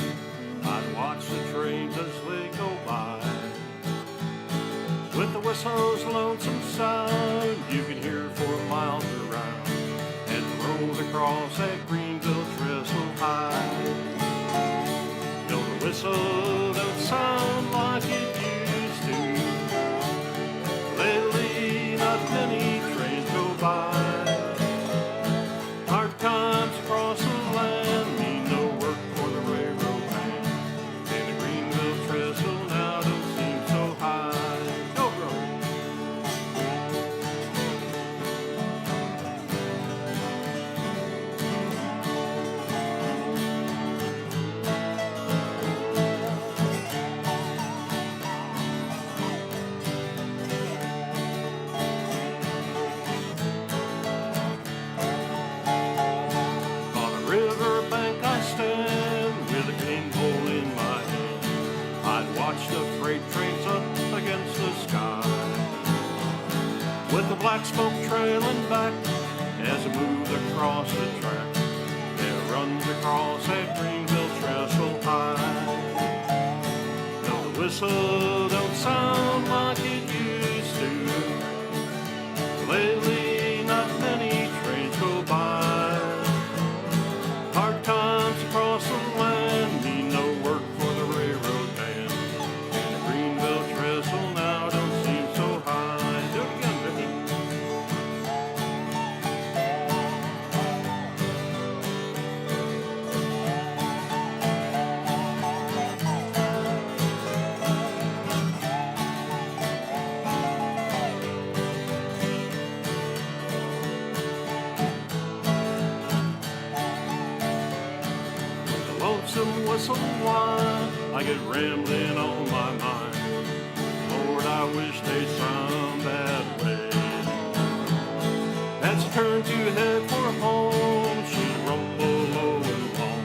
I'd watch the trains as they go by. With the whistle's lonesome sound you can hear for miles around, and the road across that Greenville Trestle High. No, the whistle don't sound like it used to. Lately, not many trains go by. Hard times across the land mean no work for the railroad man, and the Greenville Trestle now don't seem so high. Go, bro. On a riverbank I stand with a cane pole in my hand. I'd watch the freight trains up against the sky, with the black smoke trailing back as it moves across the track. It runs across that Greenville Trestle High. No, the whistle don't sound like it used to. Lately, not many trains go by. Hard times across the land mean no work for the railroad man, and the Greenville Trestle now don't seem so high. Do it again, Vicki. The lonesome whistle whine, I get rambling on my mind. Lord, I wish they'd sound that way. As I turn to head for home, she'd rumble low and long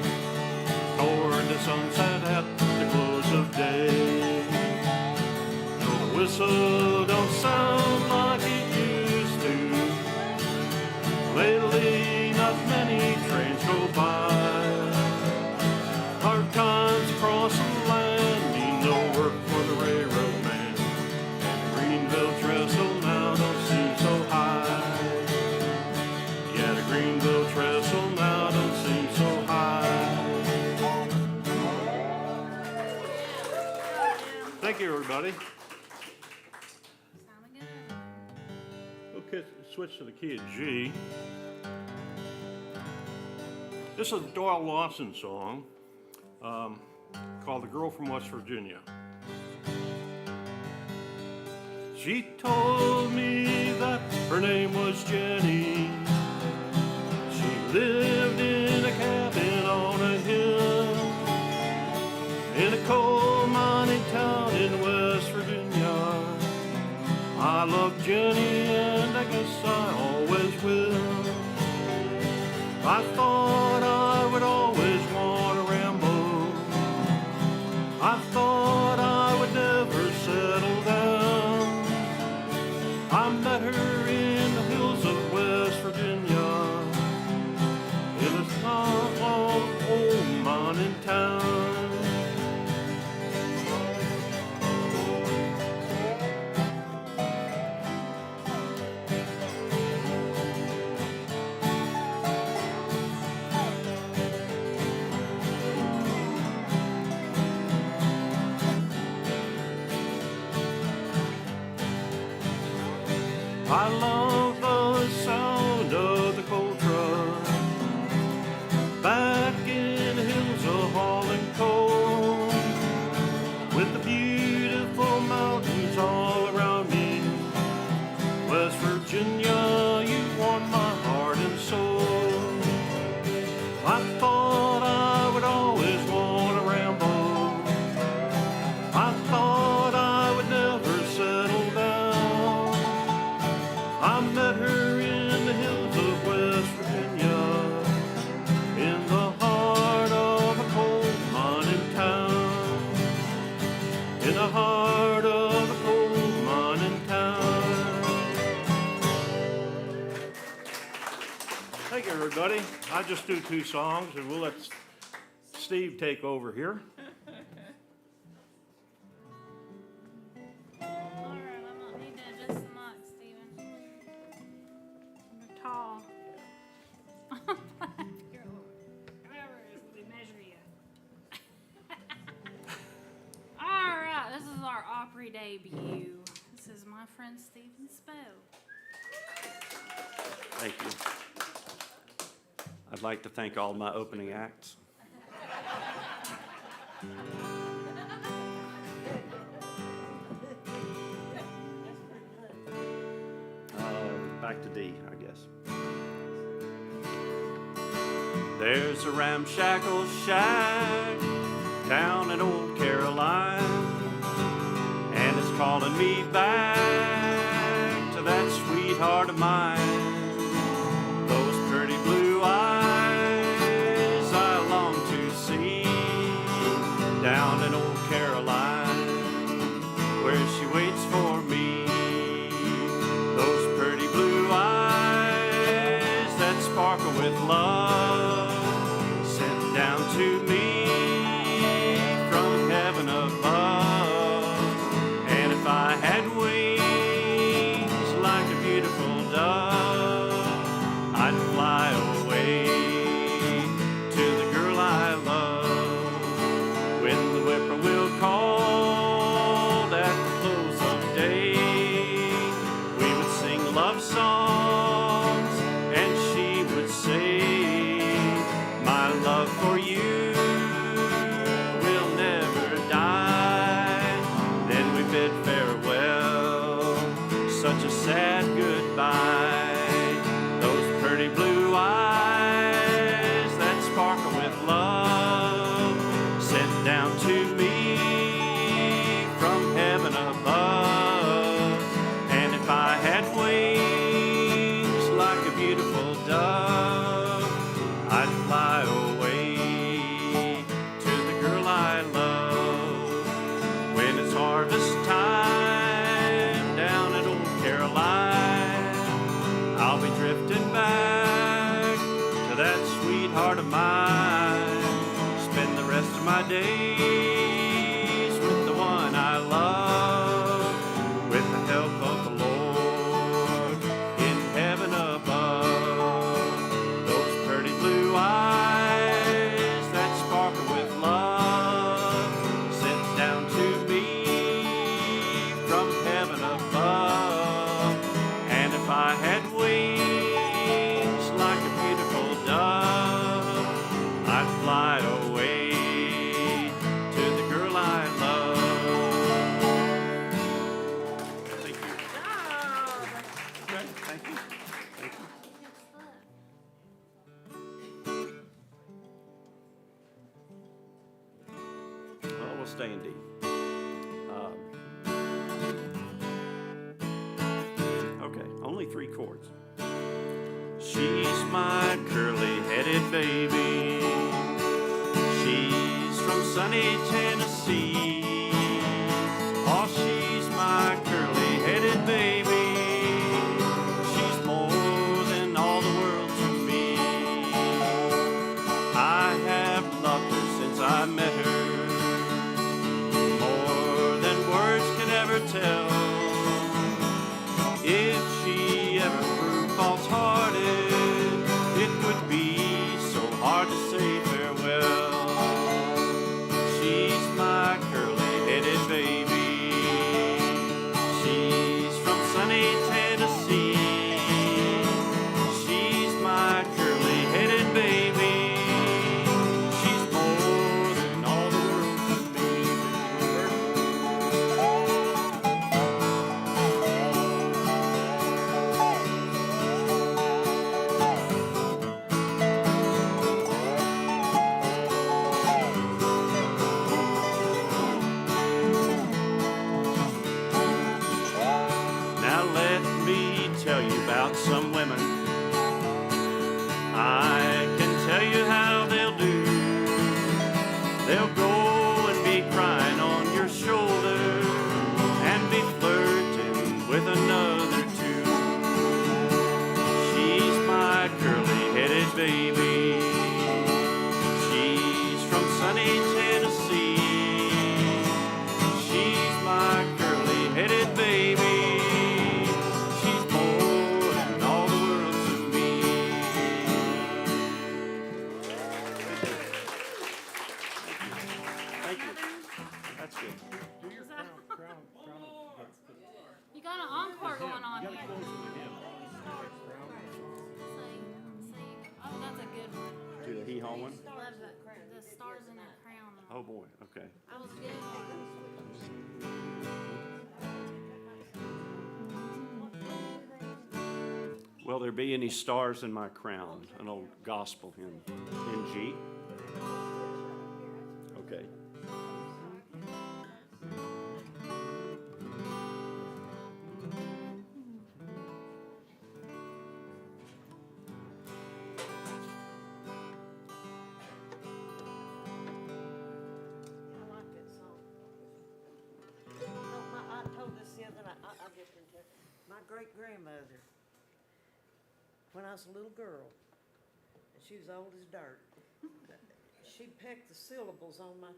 toward the sunset at the close of day. No, the whistle don't sound like it used to. Lately, not many trains go by. Hard times across the land mean no work for the railroad man, and the Greenville Trestle now don't seem so high. Yeah, the Greenville Trestle now don't seem so high. Thank you, everybody. Okay, switch to the key of G. This is a Doyle Lawson song. called The Girl from West Virginia. She told me that her name was Jenny. She lived in a cabin on a hill in a coal mining town in West Virginia. I love Jenny and I guess I always will. I thought I would always want to ramble. I thought I would never settle down. I met her in the hills of West Virginia, in a small old mining town. I love the sound of the coal truck back in the hills of hauling coal, with the beautiful mountains all around me. West Virginia, you warm my heart and soul. I thought I would always want to ramble. I thought I would never settle down. I met her in the hills of West Virginia, in the heart of a coal mining town, in the heart of a coal mining town. Thank you, everybody. I just do 2 songs, and we'll let Steve take over here. Tall. All right, this is our Opry debut. This is my friend Stephen Spell. Thank you. I'd like to thank all my opening acts. Back to D, I guess. There's a ramshackle shack down in Old Caroline, and it's calling me back to that sweetheart of mine. Those pretty blue eyes I long to see down in Old Caroline, where she waits for me. Those pretty blue eyes that sparkle with love, sent down to me from heaven above. And if I had wings like a beautiful dove, I'd fly away to the girl I love. When the whippoorwill called at the close of day, we would sing love songs and she would say, my love for you will never die. Then we bid farewell, such a sad goodbye. Those pretty blue eyes that sparkle with love, sent down to me from heaven above. And if I had wings like a beautiful dove, I'd fly away to the girl I love. When it's harvest time down in Old Caroline, I'll be drifting back to that sweetheart of mine. Spend the rest of my days with the one I love, with the help of the Lord in heaven above. Those pretty blue eyes that sparkle with love, sent down to me from heaven above. And if I had wings like a beautiful dove, I'd fly away stay in D. Okay, only 3 chords. She's my curly-headed baby. She's from sunny Tennessee. Oh, she's my curly-headed baby. She's more than all the world to me. I have loved her since I met her, more than words can ever tell. If she ever proved false-hearted, it would be so hard to say farewell. She's my curly-headed baby. She's from sunny Tennessee. She's my curly-headed baby. She's more than all the world to me. Now let me tell you about some women. I can tell you how they'll do. They'll go and be crying on your shoulder and be flirting with another too. She's my curly-headed baby. She's from sunny Tennessee. She's my curly-headed baby. She's more than all the world to me. Thank you. That's good. You got an encore going on here. Oh, that's a good one. Do the hee-haw one? Love the stars in that crown. Oh, boy. Okay. That was good. Will there be any stars in my crown? An old gospel hymn in G. Okay. I like that song. No, I told this the other night. I'll get into it. My great-grandmother, when I was a little girl, and she was old as dirt, she pecked the syllables on my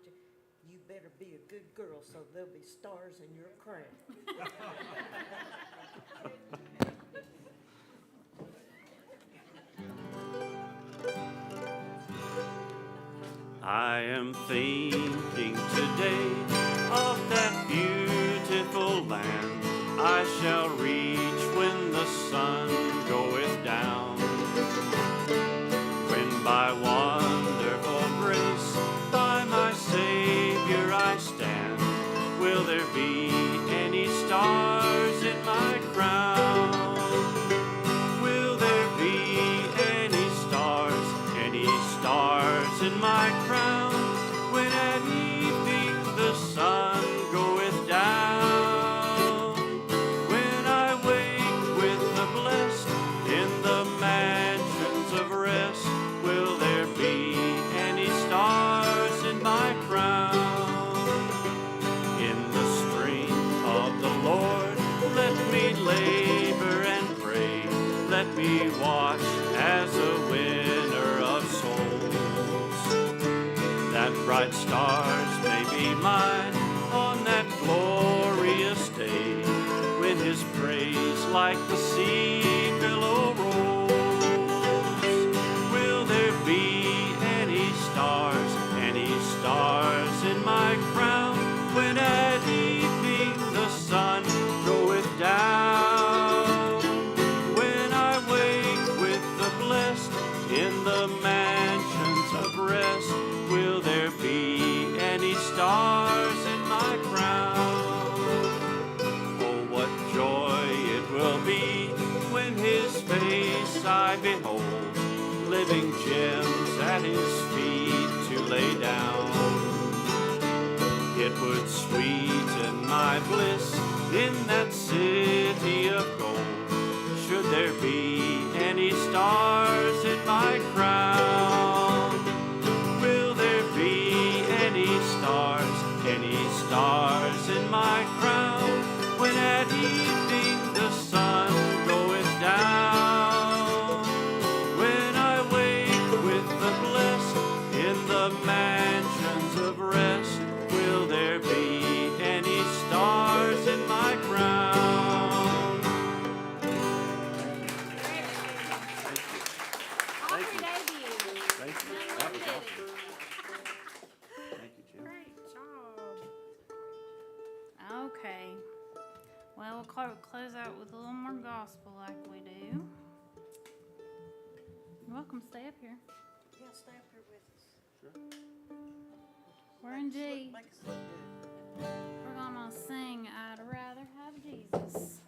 you better be a good girl so there'll be stars in your crown. I am thinking today of that beautiful land I shall reach when the sun goeth down. When by wonderful grace by my Savior I stand, will there be any stars in my crown? Will there be any stars in my crown? When at evening the sun goeth down, when I wake with the blessed in the mansions of rest, will there be any stars in my crown? In the strength of the Lord, let me labor and pray. Let me watch as a winner of souls, that bright stars may be mine on that glorious day, when his praise like the sea billow rolls. Will there be any stars in my crown, when at evening the sun goeth down? When I wake with the blessed in the mansions of rest, will there be any stars in my crown? Oh, what joy it will be when his face I behold, living gems at his feet to lay down. It would sweeten my bliss in that city of gold. Should there be any stars in my crown? Will there be any stars in my crown? When at evening the sun goeth down, when I wake with the blessed in the mansions of rest, will there be any stars in my crown? Opry debut. Thank you. That was awesome. Thank you, Jim. Great job. Okay. Well, we'll close out with a little more gospel like we do. You're welcome to stay up here. Yeah, stay up here with us. We're in G. Make us look good. We're gonna sing I'd Rather Have Jesus.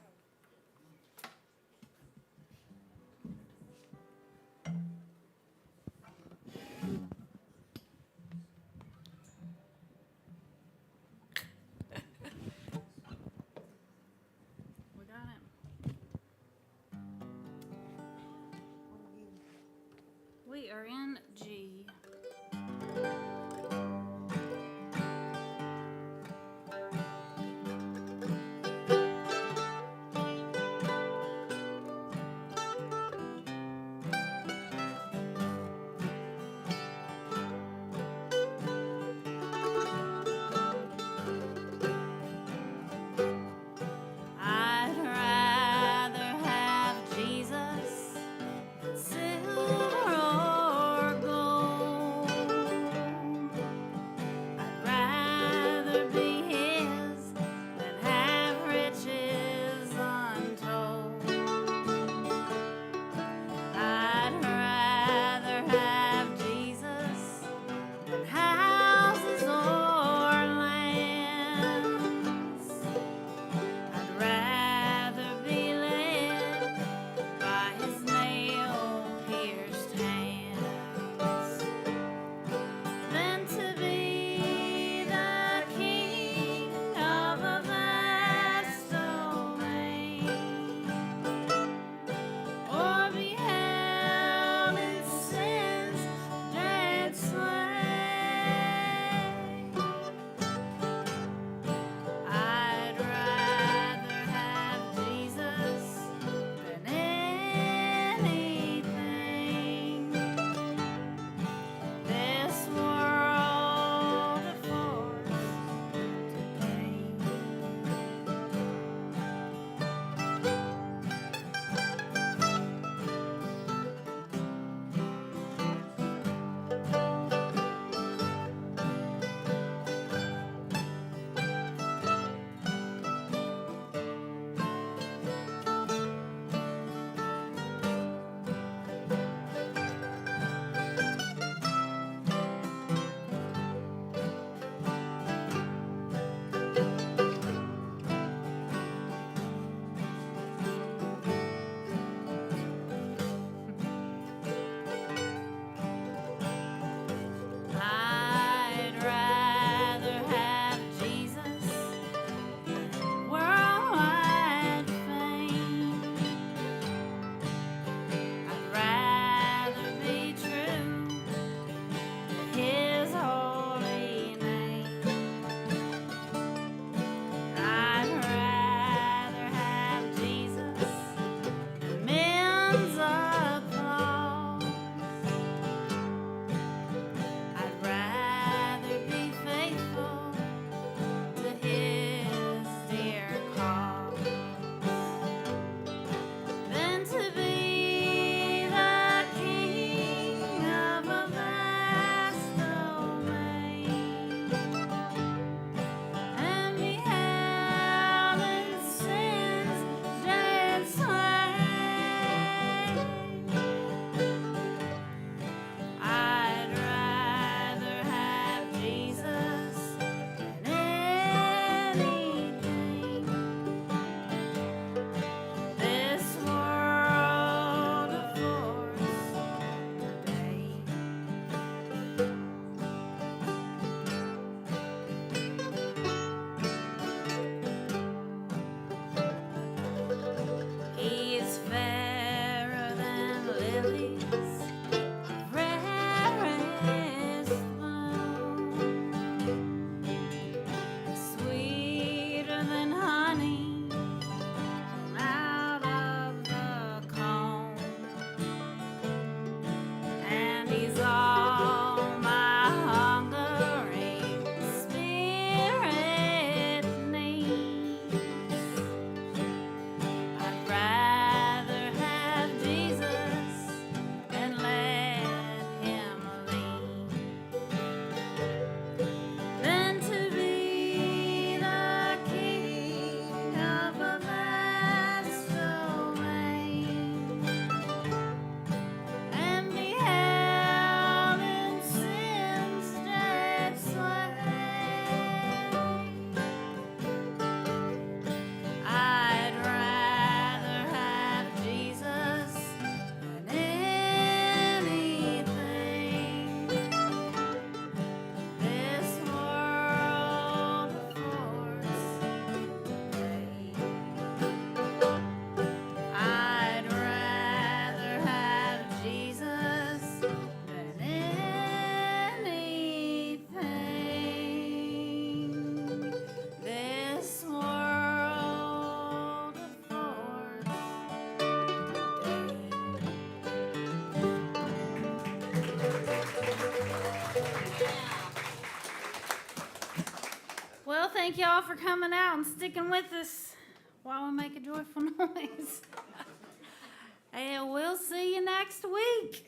We got it. We are in G. I'd rather have Jesus, silver or thank y'all for coming out and sticking with us while we make a joyful noise. And we'll see you next week.